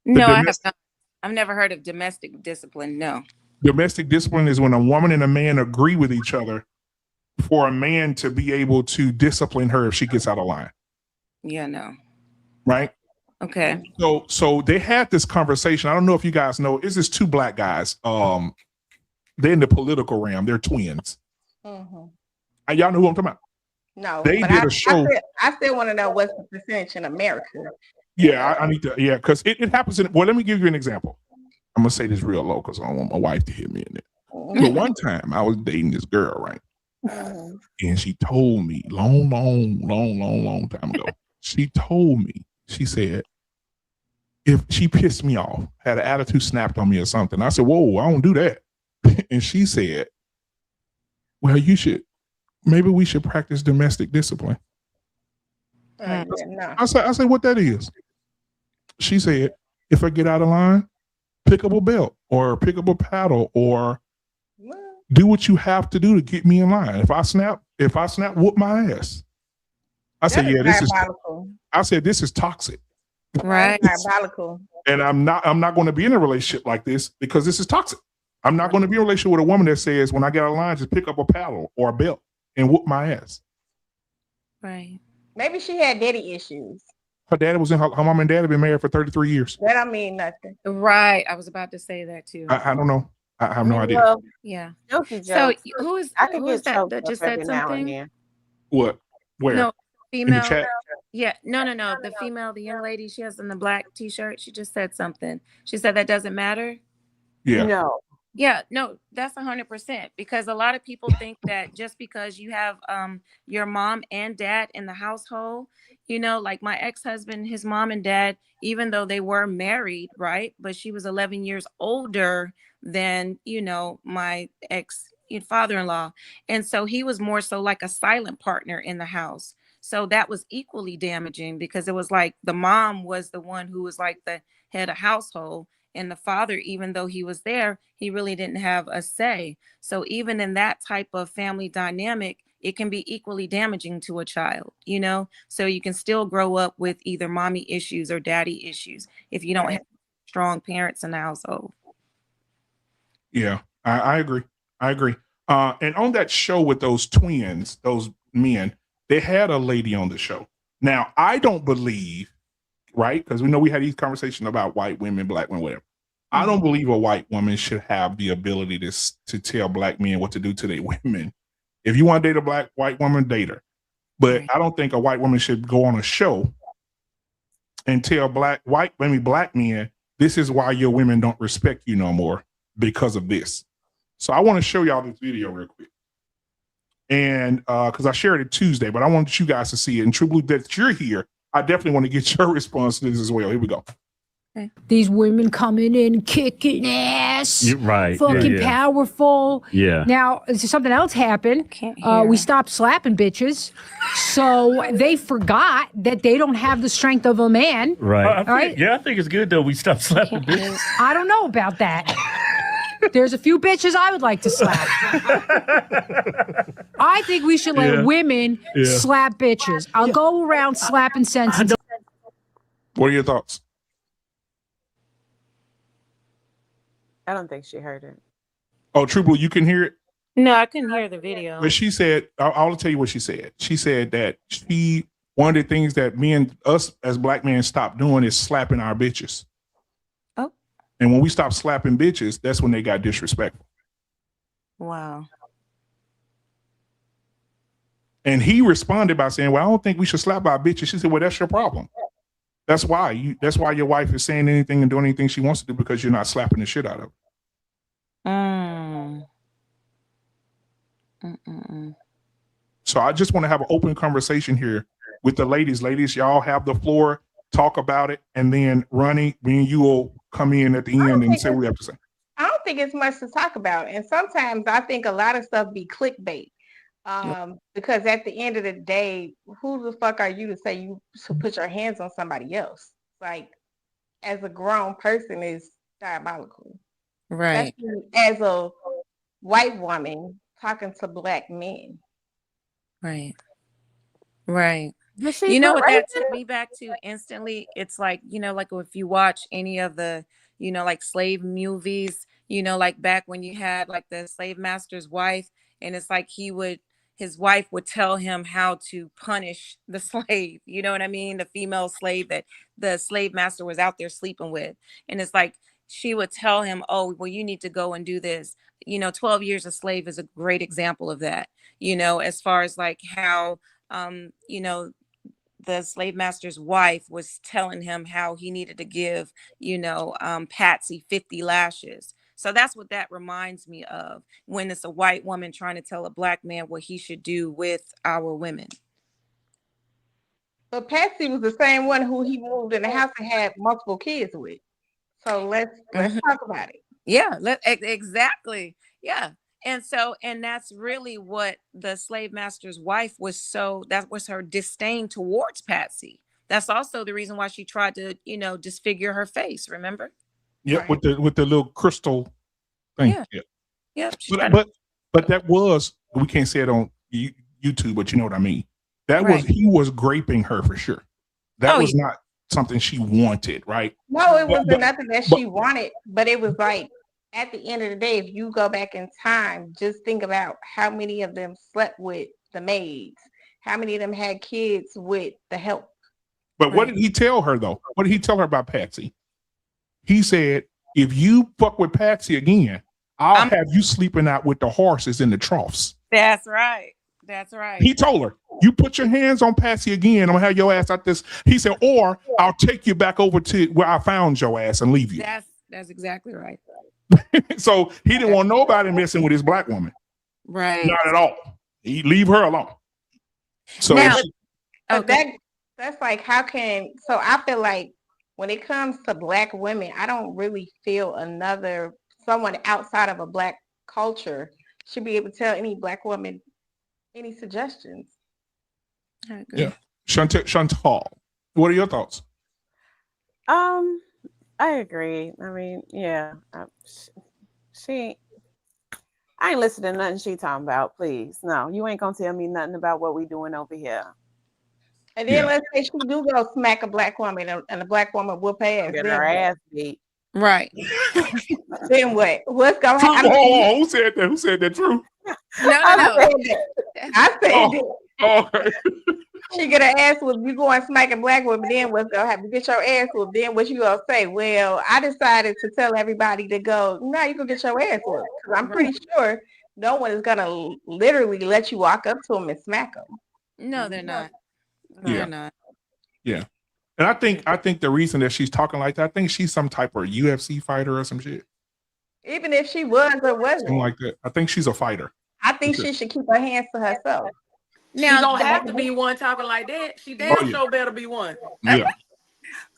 No, I have not. I've never heard of domestic discipline. No. Domestic discipline is when a woman and a man agree with each other for a man to be able to discipline her if she gets out of line. Yeah, no. Right? Okay. So they had this conversation. I don't know if you guys know, it's just two black guys. They're in the political realm. They're twins. Y'all know who I'm talking about? No. They did a show. I still want to know what's the percentage in America. Yeah, I need to, because it happens well, let me give you an example. I'm gonna say this real low because I don't want my wife to hear me in it. So one time I was dating this girl, right? And she told me long time ago, she told me, she said, if she pissed me off, had an attitude snapped on me or something, I said, whoa, I don't do that. And she said, well, maybe we should practice domestic discipline. No. I said, what that is? She said, if I get out of line, pick up a belt or pick up a paddle or do what you have to do to get me in line. If I snap, whoop my ass. I said, this is toxic. Right. Diabolical. And I'm not going to be in a relationship like this because this is toxic. I'm not going to be in a relationship with a woman that says, when I get out of line, just pick up a paddle or a belt and whoop my ass. Right. Maybe she had daddy issues. Her dad was her mom and dad have been married for 33 years. That don't mean nothing. Right. I was about to say that too. I don't know. I have no idea. Well, Yeah. Jokey So jokes. who is I can that get choked that up just said every now and something? then. What? Where? No, In the female. chat? Yeah, no. The female, the young lady, she has on the black t-shirt. She just said something. She said that doesn't matter. Yeah. No. Yeah, no, that's 100% because a lot of people think that just because you have your mom and dad in the household, like my ex-husband, his mom and dad, even though they were married, right? But she was 11 years older than, my father-in-law. And so he was more so like a silent partner in the house. So that was equally damaging because it was like the mom was the one who was like the head of household. And the father, even though he was there, he really didn't have a say. So even in that type of family dynamic, it can be equally damaging to a child, So you can still grow up with either mommy issues or daddy issues if you don't have strong parents in the household. Yeah, I agree. And on that show with those twins, those men, they had a lady on the show. Now, I don't believe, right? Because we know we had these conversations about white women, black women, whatever. I don't believe a white woman should have the ability to tell black men what to do to their women. If you want to date a white woman, date her. But I don't think a white woman should go on a show and tell black men, this is why your women don't respect you no more because of this. So I want to show y'all this video real quick. And because I shared it Tuesday, but I wanted you guys to see it. And True Blue, that you're here, I definitely want to get your response to this as well. Here we go. These women coming in kicking ass, fucking powerful. Yeah. Now something else happened. We stopped slapping bitches, so they forgot that they don't have the strength of a man. Right. Yeah, I think it's good though. We stopped slapping bitches. I don't know about that. There's a few bitches I would like to slap. I think we should let women slap bitches. I'll go around slapping senses. What are your thoughts? I don't think she heard it. Oh, True Blue, you can hear it? No, I couldn't hear the video. But she said, I'll tell you what she said. She said that one of the things that us as black men stopped doing is slapping our bitches. Oh. And when we stopped slapping bitches, that's when they got disrespectful. Wow. And he responded by saying, well, I don't think we should slap our bitches. She said, well, that's your problem. That's why your wife is saying anything and doing anything she wants to do, because you're not slapping the shit out of her. So I just want to have an open conversation here with the ladies. Ladies, y'all have the floor, talk about it, and then Ronnie, me and you will come in at the end and say what we have to say. I don't think it's much to talk about. And sometimes I think a lot of stuff be clickbait. Because at the end of the day, who the fuck are you to say you should put your hands on somebody else? Like, as a grown person is diabolical. Right. As a white woman talking to black men. Right. Right. What that took me back to instantly? It's like, like if you watch any of the, like slave movies, like back when you had like the slave master's wife, and it's like his wife would tell him how to punish the slave, you know what I mean? The female slave that the slave master was out there sleeping with. And it's like, she would tell him, oh, well, you need to go and do this. 12 Years a Slave is a great example of that, as far as like how, the slave master's wife was telling him how he needed to give, Patsy 50 lashes. So that's what that reminds me of, when it's a white woman trying to tell a black man what he should do with our women. But Patsy was the same one who he moved in the house and had multiple kids with. So let's talk about it. Yeah, exactly. Yeah. And that's really what the slave master's wife that was her disdain towards Patsy. That's also the reason why she tried to, disfigure her face, remember? Yep, right. with the little crystal thing. Yeah. But that was, we can't say it on YouTube, but you know what I mean. He was graping her for sure. That was not something she wanted, right? No, it wasn't nothing that she wanted, but it was like, at the end of the day, if you go back in time, just think about how many of them slept with the maids, how many of them had kids with the help. But what did he tell her though? What did he tell her about Patsy? He said, if you fuck with Patsy again, I'll have you sleeping out with the horses in the troughs. That's right. That's right. He told her, you put your hands on Patsy again, I'm gonna have your ass out this. He said, or I'll take you back over to where I found your ass and leave you. That's exactly right. So he didn't want nobody messing with his black woman. Right. Not at all. He leave her alone. So that's like, so I feel like when it comes to black women, I don't really feel someone outside of a black culture should be able to tell any black woman any suggestions. Yeah. Chantal, what are your thoughts? I agree. I mean, yeah, I ain't listening to nothing she talking about, please. No, you ain't gonna tell me nothing about what we doing over here. And then let's say she do go smack a black woman and a black woman whoop ass. Get her ass beat. Right. Then what? What's going on? Who said that? Who said that? True. No. I said it. Okay. She get her ass whooped. You go and smack a black woman, then what's gonna happen? Get your ass whooped. Then what you gonna say? Well, I decided to tell everybody to go. No, you gonna get your ass whooped. Because I'm pretty sure no one is gonna literally let you walk up to them and smack them. No, they're not. No, Yeah. they're not. Yeah. And I think the reason that she's talking like that, I think she's some type of UFC fighter or some shit. Even if she was or Something wasn't, like that. I think she's a fighter. I think she should keep her hands to herself. She don't have to be one talking like that. She damn sure better be one. Yeah.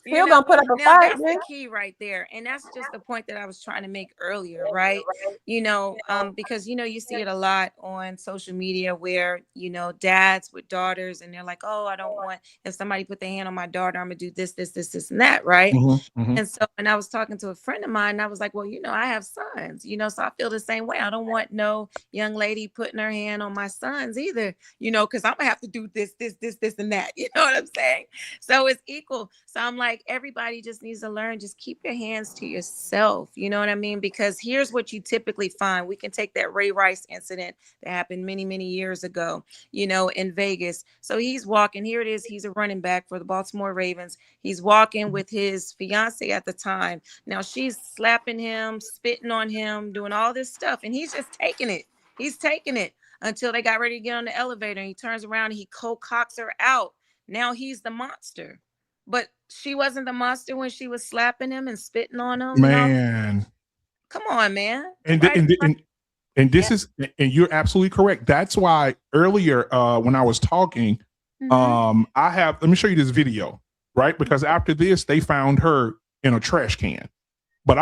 Still gonna put up a now fight, that's man. the key right there, and that's just the point that I was trying to make earlier, right? Because you see it a lot on social media where dads with daughters, and they're like, oh, I don't want, if somebody put their hand on my daughter, I'm gonna do this, and that, right? And so, and I was talking to a friend of mine, and I was like, well, I have sons, so I feel the same way. I don't want no young lady putting her hand on my sons either, because I'm gonna have to do this, and that. You know what I'm saying? So it's equal. So I'm like, everybody just needs to learn, just keep your hands to yourself. You know what I mean? Because here's what you typically find. We can take that Ray Rice incident that happened many, many years ago, in Vegas. So he's walking, here it is. He's a running back for the Baltimore Ravens. He's walking with his fiance at the time. Now she's slapping him, spitting on him, doing all this stuff. And he's just taking it. He's taking it until they got ready to get on the elevator. And he turns around and he co-cocks her out. Now he's the monster. But she wasn't the monster when she was slapping him and spitting on him. Man. Come on, man. And this is, and you're absolutely correct. That's why earlier when I was talking, let me show you this video, right? Because after this, they found her in a trash can. But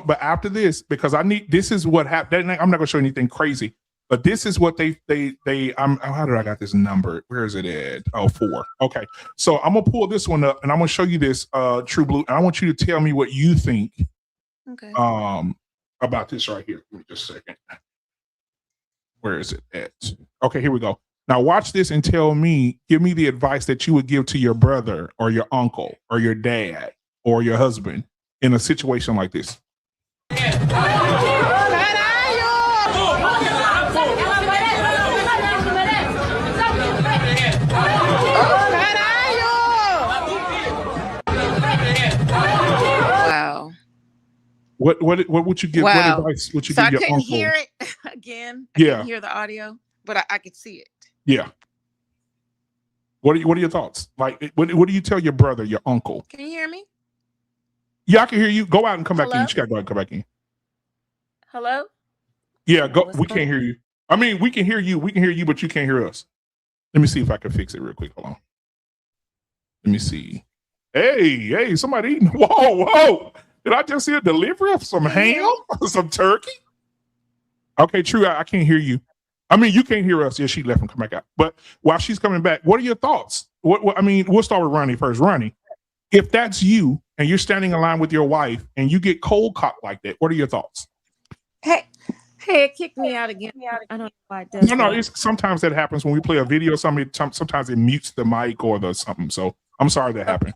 but after this, because this is what happened. I'm not gonna show you anything crazy, but this is what how did I got this number? Where is it at? Oh, 4. Okay. So I'm gonna pull this one up and I'm gonna show you this True Blue. And I want you to tell me what you think about this right here. Give me just a second. Where is it at? Okay, here we go. Now watch this and give me the advice that you would give to your brother or your uncle or your dad or your husband in a situation like this. Wow. What would you give? Wow. What advice would you So give I your couldn't uncle? hear it again. I Yeah. couldn't hear the audio, but I could see it. Yeah. What are your thoughts? Like, what do you tell your brother, your uncle? Can you hear me? Yeah, I can hear you. Go out and come back in. Hello? You gotta go out and come back in. Hello? Yeah, go. What's We going can't hear you. I mean, we can hear you. We can hear you, but you can't hear us. Let me see if I can fix it real quick. Hold on. Let me see. Hey, somebody eating. Whoa. Did I just see a delivery of some ham? Some turkey? Okay, true. I can't hear you. I mean, you can't hear us. Yeah, she left and come back out. But while she's coming back, what are your thoughts? I mean, we'll start with Ronnie first. Ronnie, if that's you and you're standing in line with your wife and you get cold cocked like that, what are your thoughts? Hey, it kicked me out again. I don't know why it does. No, that. sometimes that happens when we play a video. Sometimes it mutes the mic or the something. So I'm sorry that happened.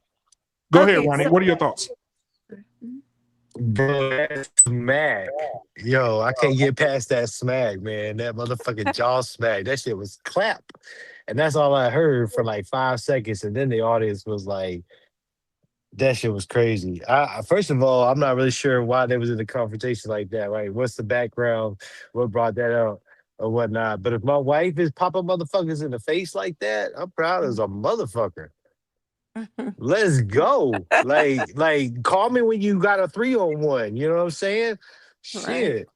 Go ahead, Ronnie. What are your thoughts? Bro, that smack. Yo, I can't get past that smack, man. That motherfucking jaw smack. That shit was clap. And that's all I heard for like 5 seconds. And then the audience was like, that shit was crazy. First of all, I'm not really sure why they was in a confrontation like that, right? What's the background? What brought that up or whatnot? But if my wife is popping motherfuckers in the face like that, I'm proud as a motherfucker. Let's go. Like call me when you got a 3-on-1. You know what I'm saying? Shit.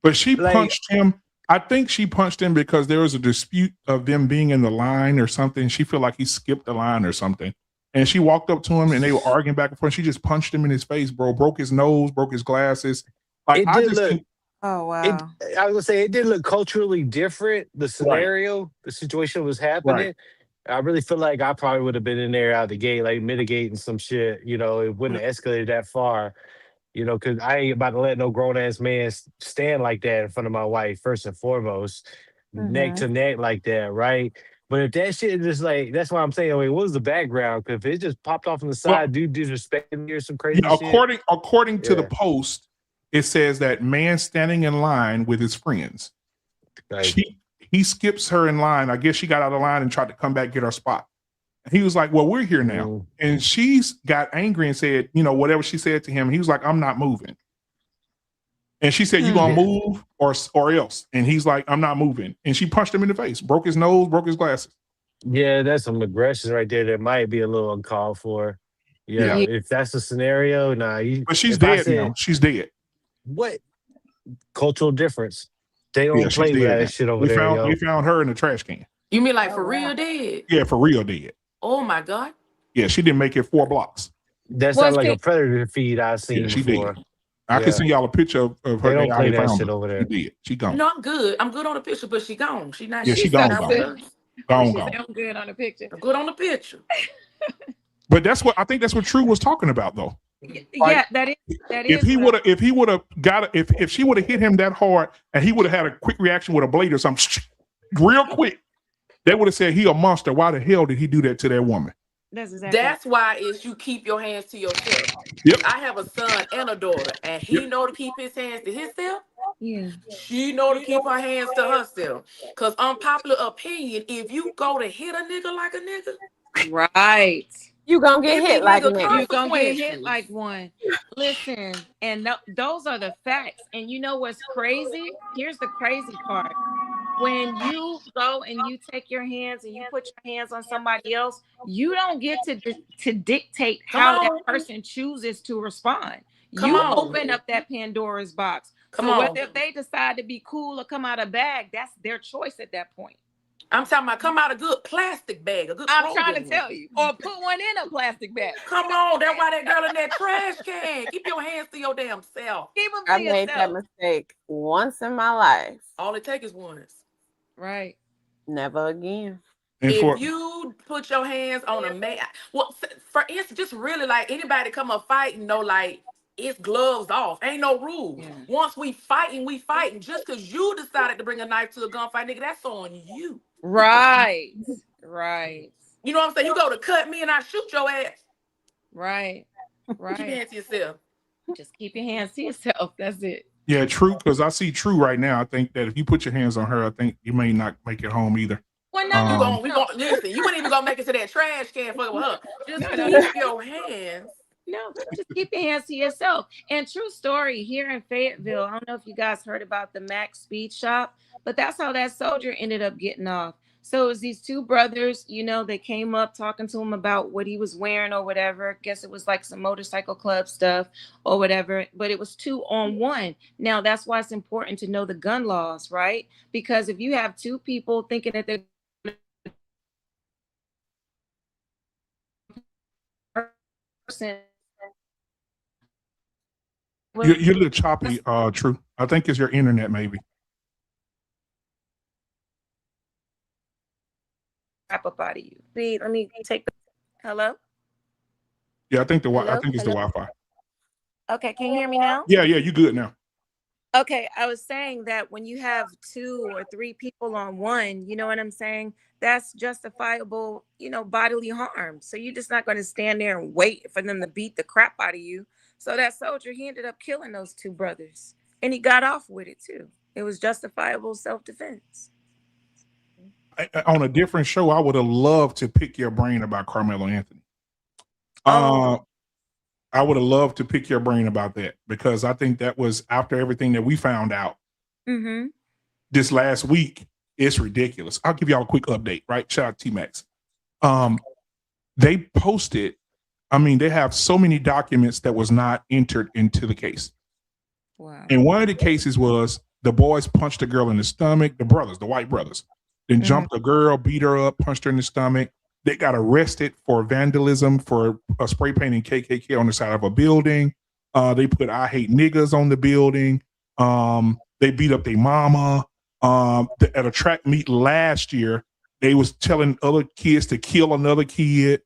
But she punched him. I think she punched him because there was a dispute of them being in the line or something. She felt like he skipped the line or something. And she walked up to him and they were arguing back and forth. She just punched him in his face, bro. Broke his nose, broke his glasses. Like, It did look. Oh wow. I was gonna say it did look culturally different. The scenario, the situation was happening. Right. I really feel like I probably would have been in there out the gate, like mitigating some shit. You know, it wouldn't have escalated that far. You know, because I ain't about to let no grown ass man stand like that in front of my wife. First and foremost, neck to neck like that, right? But if that shit is just like, that's why I'm saying, I mean, what was the background? Because if it just popped off on the side, dude disrespecting me or some crazy shit. According to the post, it says that man standing in line with his friends. He skips her in line. I guess she got out of line and tried to come back, get her spot. And he was like, well, we're here now. And she's got angry and said, whatever she said to him, he was like, I'm not moving. And she said, you gonna move or else? And he's like, I'm not moving. And she punched him in the face, broke his nose, broke his glasses. Yeah, that's some aggression right there that might be a little uncalled for. Yeah. Yeah, if that's the scenario, nah. But she's If I dead now. said She's dead. what cultural difference? They Yeah, don't she's play with dead now. that shit over there, They yo. found her in the trash can. You mean like for real dead? Yeah, for real dead. Oh my God. Yeah, she didn't make it 4 blocks. That Well, sounds like see, a predator feed I've seen Yeah, she before. did. I can Yeah, send y'all a picture of they her. don't How play they that found shit her. over She there. did. She gone. No, I'm good. I'm good on the picture, but she gone. She not. Yeah, she She gone, not gone. with us. Gone, she gone. sound good on the picture. I'm good on the picture. But that's what I think. That's what True was talking about, though. Yeah, that is If he what would have, got it, if she would have hit him that hard, and he would have had a quick reaction with a blade or something, real quick, they would have said he a monster. Why the hell did he do that to that woman? that's exactly That's why is you keep your hands to yourself. Yep. I have a son and a daughter, and he know to keep his hands to himself. yeah. She know to keep her hands to herself. Cause unpopular opinion, if you go to hit a nigga like a nigga, Right. You gonna get it be hit like a nigga nigga. You're gonna get hit consequences. like one. Listen, and those are the facts. And you know what's crazy? Here's the crazy part. When you go and you take your hands and you put your hands on somebody else, you don't get to dictate Come how on. that person chooses to respond. Come You on. open up that Pandora's box. Come So on. whether if they decide to be cool or come out of bag, that's their choice at that point. I'm talking about come out a good plastic bag, a good I'm trying to Kroger tell one. you. Or put one in a plastic bag. Come on, that's why that girl in that trash can. Keep your hands to your damn self. Keep them I to made that yourself. mistake once in my life. All it takes is once. Right. Never again. And If for you put your hands on a man, well, for instance, just really like anybody come up fighting, know like it's gloves off. Ain't no rules. Yeah. Once we fighting, we fighting. Just because you decided to bring a knife to a gunfight, nigga, that's on you. Right. Right. You know what I'm saying? You go to cut me and I shoot your ass. Right. Keep your Right. hands to yourself. Just keep your hands to yourself. That's it. yeah, True, because I see True right now. I think that if you put your hands on her, I think you may not make it home either. Well, no, You no, we no. gonna listen. You wouldn't even gonna make it to that trash can fucking with her. Just No, no. keep your hands. No, just keep your hands to yourself. And true story, here in Fayetteville, I don't know if you guys heard about the Mac Speed Shop, but that's how that soldier ended up getting off. So it was these two brothers, you know, they came up talking to him about what he was wearing or whatever. I guess it was like some motorcycle club stuff or whatever, but it was 2 on 1. Now that's why it's important to know the gun laws, right? Because if you have two people thinking that they're person, You're a little choppy, True. I think it's your internet, maybe. crap up out of you. See, let me take the hello. Yeah, I think I Hello? think it's the Hello? Wi-Fi. Okay, can you hear me now? Yeah, you good now. Okay, I was saying that when you have 2 or 3 people on one, you know what I'm saying? That's justifiable, you know, bodily harm. So you're just not going to stand there and wait for them to beat the crap out of you. So that soldier, he ended up killing those 2 brothers, and he got off with it too. It was justifiable self-defense. On a different show, I would have loved to pick your brain about Carmelo Anthony. Oh. I would have loved to pick your brain about that because I think that was after everything that we found out Mm-hmm. this last week. It's ridiculous. I'll give y'all a quick update, right? Shout out T-Max. They posted, I mean, they have so many documents that was not entered into the case. Wow. And one of the cases was the boys punched a girl in the stomach, the brothers, the white brothers, then jumped a girl, beat her up, punched her in the stomach. They got arrested for vandalism for spray painting KKK on the side of a building. They put "I hate niggas" on the building. They beat up their mama. At a track meet last year, they was telling other kids to kill another kid.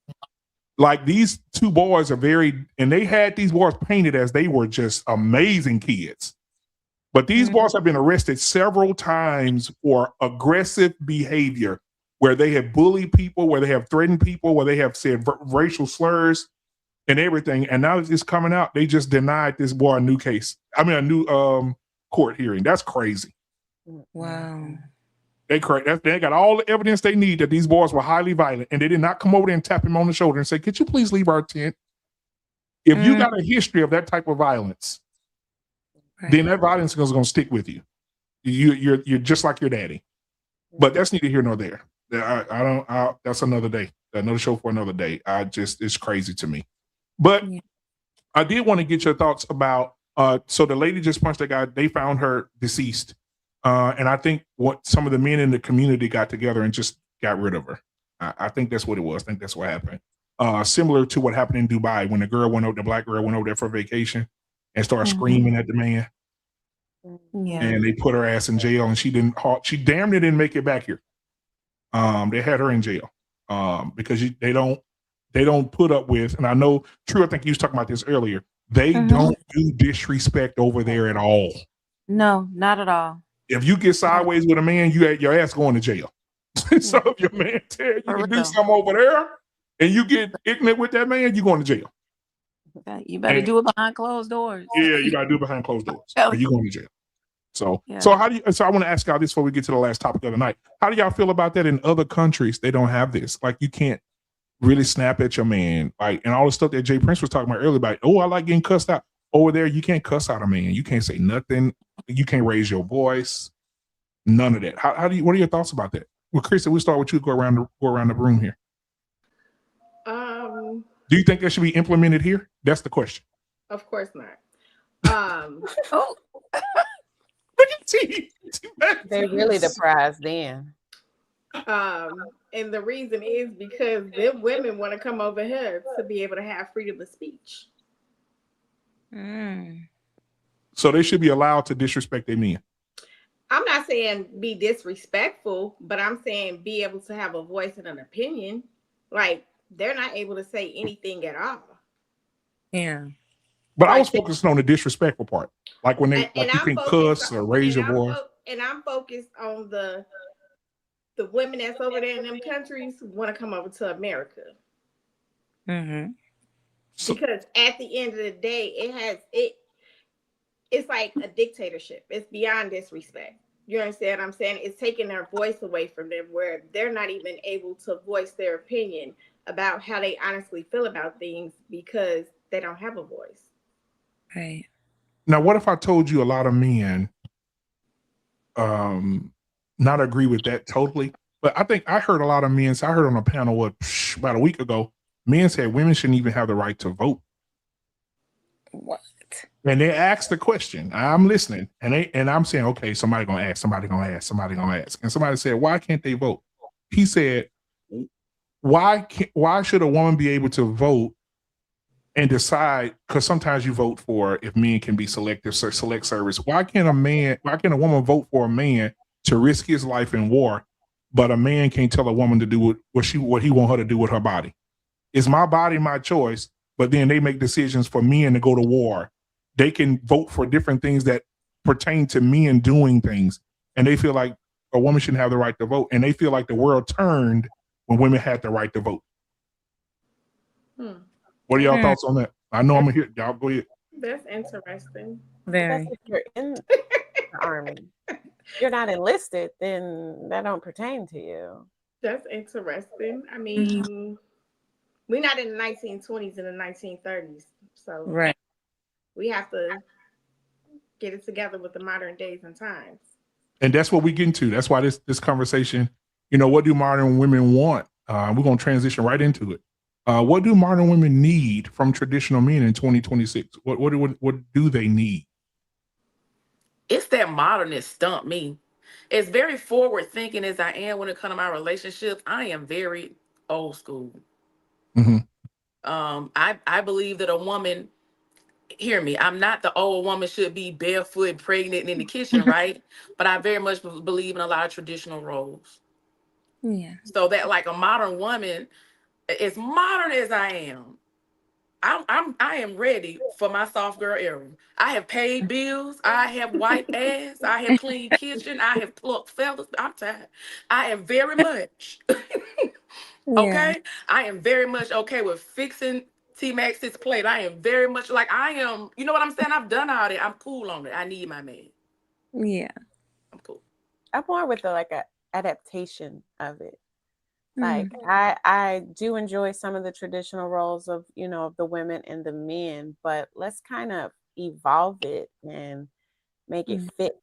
Like these 2 boys are and they had these boys painted as they were just amazing kids. But these boys have been arrested several times for aggressive behavior, where they have bullied people, where they have threatened people, where they have said racial slurs and everything. And now it's coming out. They just denied this boy a new court hearing. That's crazy. Wow. They got all the evidence they need that these boys were highly violent, and they did not come over there and tap him on the shoulder and say, "Could you please leave our tent?" If you got a history of that type of violence, then that violence is going to stick with you. You're just like your daddy. But that's neither here nor there. I don't. That's another day. Another show for another day. It's crazy to me. But I did want to get your thoughts about. So the lady just punched that guy. They found her deceased, and I think what some of the men in the community got together and just got rid of her. I think that's what it was. I think that's what happened. Similar to what happened in Dubai when the black girl went over there for vacation and started screaming at the man. Yeah. And they put her ass in jail, and she damn near didn't make it back here. They had her in jail because they don't put up with, and I know, True, I think you was talking about this earlier. They don't do disrespect over there at all. No, not at all. If you get sideways with a man, your ass going to jail. So if your man tell you to do something over there, and you get ignorant with that man, you going to jail. You better do it behind closed doors. Yeah, you gotta do it behind closed doors. Or you going to jail. So I want to ask y'all this before we get to the last topic of the night. How do y'all feel about that in other countries? They don't have this. Like, you can't really snap at your man. Like, and all the stuff that Jay Prince was talking about earlier about, I like getting cussed out. Over there, you can't cuss out a man. You can't say nothing. You can't raise your voice. None of that. What are your thoughts about that? Well, Krista, we'll start with you. Go around the room here. Do you think that should be implemented here? That's the question. Of course not. Oh. Look at T. They really the prize then. And the reason is because them women want to come over here to be able to have freedom of speech. So they should be allowed to disrespect their men. I'm not saying be disrespectful, but I'm saying be able to have a voice and an opinion. Like, they're not able to say anything at all. Yeah. But I was focusing on the disrespectful part. Like when you can cuss or raise your voice. And I'm focused on the women that's over there in them countries who want to come over to America. Because at the end of the day, it's like a dictatorship. It's beyond disrespect. You understand what I'm saying? It's taking their voice away from them, where they're not even able to voice their opinion about how they honestly feel about things because they don't have a voice. Right. Now, what if I told you a lot of men not agree with that totally? But I think I heard a lot of men. So I heard on a panel about a week ago, men said women shouldn't even have the right to vote. What? And they asked the question. I'm listening, and I'm saying, okay, somebody gonna ask. And somebody said, why can't they vote? He said, why should a woman be able to vote and decide? Because sometimes you vote for if men can be selective, select service. Why can't a woman vote for a man to risk his life in war, but a man can't tell a woman to do what he want her to do with her body? It's my body, my choice. But then they make decisions for men to go to war. They can vote for different things that pertain to men doing things. And they feel like a woman shouldn't have the right to vote. And they feel like the world turned when women had the right to vote. What are y'all thoughts on that? I know I'm going to hear y'all. Go ahead. That's interesting. Very. If you're in the army, you're not enlisted, then that don't pertain to you. That's interesting. I mean, we're not in the 1920s and the 1930s. So right. We have to get it together with the modern days and times. And that's what we get into. That's why this conversation, what do modern women want? We're going to transition right into it. What do modern women need from traditional men in 2026? What do they need? It's that modernist stumped me. As very forward thinking as I am when it comes to my relationships, I am very old school. I believe that a woman, hear me, I'm not the old woman should be barefoot, pregnant in the kitchen, right? But I very much believe in a lot of traditional roles. Yeah. So that like a modern woman, as modern as I am, I am ready for my soft girl era. I have paid bills. I have wiped ass. I have cleaned kitchen. I have plucked feathers. I'm tired. I am very much okay. I am very much okay with fixing T-Max's plate. I am very much like I am. You know what I'm saying? I've done all that. I'm cool on it. I need my man. Yeah, I'm cool. I'm more with the adaptation of it. Like I do enjoy some of the traditional roles of the women and the men, but let's kind of evolve it and make it fit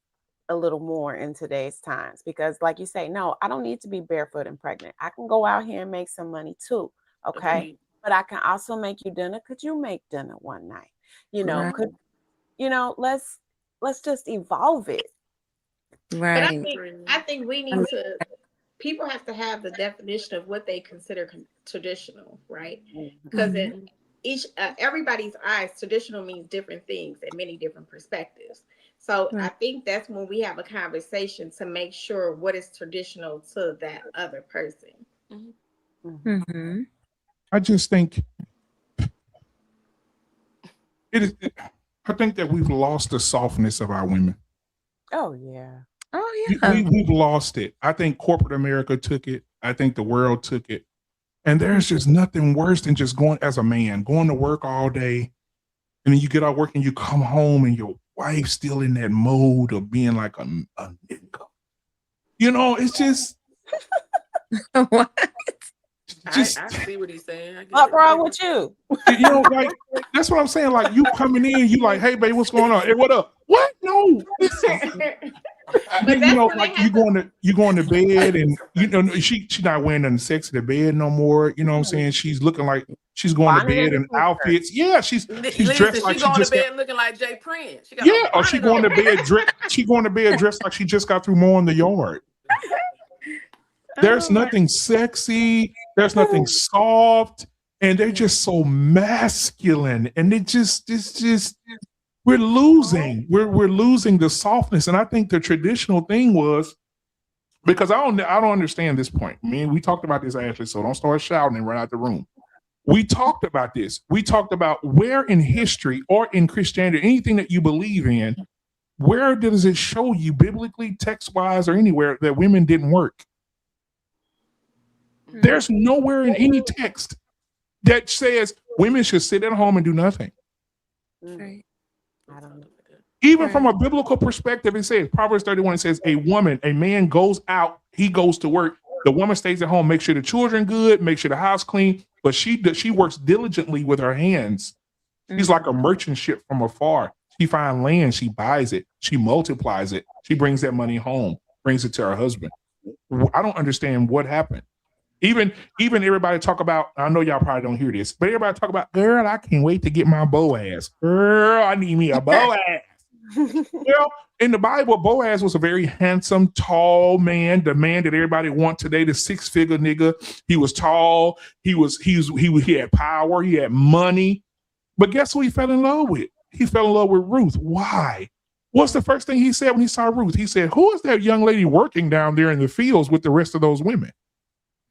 a little more in today's times, because like you say, no, I don't need to be barefoot and pregnant. I can go out here and make some money too. Okay. But I can also make you dinner. Could you make dinner one night? You know, let's just evolve it. But I think we need to. People have to have the definition of what they consider traditional, right? Because in everybody's eyes, traditional means different things and many different perspectives. So I think that's when we have a conversation to make sure what is traditional to that other person. I just think I think that we've lost the softness of our women. Oh yeah. We've lost it. I think corporate America took it. I think the world took it. And there's just nothing worse than just going as a man, going to work all day, and then you get out work and you come home and your wife's still in that mode of being like a nigga. You know, it's just I see what he's saying. What's wrong with you? You know, like that's what I'm saying. Like you coming in, you like, hey babe, what's going on? Hey, what up? What? No. You know, like you going to bed, and you know she not wearing nothing sexy to bed no more. You know what I'm saying? She's looking like she's going to bed in outfits. Yeah, she's dressed like she going to bed looking like Jay Prince. She going to bed dressed. She going to bed dressed like she just got through mowing the yard. There's nothing sexy. There's nothing soft, and they're just so masculine, and it's just. We're losing. We're losing the softness, and I think the traditional thing was because I don't understand this point. I mean, we talked about this, Ashley, so don't start shouting and run out the room. We talked about this. We talked about where in history or in Christianity, anything that you believe in, where does it show you biblically, text-wise, or anywhere that women didn't work? There's nowhere in any text that says women should sit at home and do nothing. Right. I don't know. Even from a biblical perspective, it says Proverbs 31, it says a man goes out, he goes to work. The woman stays at home, make sure the children good, make sure the house clean, but she works diligently with her hands. She's like a merchant ship from afar. She finds land, she buys it, she multiplies it, she brings that money home, brings it to her husband. I don't understand what happened. Even everybody talk about, I know y'all probably don't hear this, but everybody talk about, girl, I can't wait to get my Boaz. Girl, I need me a Boaz. Well, in the Bible, Boaz was a very handsome, tall man, the man that everybody wants today, the six-figure nigga. He was tall, he had power, he had money. But guess who he fell in love with? He fell in love with Ruth. Why? What's the first thing he said when he saw Ruth? He said, who is that young lady working down there in the fields with the rest of those women?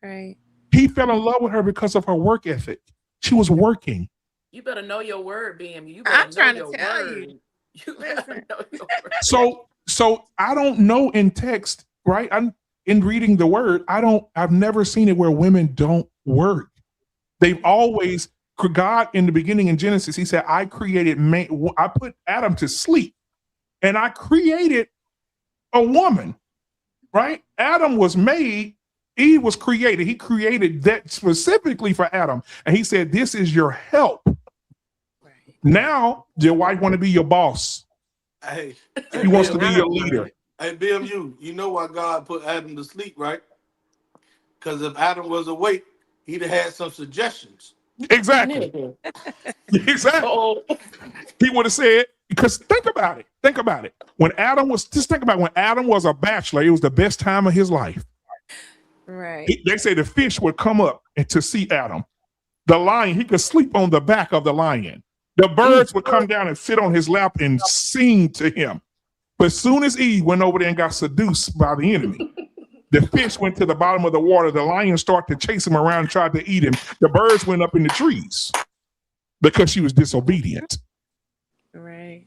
Right. He fell in love with her because of her work ethic. She was working. You better know your word, BM. I'm trying to tell you. You better know your word. So I don't know in text, right? I'm in reading the word. I've never seen it where women don't work. They've always, God in the beginning in Genesis, he said, I created man, I put Adam to sleep and I created a woman, right? Adam was made. Eve was created. He created that specifically for Adam. And he said, this is your help. Right. Now, your wife want to be your boss. Hey, he wants to be your leader. Hey, BMU, you know why God put Adam to sleep, right? Because if Adam was awake, he'd have had some suggestions. Exactly. Exactly. He would have said, because think about it. When Adam was a bachelor, it was the best time of his life. Right. They say the fish would come up and to see Adam. The lion, he could sleep on the back of the lion. The birds would come down and sit on his lap and sing to him. But as soon as Eve went over there and got seduced by the enemy, the fish went to the bottom of the water. The lion started to chase him around and tried to eat him. The birds went up in the trees because she was disobedient. Right.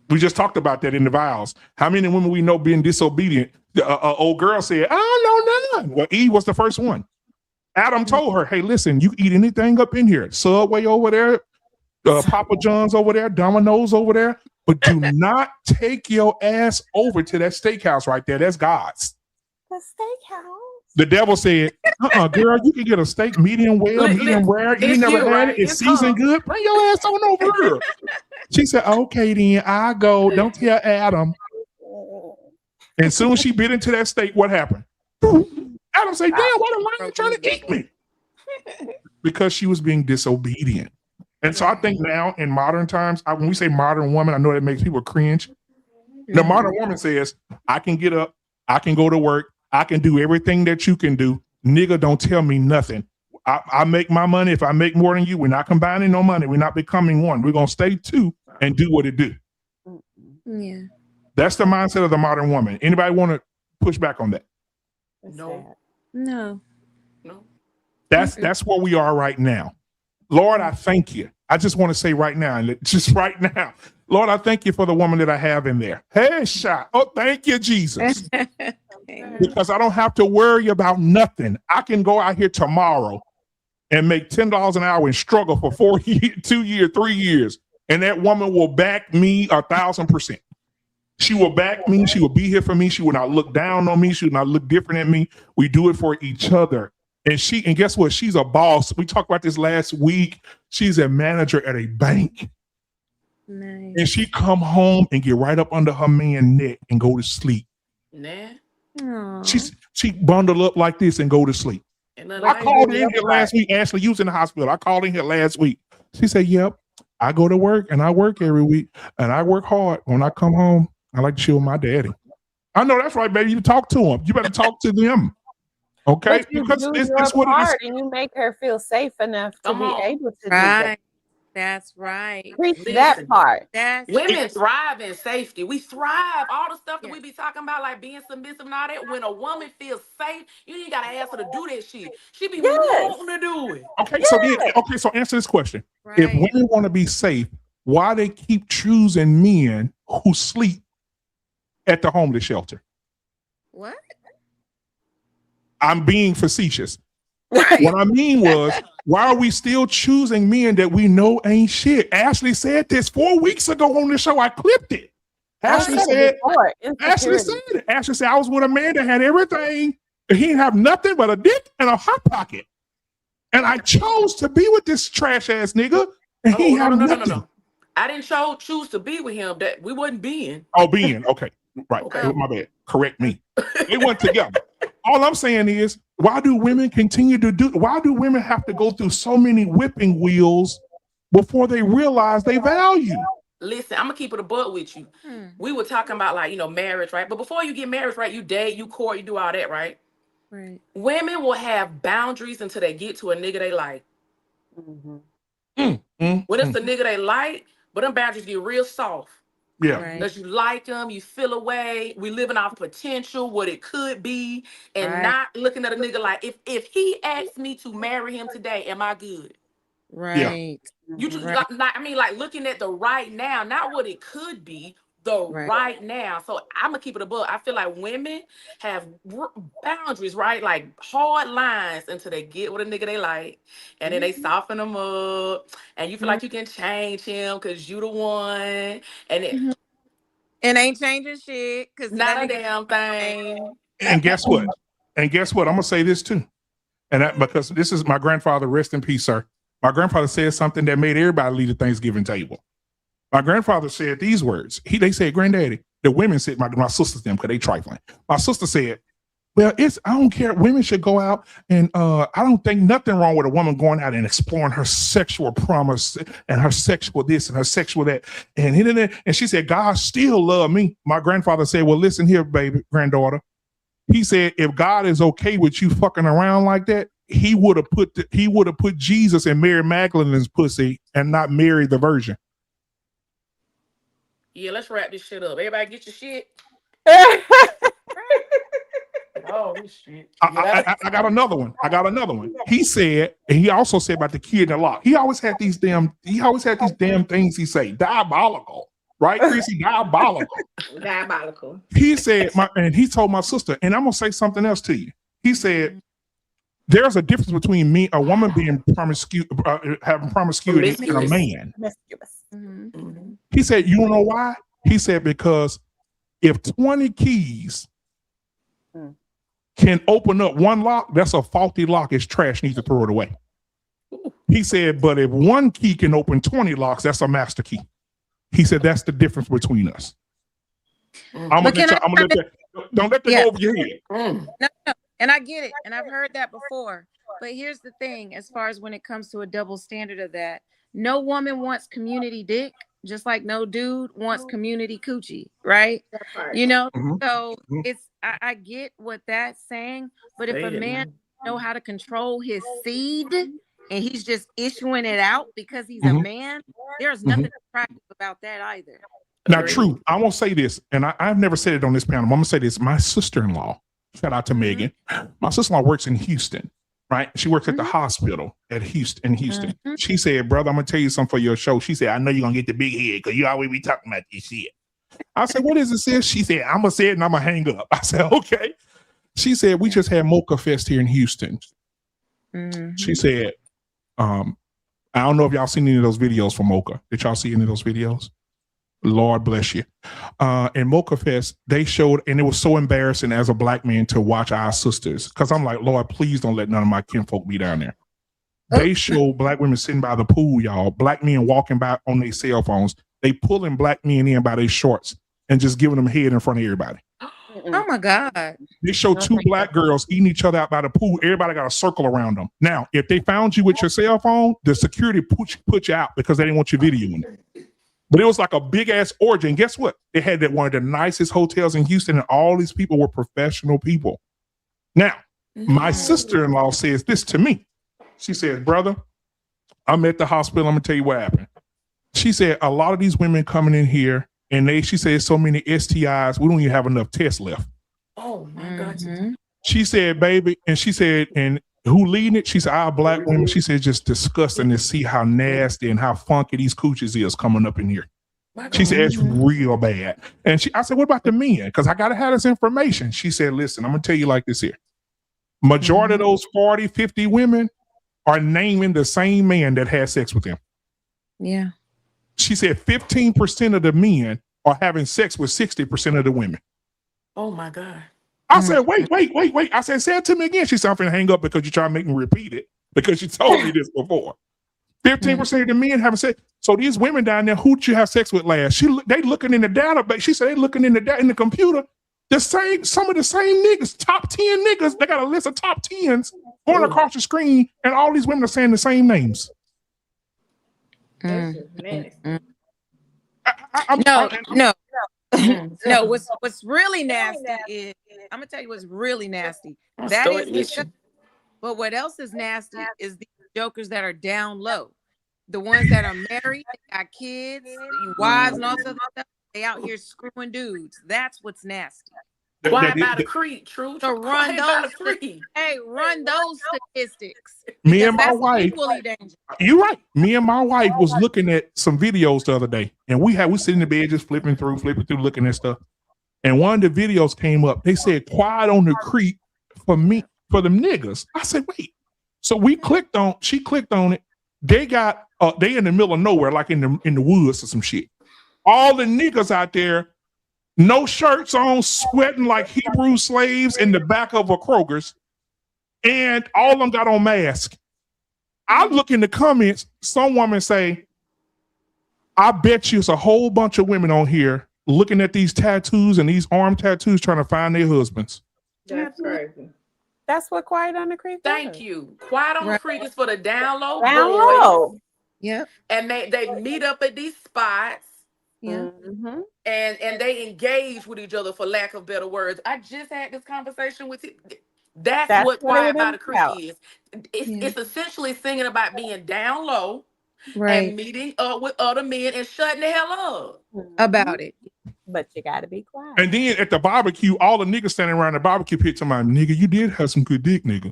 We just talked about that in the vows. How many women we know being disobedient? The old girl said, I don't know none. Well, Eve was the first one. Adam told her, hey, listen, you eat anything up in here. Subway over there, Papa John's over there, Domino's over there. But do not take your ass over to that steakhouse right there. That's God's. The steakhouse. The devil said, girl, you can get a steak medium well, medium rare. You never had it. It's seasoned good. Bring your ass on over here. She said, okay, then I go. Don't tell Adam. And soon as she bit into that steak, what happened? Adam say, damn, why the lion trying to eat me? Because she was being disobedient. And so I think now in modern times, when we say modern woman, I know that makes people cringe. The modern woman says, I can get up, I can go to work, I can do everything that you can do. Nigga, don't tell me nothing. I make my money. If I make more than you, we're not combining no money. We're not becoming one. We're going to stay two and do what it do. Yeah. That's the mindset of the modern woman. Anybody want to push back on that? No. No. That's where we are right now. Lord, I thank you. I just want to say right now, just right now, Lord, I thank you for the woman that I have in there. Hey, shot. Oh, thank you, Jesus. Because I don't have to worry about nothing. I can go out here tomorrow and make $10 an hour and struggle for 4 years, 2 years, 3 years. And that woman will back me 1,000%. She will back me. She will be here for me. She will not look down on me. She will not look different at me. We do it for each other. And guess what? She's a boss. We talked about this last week. She's a manager at a bank. Nice. And she come home and get right up under her man neck and go to sleep. Nah. She bundle up like this and go to sleep. I called in here last week. Ashley, you was in the hospital. I called in here last week. She said, yep, I go to work and I work every week and I work hard. When I come home, I like to chill with my daddy. I know that's right, baby. You talk to him. You better talk to them. Okay? But you Because do it's your what it is. part and you make her feel safe enough to Come be on. able to do Right. that. That's right. Preach that part. That's Women thrive in safety. We thrive. All the stuff that we be talking about, like being submissive and all that. When a woman feels safe, you ain't gotta ask her to do that shit. She be wanting to do it. Okay, so answer this question. If women want to be safe, why they keep choosing men who sleep at the homeless shelter? What? I'm being facetious. What I mean was, why are we still choosing men that we know ain't shit? Ashley said this 4 weeks ago on the show. I clipped it. Ashley said it. Ashley said, I was with a man that had everything. And he didn't have nothing but a dick and a hot pocket. And I chose to be with this trash ass nigga. And he had nothing. No. I didn't choose to be with him. That we wasn't being. Oh, being. Okay. Right. Okay. My bad. Correct me. They went together. All I'm saying is, why do women why do women have to go through so many whipping wheels before they realize they value? Listen, I'm gonna keep it a butt with you. We were talking about marriage, right? But before you get married, right, you date, you court, you do all that, right? Right. Women will have boundaries until they get to a nigga they like. When it's the nigga they like, but them boundaries get real soft. Yeah. Because you like them, you feel away. We living off potential, what it could be, and not looking at a nigga like, if he asked me to marry him today, am I good? Right. You just like looking at the right now, not what it could be, the right now. So I'm gonna keep it above. I feel like women have boundaries, right? Like hard lines until they get with a nigga they like, and then they soften them up, and you feel like you can change him because you the one, and it ain't changing shit because not a damn thing. And guess what? I'm gonna say this too, because this is my grandfather. Rest in peace, sir. My grandfather said something that made everybody leave the Thanksgiving table. My grandfather said these words. They said, Granddaddy, the women said, my sisters, them, because they trifling. My sister said, well, I don't care. Women should go out and I don't think nothing wrong with a woman going out and exploring her sexual promise and her sexual this and her sexual that. And she said, God still love me. My grandfather said, well, listen here, baby, granddaughter. He said, if God is okay with you fucking around like that, he would have put Jesus in Mary Magdalene's pussy and not Mary the Virgin. Yeah, let's wrap this shit up. Everybody get your shit. Oh, shit. I got another one. He said, and he also said about the kid in the lock. He always had these damn things he say. Diabolical. Right, Chrissy? Diabolical. He said, and he told my sister, and I'm gonna say something else to you. He said, there's a difference between a woman being having promiscuity and a man. He said, you know why? He said, because if 20 keys can open up one lock, that's a faulty lock. It's trash. Need to throw it away. He said, but if one key can open 20 locks, that's a master key. He said, that's the difference between us. I'm gonna Don't let them Yeah. go over your head. No, and I get it, and I've heard that before. But here's the thing: as far as when it comes to a double standard of that, no woman wants community dick, just like no dude wants community coochie, right? You know, so it's I get what that's saying, but if a man know how to control his seed and he's just issuing it out because he's a man, there's nothing attractive about that either. Now, true. I won't say this, and I've never said it on this panel. I'm gonna say this. My sister-in-law, shout out to Megan. My sister-in-law works in Houston, right? She works at the hospital at Houston. She said, "Brother, I'm gonna tell you something for your show." She said, "I know you're gonna get the big head because you always be talking about this shit." I said, "What is it, sis?" She said, "I'm gonna say it and I'm gonna hang up." I said, "Okay." She said, "We just had Mocha Fest here in Houston." She said, "I don't know if y'all seen any of those videos from Mocha. Did y'all see any of those videos?" Lord bless you. In Mocha Fest, they showed, and it was so embarrassing as a black man to watch our sisters, because I'm like, Lord, please don't let none of my kinfolk be down there. They showed black women sitting by the pool, y'all, black men walking by on their cell phones. They pulling black men in by their shorts and just giving them head in front of everybody. Oh my God. They showed two black girls eating each other out by the pool. Everybody got a circle around them. Now, if they found you with your cell phone, the security put you out because they didn't want you videoing it. But it was like a big ass orgy. And guess what? They had one of the nicest hotels in Houston, and all these people were professional people. Now, my sister-in-law says this to me. She says, "Brother, I'm at the hospital. I'm gonna tell you what happened." She said, "A lot of these women coming in here, and she said so many STIs, we don't even have enough tests left." Oh my God. She said, "Baby," and she said, "And who leading it?" She said, "Our black women." She said, "Just disgusting to see how nasty and how funky these cooches is coming up in here." She said, "It's real bad." And I said, "What about the men? Because I got to have this information." She said, "Listen, I'm going to tell you like this here. Majority of those 40, 50 women are naming the same man that had sex with them." Yeah. She said 15% of the men are having sex with 60% of the women. Oh my God. I said, wait. I said, "Say it to me again." She said, "I'm finna hang up because you're trying to make me repeat it because you told me this before." 15% of the men having sex. So these women down there, who'd you have sex with last? They looking in the database. She said they looking in the computer. Some of the same niggas, top 10 niggas. They got a list of top 10s going across the screen, and all these women are saying the same names. No. What's really nasty is, I'm gonna tell you what's really nasty. That is, but what else is nasty is the jokers that are down low, the ones that are married, got kids, wives, and all this other stuff. They out here screwing dudes. That's what's nasty. Why by the creek, True? So run those statistics. Me and my That's wife. equally dangerous. You're right. Me and my wife was looking at some videos the other day, and we sitting in the bed just flipping through, looking at stuff. And one of the videos came up. They said "Quiet on the Creek" for them niggas. I said, wait. So she clicked on it. They got they in the middle of nowhere, like in the woods or some shit. All the niggas out there, no shirts on, sweating like Hebrew slaves in the back of a Kroger's, and all of them got on masks. I look in the comments, some woman say, "I bet you it's a whole bunch of women on here looking at these tattoos and these arm tattoos trying to find their husbands." That's crazy. That's what Quiet on the Creek does. Thank you. Quiet on the Creek is for the down low Down boys. low. Yep. And they meet up at these spots. Yeah. And they engage with each other, for lack of better words. I just had this conversation with you. That's what Quiet by the Creek is. It's essentially singing about being down low, and meeting up with other men and shutting the hell up about it. But you gotta be quiet. And then at the barbecue, all the niggas standing around the barbecue pit to my nigga, you did have some good dick, nigga.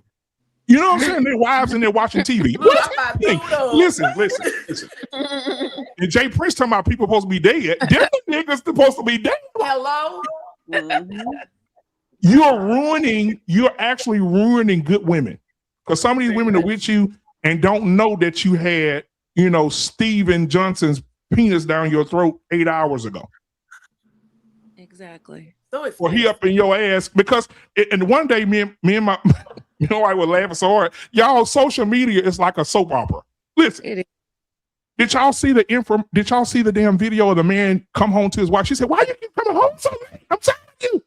You know what I'm saying? Their wives in there watching TV. Listen. And Jay Prince talking about people supposed to be dead. Them niggas supposed to be dead. Hello? You're actually ruining good women. Because some of these women are with you and don't know that you had, Steven Johnson's penis down your throat 8 hours ago. Exactly. Or he up in your ass because, and one day me and my wife were laughing so hard. Y'all, social media is like a soap opera. Listen, did y'all see the damn video of the man come home to his wife? She said, "Why you keep coming home so late? I'm tired of you."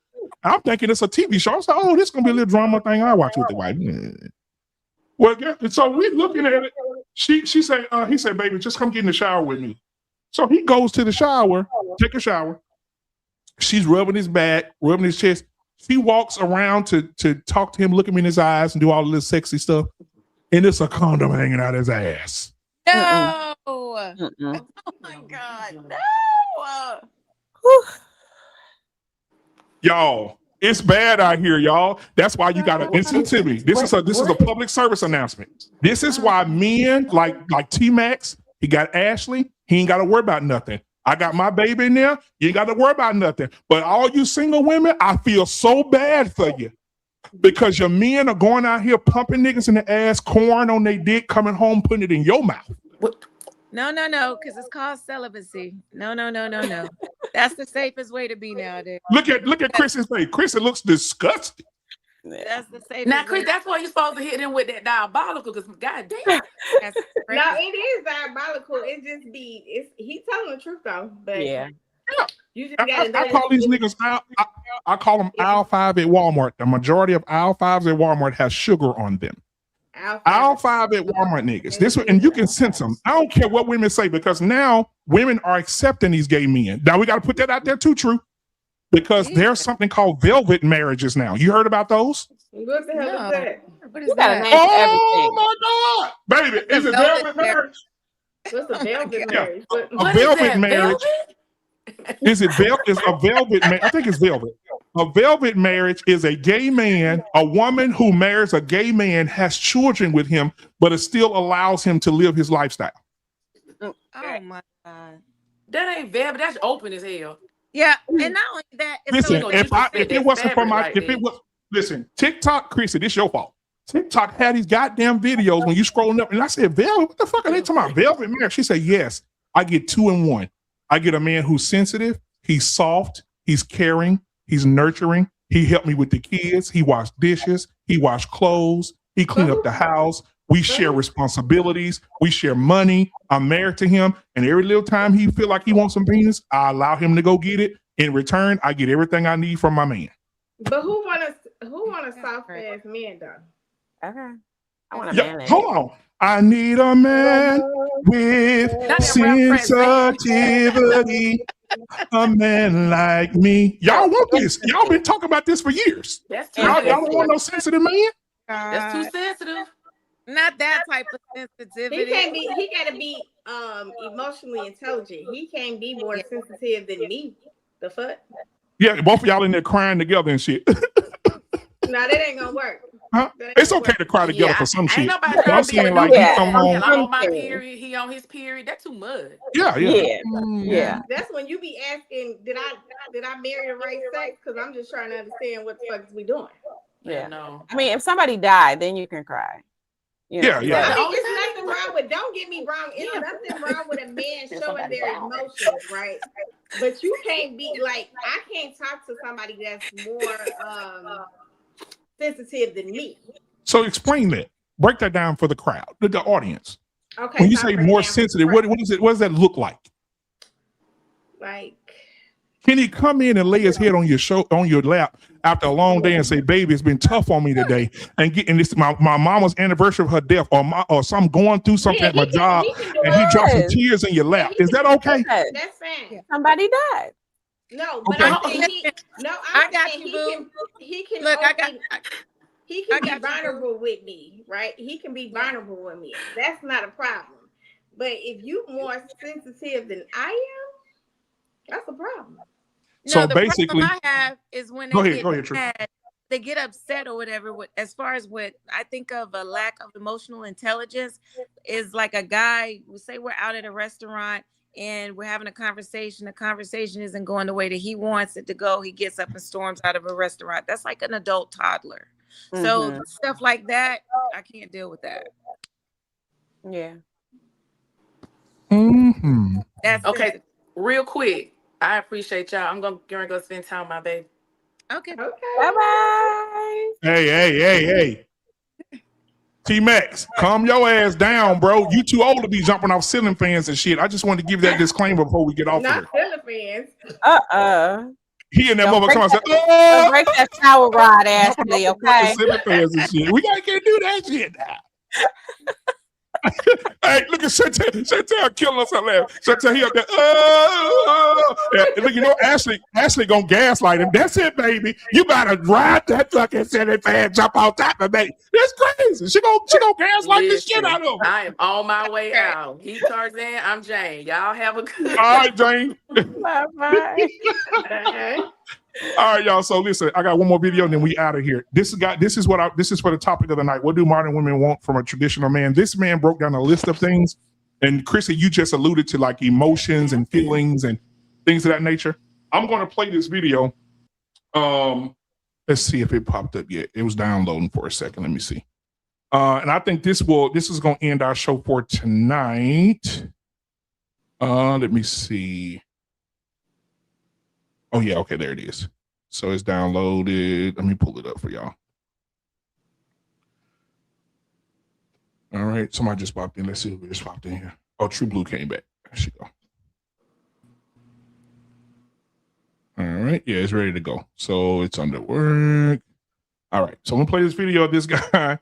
I'm thinking it's a TV show. I was like, oh, this is gonna be a little drama thing I watch with the wife. Well, so we looking at it. He said, baby, just come get in the shower with me. So he goes to the shower, take a shower. She's rubbing his back, rubbing his chest. She walks around to talk to him, look him in his eyes, and do all this sexy stuff. And it's a condom hanging out his ass. No. Oh my God. No. Y'all, it's bad out here, y'all. That's why you gotta listen to me. This is a public service announcement. This is why men like T-Max, he got Ashley, he ain't gotta worry about nothing. I got my baby in there, you ain't gotta worry about nothing. But all you single women, I feel so bad for you. Because your men are going out here pumping niggas in the ass, corn on their dick, coming home, putting it in your mouth. No, because it's called celibacy. No. That's the safest way to be nowadays. Look at Chris's face. Chris, it looks disgusting. That's the safest. Now, Chris, that's why you're supposed to hit him with that diabolical. Because goddamn, No, it is diabolical. He's telling the truth though. But Yeah. you just gotta I call these niggas I call them aisle 5 at Walmart. The majority of aisle 5s at Walmart has sugar on them. Aisle 5 at Walmart niggas. And you can sense them. I don't care what women say, because now women are accepting these gay men. Now we got to put that out there too, True. Because there's something called velvet marriages now. You heard about those? What the hell is that? What You got a name for Oh everything. my God, baby! Is it velvet marriage? What's a velvet marriage? A velvet marriage. Is a velvet marriage? I think it's velvet. A velvet marriage is a gay man, a woman who marries a gay man, has children with him, but it still allows him to live his lifestyle. Oh my God. that ain't velvet. That's open as hell. Yeah, and not only that, it's Listen, so if it wasn't for my, listen, TikTok, Chrissy, this your fault. TikTok had these goddamn videos when you scrolling up, and I said, velvet, what the fuck are they talking about? Velvet marriage? She said, yes, I get 2 in 1. I get a man who's sensitive, he's soft, he's caring, he's nurturing. He helped me with the kids. He washed dishes. He washed clothes. He cleaned up the house. We share responsibilities. We share money. I'm married to him. And every little time he feel like he wants some penis, I allow him to go get it. In return, I get everything I need from my man. But who want a soft ass man though? Okay. I want a man. Hold on. I need a man with sensitivity. A man like me. Y'all want this. Y'all been talking about this for years. Y'all don't want no sensitive man? That's too sensitive. Not that type of sensitivity. He gotta be emotionally intelligent. He can't be more sensitive than me. The fuck? Yeah, both of y'all in there crying together and shit. No, that ain't gonna work. Huh? It's okay to cry together for some shit. Ain't nobody I'm trying to be saying like he come home. I'm on my period, he on his period. That's too much. Yeah. That's when you be asking, did I marry the right sex? Because I'm just trying to understand what the fuck is we doing. Yeah. No. I mean, if somebody died, then you can cry. You know? I mean, there's nothing wrong with. Don't get me wrong. It's nothing wrong with a man showing their emotions, right? But you can't be like, I can't talk to somebody that's more sensitive than me. So explain that. Break that down for the crowd, the audience. Okay. When you say more sensitive, what is it? What does that look like? Like, can he come in and lay his head on your lap after a long day and say, "Baby, it's been tough on me today," and this my mama's anniversary of her death, or some going through something at my job, and he drops some tears in your lap? Is that okay? That's fine. Somebody died. No, but Okay. I got you, boo. He can be vulnerable with me, right? He can be vulnerable with me. That's not a problem. But if you more sensitive than I am, that's a problem. So No, the basically, problem I have is when go they ahead, get True. mad, they get upset or whatever. As far as what I think of a lack of emotional intelligence is like a guy. We say we're out at a restaurant and we're having a conversation. The conversation isn't going the way that he wants it to go. He gets up and storms out of a restaurant. That's like an adult toddler. So stuff like that, I can't deal with that. Yeah. Mm-hmm. That's okay. Real quick, I appreciate y'all. I'm gonna go spend time with my baby. Okay. Bye bye. Hey. T-Max, calm your ass down, bro. You too old to be jumping off ceiling fans and shit. I just wanted to give that disclaimer before we get off Not there. ceiling fans. he and that Don't mother break come and that, say, don't oh, break that shower rod, Ashley, okay? and shit. We can't do that shit now. Hey, look at Chantel killing us out there. Chantel, he up there. And look, you know, Ashley gonna gaslight him. That's it, baby. You better ride that fucking ceiling fan, jump on top of me. That's crazy. She gonna gaslight the shit out of him. I am on my way out. He Tarzan, I'm Jane. Y'all have a good All right, Jane. Bye-bye. All right, y'all. So listen, I got one more video, and then we out of here. This is for the topic of the night. What do modern women want from a traditional man? This man broke down a list of things, and Chrissy, you just alluded to like emotions and feelings and things of that nature. I'm going to play this video. Let's see if it popped up yet. It was downloading for a second. Let me see. And I think this is going to end our show for tonight. Let me see. Oh, yeah. Okay, there it is. So it's downloaded. Let me pull it up for y'all. All right. Somebody just popped in. Let's see who just popped in here. Oh, True Blue came back. There she go. All right. Yeah, it's ready to go. So it's under work. All right. So I'm going to play this video of this guy.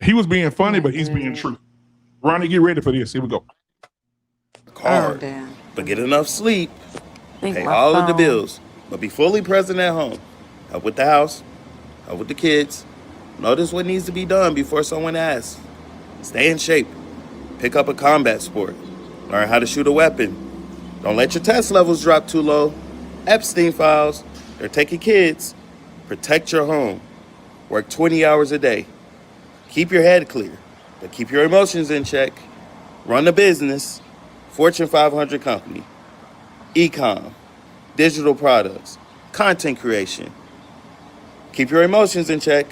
He was being funny, but he's being true. Ronnie, get ready for this. Here we go. Hard, but get enough sleep, pay all of the bills, but be fully present at home. Help with the house, help with the kids. Notice what needs to be done before someone asks. Stay in shape. Pick up a combat sport. Learn how to shoot a weapon. Don't let your test levels drop too low. Epstein files. They're taking kids. Protect your home. Work 20 hours a day. Keep your head clear, but keep your emotions in check. Run a business. Fortune 500 company, e-com, digital products, content creation. Keep your emotions in check.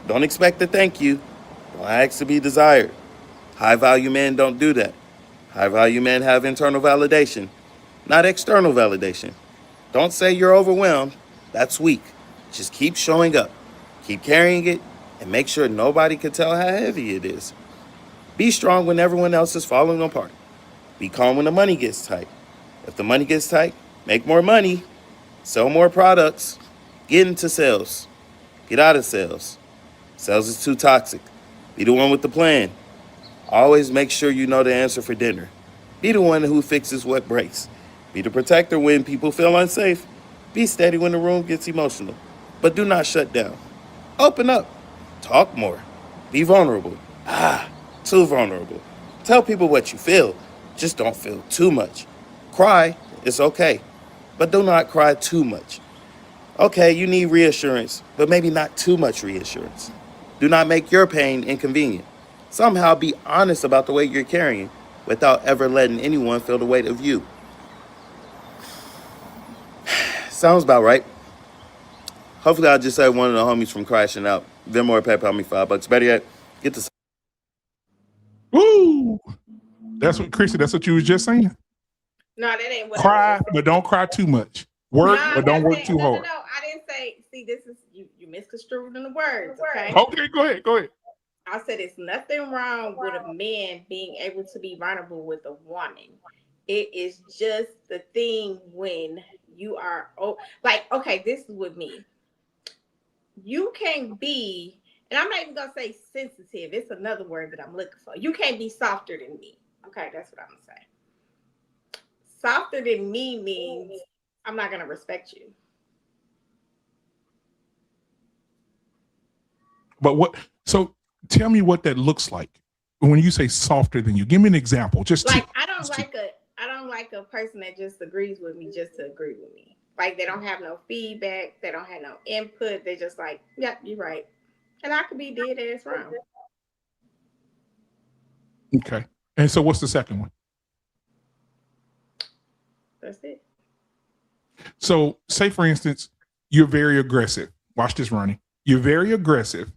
Don't expect a thank you. Don't ask to be desired. High-value men don't do that. High-value men have internal validation, not external validation. Don't say you're overwhelmed. That's weak. Just keep showing up. Keep carrying it, and make sure nobody can tell how heavy it is. Be strong when everyone else is falling apart. Be calm when the money gets tight. If the money gets tight, make more money, sell more products, get into sales, get out of sales. Sales is too toxic. Be the one with the plan. Always make sure you know the answer for dinner. Be the one who fixes what breaks. Be the protector when people feel unsafe. Be steady when the room gets emotional. But do not shut down. Open up. Talk more. Be vulnerable. Too vulnerable. Tell people what you feel. Just don't feel too much. Cry, it's okay, but do not cry too much. Okay, you need reassurance, but maybe not too much reassurance. Do not make your pain inconvenient. Somehow be honest about the way you're carrying without ever letting anyone feel the weight of you. Sounds about right. Hopefully I'll just save one of the homies from crashing out. Venmo or PayPal me $5. Better yet, get the... Woo! That's what, Chrissy, that's what you was just saying. No, that ain't what Cry, but don't cry too much. Work, but don't work too hard. No, I didn't say, see, this is, you misconstrued in the words, okay? Okay, go ahead. I said it's nothing wrong with a man being able to be vulnerable with a woman. It is just the thing when you are, like, okay, this is with me. You can't be, and I'm not even going to say sensitive. It's another word that I'm looking for. You can't be softer than me. Okay, that's what I'm going to say. Softer than me means I'm not going to respect you. But what, so tell me what that looks like when you say softer than you. Give me an example. I don't like a person that just agrees with me just to agree with me. Like they don't have no feedback, they don't have no input. They're just like, yep, you're right. And I could be dead ass wrong. Okay. And so what's the second one? That's it. So say for instance, you're very aggressive. Watch this, Ronnie. You're very aggressive.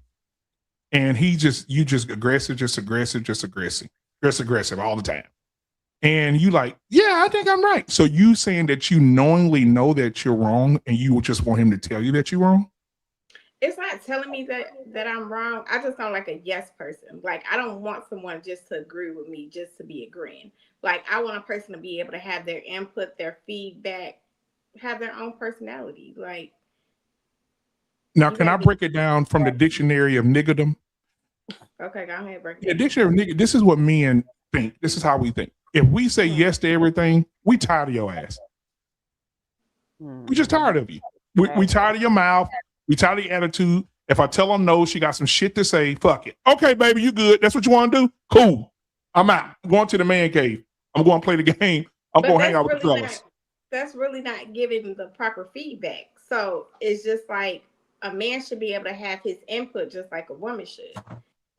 And you just aggressive all the time. And you like, yeah, I think I'm right. So you saying that you knowingly know that you're wrong and you just want him to tell you that you're wrong? It's not telling me that I'm wrong. I just don't like a yes person. Like, I don't want someone just to agree with me, just to be agreeing. Like, I want a person to be able to have their input, their feedback, have their own personality. Like, Now, you can I gotta break it down from the dictionary of niggerdom? okay, go ahead, break The it. dictionary of nigger, this is what men think. This is how we think. If we say yes to everything, we tired of your ass. We just tired of you. We tired of your mouth. We tired of your attitude. If I tell them no, she got some shit to say, fuck it. Okay, baby, you good. That's what you want to do? Cool. I'm out. I'm going to the man cave. I'm going to play the game. I'm But going to hang out with that's the really fellas. that's really not giving the proper feedback. So it's just like a man should be able to have his input just like a woman should.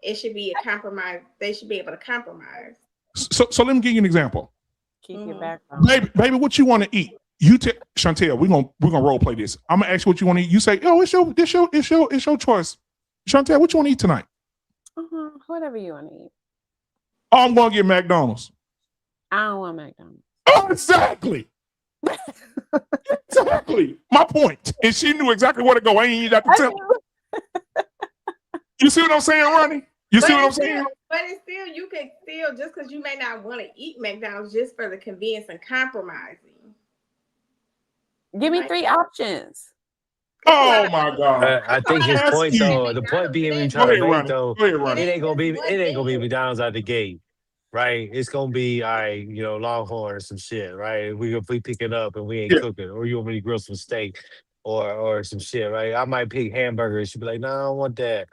It should be a compromise. They should be able to compromise. So let me give you an example. Keep your background. Baby, what you want to eat? You tell Chantel, we're gonna role play this. I'm gonna ask you what you want to eat. You say, oh, it's your choice. Chantel, what you want to eat tonight? Whatever you want to eat. Oh, I'm gonna get McDonald's. I don't want McDonald's. Oh, exactly. Exactly. My point. And she knew exactly where to go. I ain't even got to tell her. You see what I'm saying, Ronnie? You see what I'm saying? But it's still, you can still, just because you may not want to eat McDonald's just for the convenience and compromising. Give me 3 options. Oh my God! I think his point though, the point being we trying to make though, it ain't gonna be McDonald's out the gate, right? It's gonna be Longhorn or some shit, right? We pick it up and we ain't cooking, or you want me to grill some steak or some shit, right? I might pick hamburgers. She'd be like, no, I don't want that.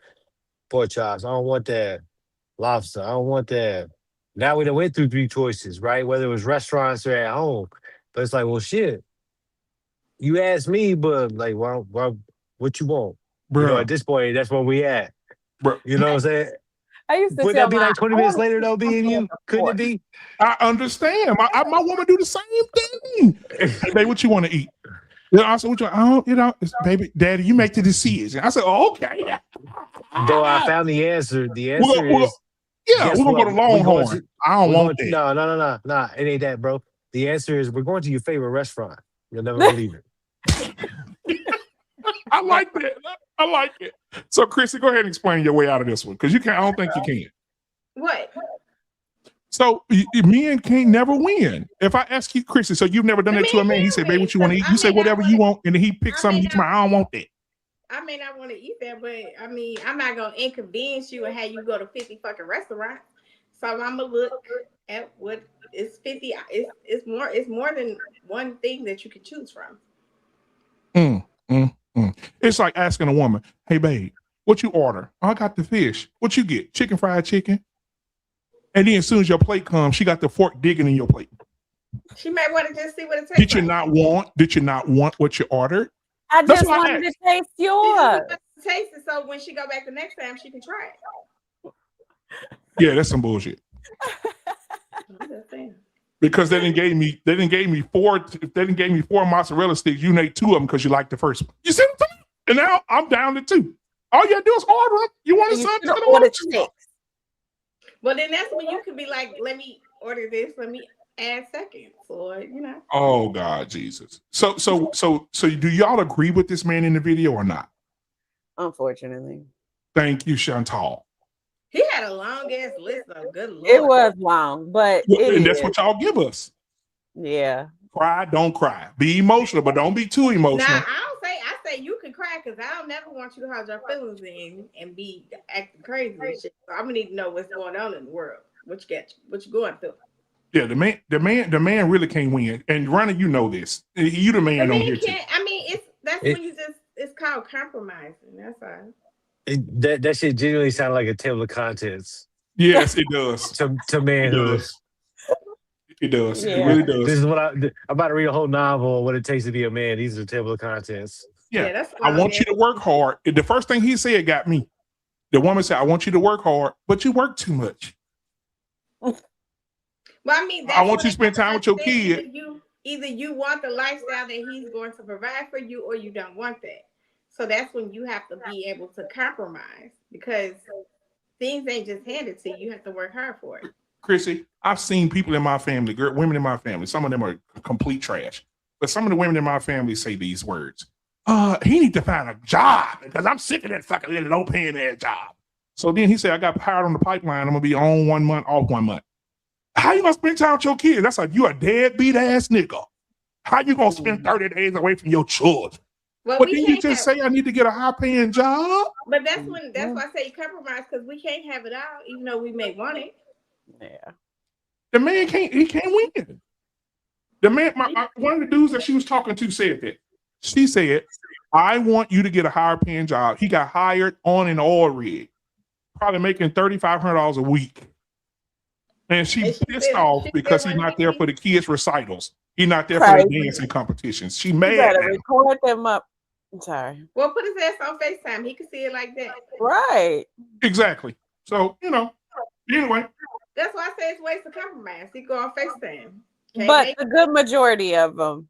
Pork chops, I don't want that. Lobster, I don't want that. Now we done went through 3 choices, right? Whether it was restaurants or at home, but it's like, well, shit. You asked me, but like, well, what you want? Bro. At this point, that's where we at. Bro. You know what I'm saying? I used to Would tell that be like 20 minutes later though, being you? Couldn't it be? I understand. My woman do the same thing. Hey, babe, what you want to eat? I said, baby, daddy, you make the decision. I said, oh, okay. Though I found the answer. The answer is we're gonna go to Longhorn. I don't want that. No, it ain't that, bro. The answer is we're going to your favorite restaurant. You'll never believe it. I like that. I like it. So, Chrissy, go ahead and explain your way out of this one, because you can't. I don't think you can. What? So, men can't never win. If I ask you, Chrissy, so you've never done that to a man? He said, "Baby, what you want to eat?" You say whatever you want, and then he picks something. You tell me, I don't want that. I may not want to eat that, but I mean, I'm not gonna inconvenience you and have you go to 50 fucking restaurants. So I'm gonna look at what is 50. It's more than one thing that you can choose from. It's like asking a woman, "Hey, babe, what you order?" "Oh, I got the fish." "What you get?" "Chicken fried chicken." And then as soon as your plate comes, she got the fork digging in your plate. She may want to just see what it tastes. Did you not want what you ordered? I That's just why I wanted to asked. taste yours. Taste it so when she go back the next time, she can try it. Yeah, that's some bullshit. I'm just saying. Because they didn't gave me 4 mozzarella sticks. You ate 2 of them because you liked the first one. You see what I'm saying? And now I'm down to 2. All you gotta do is order them. You want something? Order 6. Well, then that's when you could be like, let me order this. Let me add seconds, or Oh God, Jesus. So do y'all agree with this man in the video or not? Unfortunately. Thank you, Chantal. He had a long ass list of good Lord. It was long, but And that's what y'all give us. Yeah. Cry, don't cry. Be emotional, but don't be too emotional. Now, I say you can cry because I don't never want you to have your feelings in and be acting crazy and shit. So I'm gonna need to know what's going on in the world. What you going through. Yeah, the man really can't win. And Ronnie, you know this. You the man on here too. I mean, when you just, it's called compromising. That's all. That shit genuinely sounded like a table of contents. Yes, it does. to manhood. It does. Yeah. It really does. This is what I'm about to read a whole novel on what it takes to be a man. These are the table of contents. Yeah, that's I want you to work hard. The first thing he said got me. The woman said, "I want you to work hard, but you work too much." Well, I mean, I want you to spend time with your kid. Either you want the lifestyle that he's going to provide for you, or you don't want that. So that's when you have to be able to compromise, because things ain't just handed to you. You have to work hard for it. Chrissy, I've seen people in my family, women in my family. Some of them are complete trash, but some of the women in my family say these words: "He need to find a job because I'm sick of that fucking little low paying ass job." So then he said, "I got hired on the pipeline. I'm gonna be on 1 month, off 1 month." How you gonna spend time with your kids? That's like you a deadbeat ass nigga. How you gonna spend 30 days away from your children? Well, But we didn't you can't just say I need to get a high paying job? But that's why I say you compromise, because we can't have it all, even though we may want it. Yeah. The man can't win. The man, one of the dudes that she was talking to said that. She said, I want you to get a higher paying job. He got hired on an oil rig, probably making $3,500 a week. And she pissed off because he's not there for the kids' recitals. He's not there for the dancing competitions. She mad. You better record them up. I'm sorry. Well, put his ass on FaceTime. He can see it like that. Right. Exactly. So, anyway. That's why I say it's ways to compromise. He go on FaceTime. But the good majority of them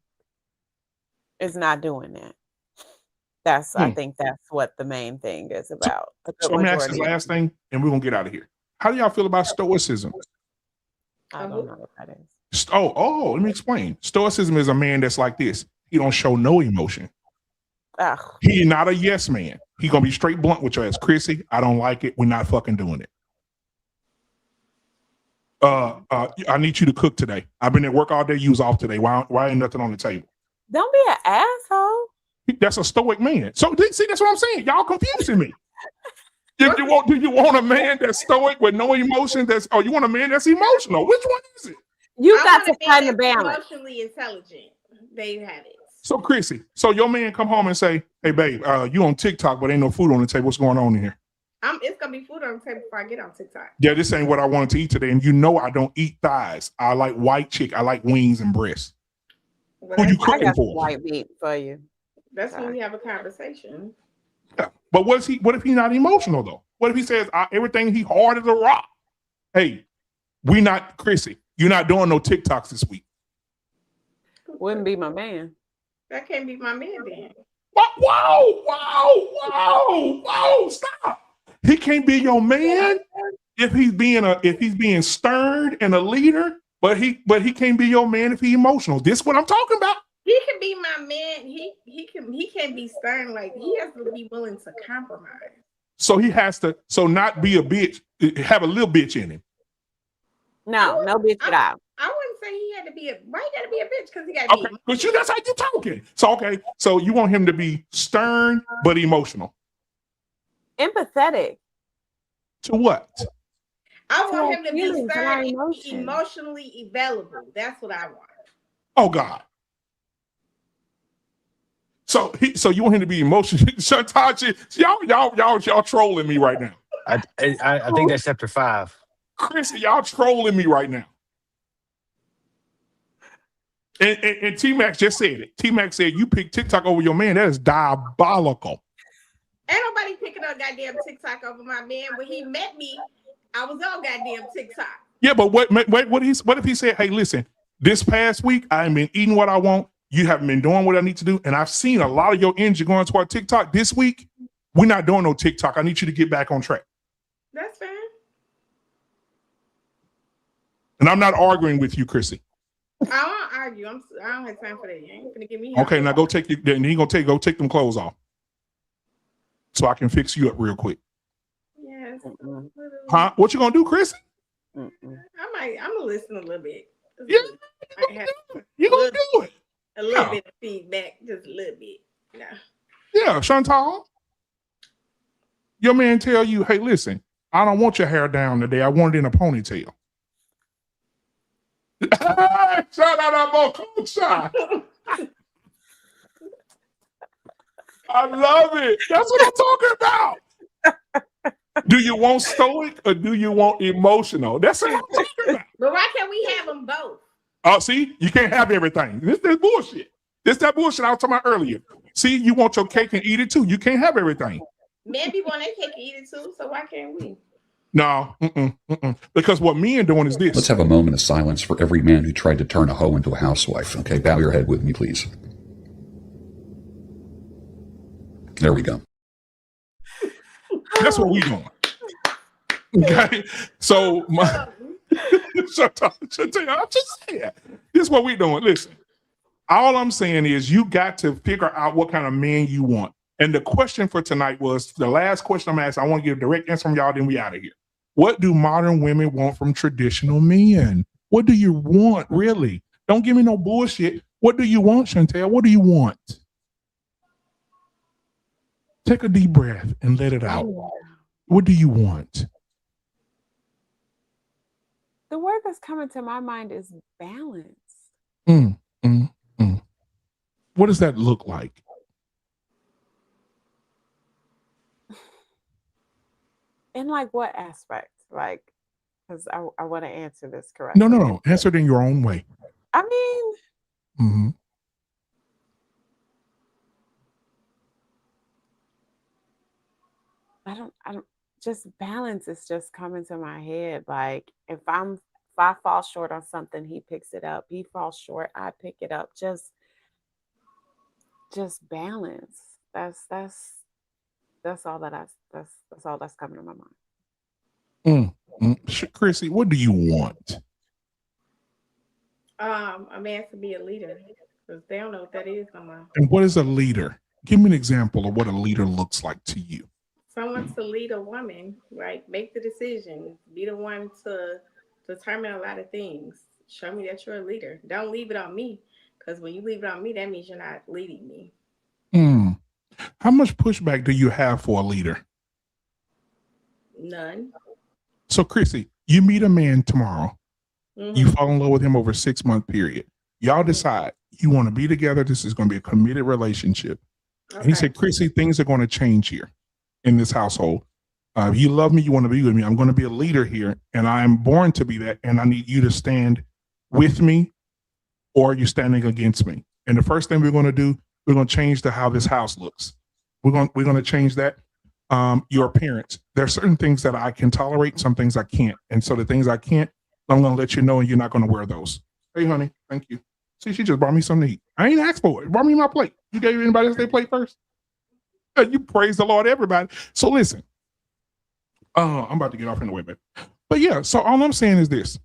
is not doing that. I think that's what the main thing is about. So I'm gonna ask this last thing, and we're gonna get out of here. How do y'all feel about stoicism? I don't know what that is. Let me explain. Stoicism is a man that's like this. He don't show no emotion. He not a yes man. He gonna be straight blunt with your ass. Chrissy, I don't like it. We're not fucking doing it. I need you to cook today. I've been at work all day. You was off today. Why ain't nothing on the table? Don't be an asshole. That's a stoic man. So see, that's what I'm saying. Y'all confusing me. Do you want a man that's stoic with no emotion? You want a man that's emotional? Which one is it? You got to find the balance. Emotionally intelligent. They have it. So Chrissy, your man come home and say, "Hey babe, you on TikTok, but ain't no food on the table. What's going on in here?" It's gonna be food on the table before I get on TikTok. Yeah, this ain't what I wanted to eat today, and I don't eat thighs. I like white chick. I like wings and breasts. Well, who you I cooking got for? white meat for you. That's when we have a conversation. Yeah, but what if he's not emotional though? What if he says everything he hard as a rock? Hey, we not Chrissy. You're not doing no TikToks this week. Wouldn't be my man. That can't be my man then. Wow! Stop. He can't be your man if he's being stern and a leader, but he can't be your man if he's emotional. This is what I'm talking about. He can be my man. He can't be stern. Like, he has to be willing to compromise. So he has to not be a bitch, have a little bitch in him. No bitch at all. I wouldn't say he had to be why he gotta be a bitch? Because he gotta be. But that's how you talking. So you want him to be stern but emotional. Empathetic. To what? I want him to be stern and be emotionally available. That's what I want. Oh God. So you want him to be emotional? Shantachi, y'all trolling me right now. I think that's chapter 5. Chrissy, y'all trolling me right now. And T-Max just said it. T-Max said you picked TikTok over your man. That is diabolical. Ain't nobody picking up goddamn TikTok over my man. When he met me, I was on goddamn TikTok. Yeah, but what if he said, hey, listen, this past week I've been eating what I want. You haven't been doing what I need to do. And I've seen a lot of your energy going toward TikTok this week. We're not doing no TikTok. I need you to get back on track. That's fine. And I'm not arguing with you, Chrissy. I won't argue. I don't have time for that. You ain't gonna give me. Okay, now go take them clothes off, so I can fix you up real quick. Yes. Huh? What you gonna do, Chrissy? I'm gonna listen a little bit. Yeah, you gonna do it. A little bit of feedback, just a little bit. Yeah, Chantal. Your man tell you, hey, listen, I don't want your hair down today. I want it in a ponytail. Shout out our coach. I love it. That's what I'm talking about. Do you want stoic or do you want emotional? That's what I'm talking about. But why can't we have them both? Oh, see, you can't have everything. This is bullshit. This that bullshit I was talking about earlier. See, you want your cake and eat it too. You can't have everything. Men be want their cake and eat it too, so why can't we? No, because what men doing is this. Let's have a moment of silence for every man who tried to turn a hoe into a housewife. Okay, bow your head with me, please. There we go. That's what we doing. Okay, so I'm just saying. This is what we doing. Listen, all I'm saying is you got to figure out what kind of man you want. And the question for tonight was the last question I'm asking. I want to get a direct answer from y'all, then we out of here. What do modern women want from traditional men? What do you want, really? Don't give me no bullshit. What do you want, Chantel? What do you want? Take a deep breath and let it out. What do you want? The word that's coming to my mind is balance. What does that look like? In like what aspect? Like, because I want to answer this correctly. No. Answer it in your own way. I mean, I don't just balance is just coming to my head. Like if I fall short on something, he picks it up. He falls short, I pick it up. Just balance. That's all that's all that's coming to my mind. Chrissy, what do you want? A man to be a leader, because they don't know what that is no more. And what is a leader? Give me an example of what a leader looks like to you. Someone to lead a woman, right? Make the decision. Be the one to determine a lot of things. Show me that you're a leader. Don't leave it on me, because when you leave it on me, that means you're not leading me. How much pushback do you have for a leader? None. So, Chrissy, you meet a man tomorrow. You fall in love with him over a 6-month period. Y'all decide you want to be together. This is going to be a committed relationship. Okay. And he said, Chrissy, things are going to change here in this household. If you love me, you want to be with me. I'm going to be a leader here, and I am born to be that. And I need you to stand with me, or you're standing against me. And the first thing we're going to do, we're going to change how this house looks. We're going to change that. Your appearance. There are certain things that I can tolerate, some things I can't. And so the things I can't, I'm going to let you know, and you're not going to wear those. Hey, honey, thank you. See, she just brought me something to eat. I ain't asked for it. Brought me my plate. You gave anybody else their plate first? You praise the Lord, everybody. So listen, I'm about to get off in the way, baby. But yeah, so all I'm saying is this.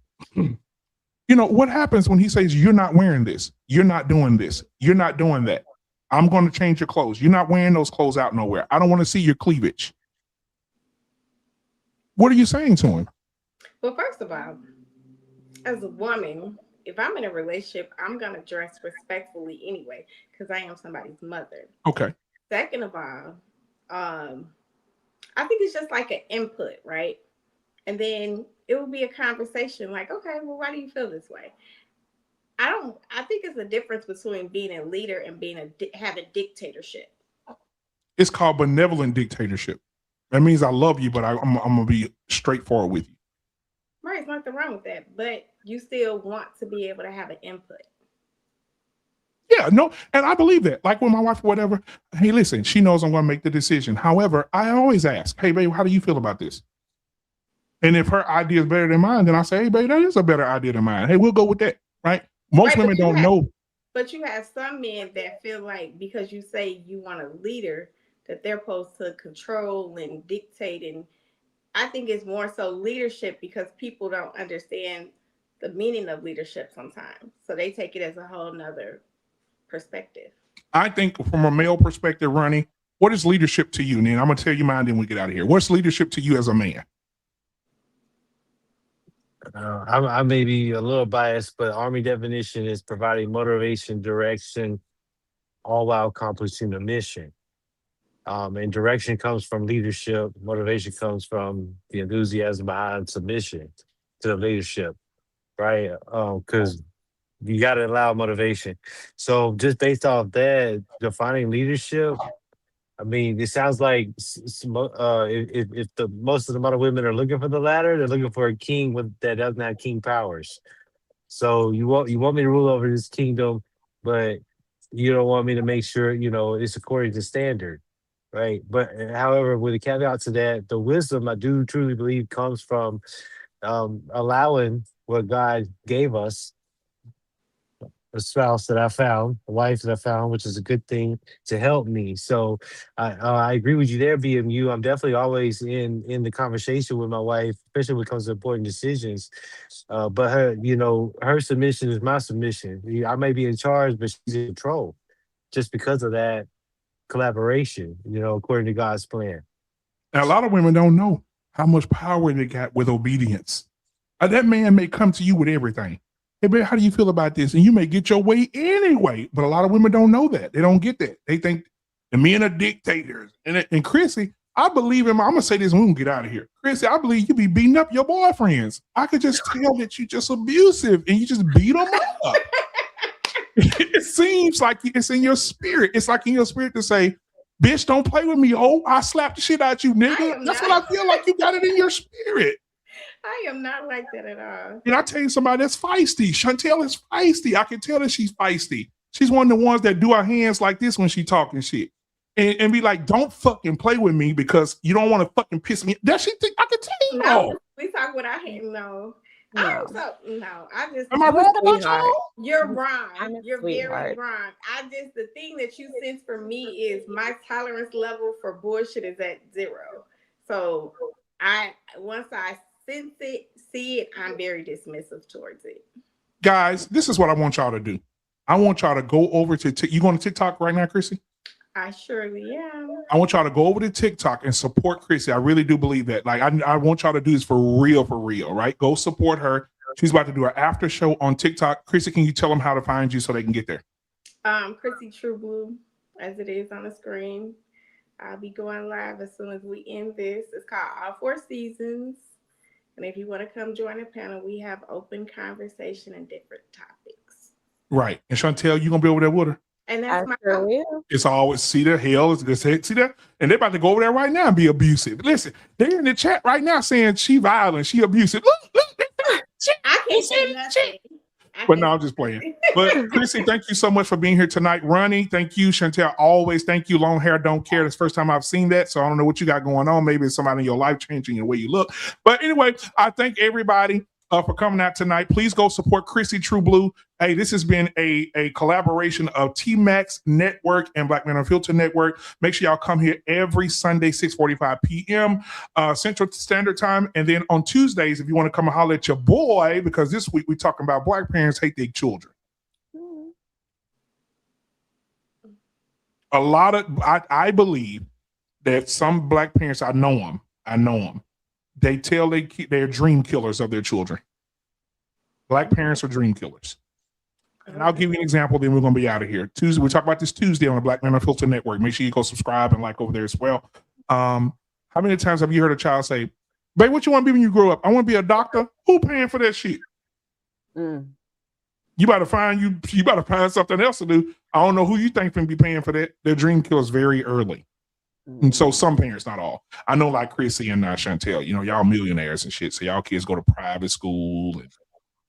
What happens when he says, you're not wearing this, you're not doing this, you're not doing that. I'm going to change your clothes. You're not wearing those clothes out nowhere. I don't want to see your cleavage. What are you saying to him? Well, first of all, as a woman, if I'm in a relationship, I'm going to dress respectfully anyway, because I am somebody's mother. Okay. Second of all, I think it's just like an input, right? And then it will be a conversation like, okay, well, why do you feel this way? I think it's a difference between being a leader and having dictatorship. It's called benevolent dictatorship. That means I love you, but I'm going to be straightforward with you. Right, there's nothing wrong with that, but you still want to be able to have an input. Yeah, no, and I believe that. Like with my wife or whatever, hey, listen, she knows I'm going to make the decision. However, I always ask, hey, babe, how do you feel about this? And if her idea is better than mine, then I say, hey, babe, that is a better idea than mine. Hey, we'll go with that, right? Most women don't know. But you have some men that feel like because you say you want a leader, that they're supposed to control and dictate. And I think it's more so leadership because people don't understand the meaning of leadership sometimes. So they take it as a whole nother perspective. I think from a male perspective, Ronnie, what is leadership to you? And then I'm going to tell you mine, then we get out of here. What's leadership to you as a man? I may be a little biased, but Army definition is providing motivation, direction, all while accomplishing the mission. And direction comes from leadership. Motivation comes from the enthusiasm behind submission to the leadership, right? Because you got to allow motivation. So just based off that, defining leadership, I mean, it sounds like if the most of the amount of women are looking for the latter, they're looking for a king that doesn't have king powers. So you want me to rule over this kingdom, but you don't want me to make sure it's according to standard, right? But however, with a caveat to that, the wisdom I do truly believe comes from allowing what God gave us. A spouse that I found, a wife that I found, which is a good thing to help me. So I agree with you there, BMU. I'm definitely always in the conversation with my wife, especially when it comes to important decisions. But her submission is my submission. I may be in charge, but she's in control just because of that collaboration, according to God's plan. Now, a lot of women don't know how much power they got with obedience. That man may come to you with everything. hey, babe, how do you feel about this? And you may get your way anyway. But a lot of women don't know that. They don't get that. They think the men are dictators. And Chrissy, I believe in I'm going to say this and we can get out of here. Chrissy, I believe you be beating up your boyfriends. I could just tell that you just abusive and you just beat them up. It seems like it's in your spirit. It's like in your spirit to say, bitch, don't play with me. Oh, I slap the shit out you, nigga. That's what I feel like. You got it in your spirit. I am not like that at all. And I tell you somebody that's feisty. Chantel is feisty. I can tell that she's feisty. She's one of the ones that do her hands like this when she talking shit. And be like, don't fucking play with me because you don't want to fucking piss me. Does she think I can tell you? No, we talk with our hands. No. I just. Am I wrong about y'all? You're wrong. You're sweetheart. very wrong. The thing that you sense for me is my tolerance level for bullshit is at 0. So once I sense it, see it, I'm very dismissive towards it. Guys, this is what I want y'all to do. I want y'all to go over to you going to TikTok right now, Chrissy? I surely am. I want y'all to go over to TikTok and support Chrissy. I really do believe that. Like, I want y'all to do this for real, right? Go support her. She's about to do an after show on TikTok. Chrissy, can you tell them how to find you so they can get there? Chrissy True Blue, as it is on the screen. I'll be going live as soon as we end this. It's called All 4 Seasons. And if you want to come join the panel, we have open conversation and different topics. Right. And Chantel, you going to be over there with her? And that's my goal. It's always see that see that, and they're about to go over there right now and be abusive. Listen, they're in the chat right now saying she violent, she abusive. Look, I can't say nothing. But no, I'm just playing. But Chrissy, thank you so much for being here tonight. Ronnie, thank you. Chantel, always thank you. Long hair don't care. That's the first time I've seen that, so I don't know what you got going on. Maybe it's somebody in your life changing the way you look. But anyway, I thank everybody for coming out tonight. Please go support Chrissy True Blue. Hey, this has been a collaboration of T-Max Network and Black Men Unfiltered Network. Make sure y'all come here every Sunday, 6:45 p.m. Central Standard Time. And then on Tuesdays, if you want to come and holler at your boy, because this week we're talking about Black parents hate their children. A lot of, I believe that some Black parents, I know them. They tell they're dream killers of their children. Black parents are dream killers. And I'll give you an example, then we're going to be out of here. Tuesday, we'll talk about this Tuesday on the Black Men Unfiltered Network. Make sure you go subscribe and like over there as well. How many times have you heard a child say, babe, what you want to be when you grow up? I want to be a doctor. Who paying for that shit? You better find something else to do. I don't know who you think can be paying for that. Their dream killers very early. And so some parents, not all. I know like Chrissy and Chantel, y'all millionaires and shit. So y'all kids go to private school. And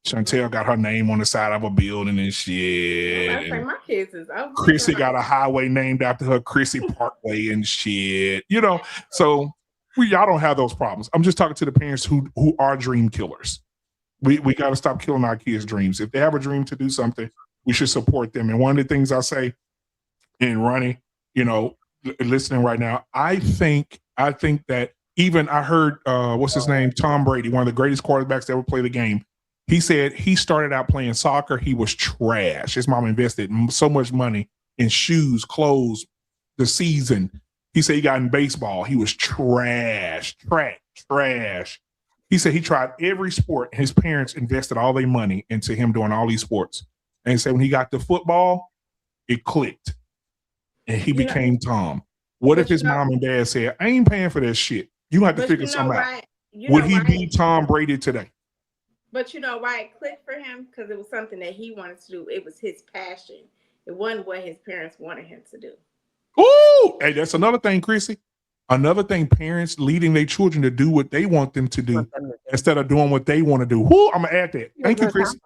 Chantel got her name on the side of a building and shit. And my kids is over. Chrissy got a highway named after her, Chrissy Parkway and shit. So y'all don't have those problems. I'm just talking to the parents who are dream killers. We got to stop killing our kids' dreams. If they have a dream to do something, we should support them. And one of the things I say, and Ronnie, listening right now, I think that even I heard what's his name, Tom Brady, one of the greatest quarterbacks to ever play the game. He said he started out playing soccer. He was trash. His mom invested so much money in shoes, clothes, the season. He said he got in baseball. He was trash. He said he tried every sport. And his parents invested all their money into him doing all these sports. And he said when he got to football, it clicked. And he became Tom. What if his mom and dad said, I ain't paying for that shit? You have to figure something out. Would he be Tom Brady today? But you know why it clicked for him? Because it was something that he wanted to do. It was his passion. It wasn't what his parents wanted him to do. Ooh, hey, that's another thing, Chrissy. Another thing, parents leading their children to do what they want them to do instead of doing what they want to do. Woo, I'm going to add that. Thank you, Chrissy.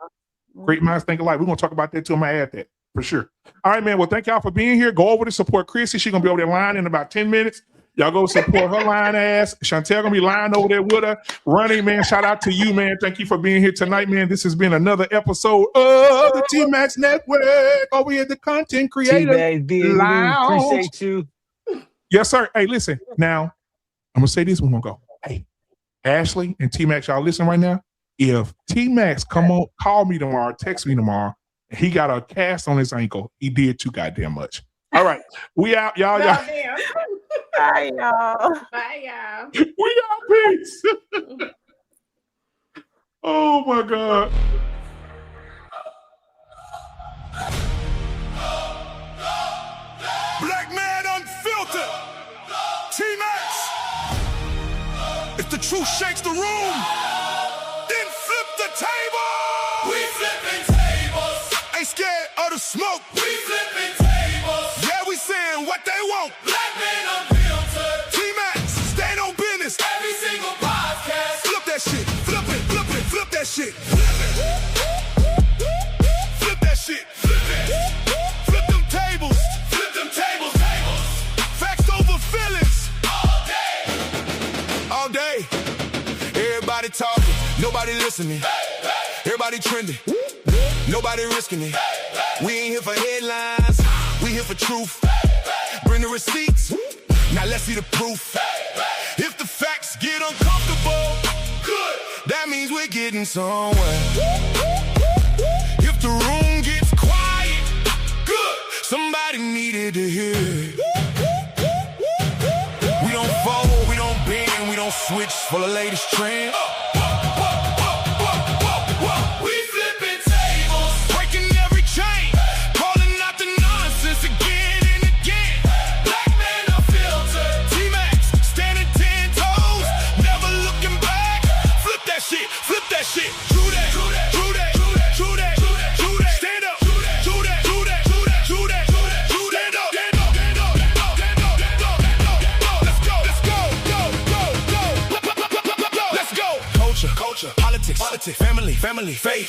Great minds think alike. We're going to talk about that too. I'm going to add that for sure. All right, man. Well, thank y'all for being here. Go over to support Chrissy. She's going to be over there lying in about 10 minutes. Y'all go support her lying ass. Chantel gonna be lying over there with her. Ronnie, man, shout out to you, man. Thank you for being here tonight, man. This has been another episode of the T-Max Network over here at the Content Creator Lounge. Appreciate you. Yes, sir. Hey, listen. Now, I'm gonna say this. We're gonna go. Hey, Ashley and T-Max, y'all listen right now. If T-Max call me tomorrow, text me tomorrow, and he got a cast on his ankle, he did too goddamn much. All right, we out, y'all. Bye, y'all. Bye, y'all. We out, peace. Oh my God. truth shakes the room, then flip the table. We flipping tables. Ain't scared of the smoke. We flipping tables. Yeah, we saying what they want. Black men unfiltered. T-Max, stand on business. Every single podcast. Flip that shit. Flip it. Flip it. Flip that shit. Flip it. Flip that shit. Flip it. Flip them tables. Flip them tables. Facts over feelings. All day. All day. Everybody talking. Nobody listening. Everybody trending. Nobody risking it. We ain't here for headlines. We here for truth. Bring the receipts. Now let's see the proof. If the facts get uncomfortable, good. That means we're getting somewhere. If the room gets quiet, good. Somebody needed to hear it. We don't fold, we don't bend, we don't switch for the latest trend. We flipping tables, breaking every chain, calling out the nonsense again and again. Black men unfiltered, T-Max, standing 10 toes, never looking back. Flip that shit, flip that shit. True that, true that, true that, true that, true that. Stand up, true that, true that, true that, true that, true that. Stand up, stand up, stand up, stand up, stand up, stand up. Let's go, let's go, go, go, go. Let's go. Culture, politics, family, faith.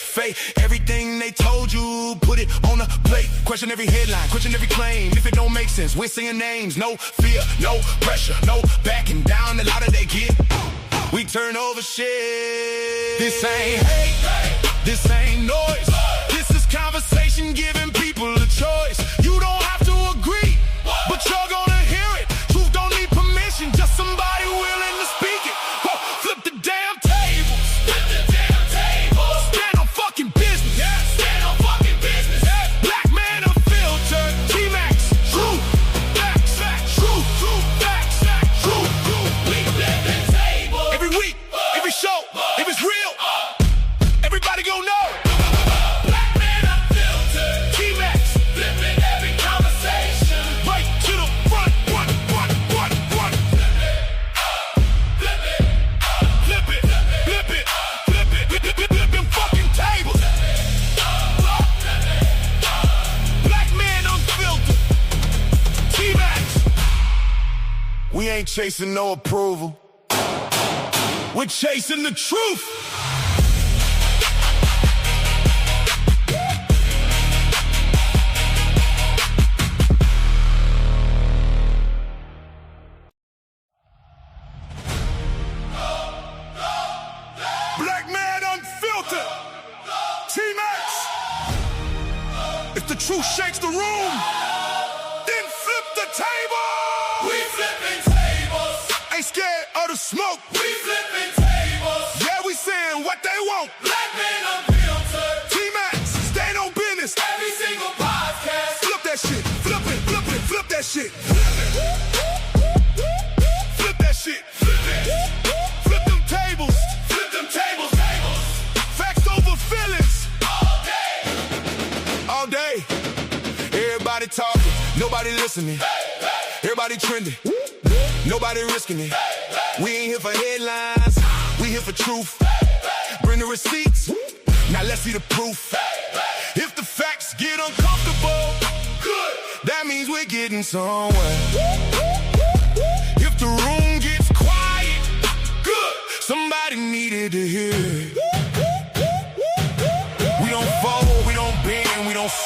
Everything they told you, put it on the plate. Question every headline, question every claim. If it don't make sense, we're singing names. No fear, no pressure, no backing down. The louder they get, we turn over shit. This ain't hate, this ain't noise. This is conversation giving people a choice. You don't have to agree, but you're gonna hear it. Truth don't need permission, just somebody willing to speak it. Flip the damn table. Flip the damn table. Stand on fucking business. Yeah. Stand on fucking business. Yeah. Black man unfiltered. T-Max. True. Facts. True. Facts. True. We flip the table. Every week, every show, if it's real, everybody gon' know. Black man unfiltered. T-Max. Flipping every conversation. Right to the front. One. Flip it. Flip them fucking tables. Black man unfiltered. T-Max. We ain't chasing no approval. We're chasing the truth. Black man unfiltered. T-Max. If the truth shakes the room, then flip the table. We flipping tables. Ain't scared of the smoke. We flipping tables. Yeah, we saying what they want. Black men unfiltered. T-Max, stand on business. Every single podcast. Flip that shit. Flip it. Flip that shit. Flip that shit. Flip them tables. Flip them tables. Facts over feelings. All day. Everybody talking. Nobody listening. Everybody trending. Nobody risking it. We ain't here for headlines. We here for truth. Bring the receipts. Now let's see the proof. If the facts get uncomfortable, good. That means we're getting somewhere. If the room gets quiet, good. Somebody needed to hear it.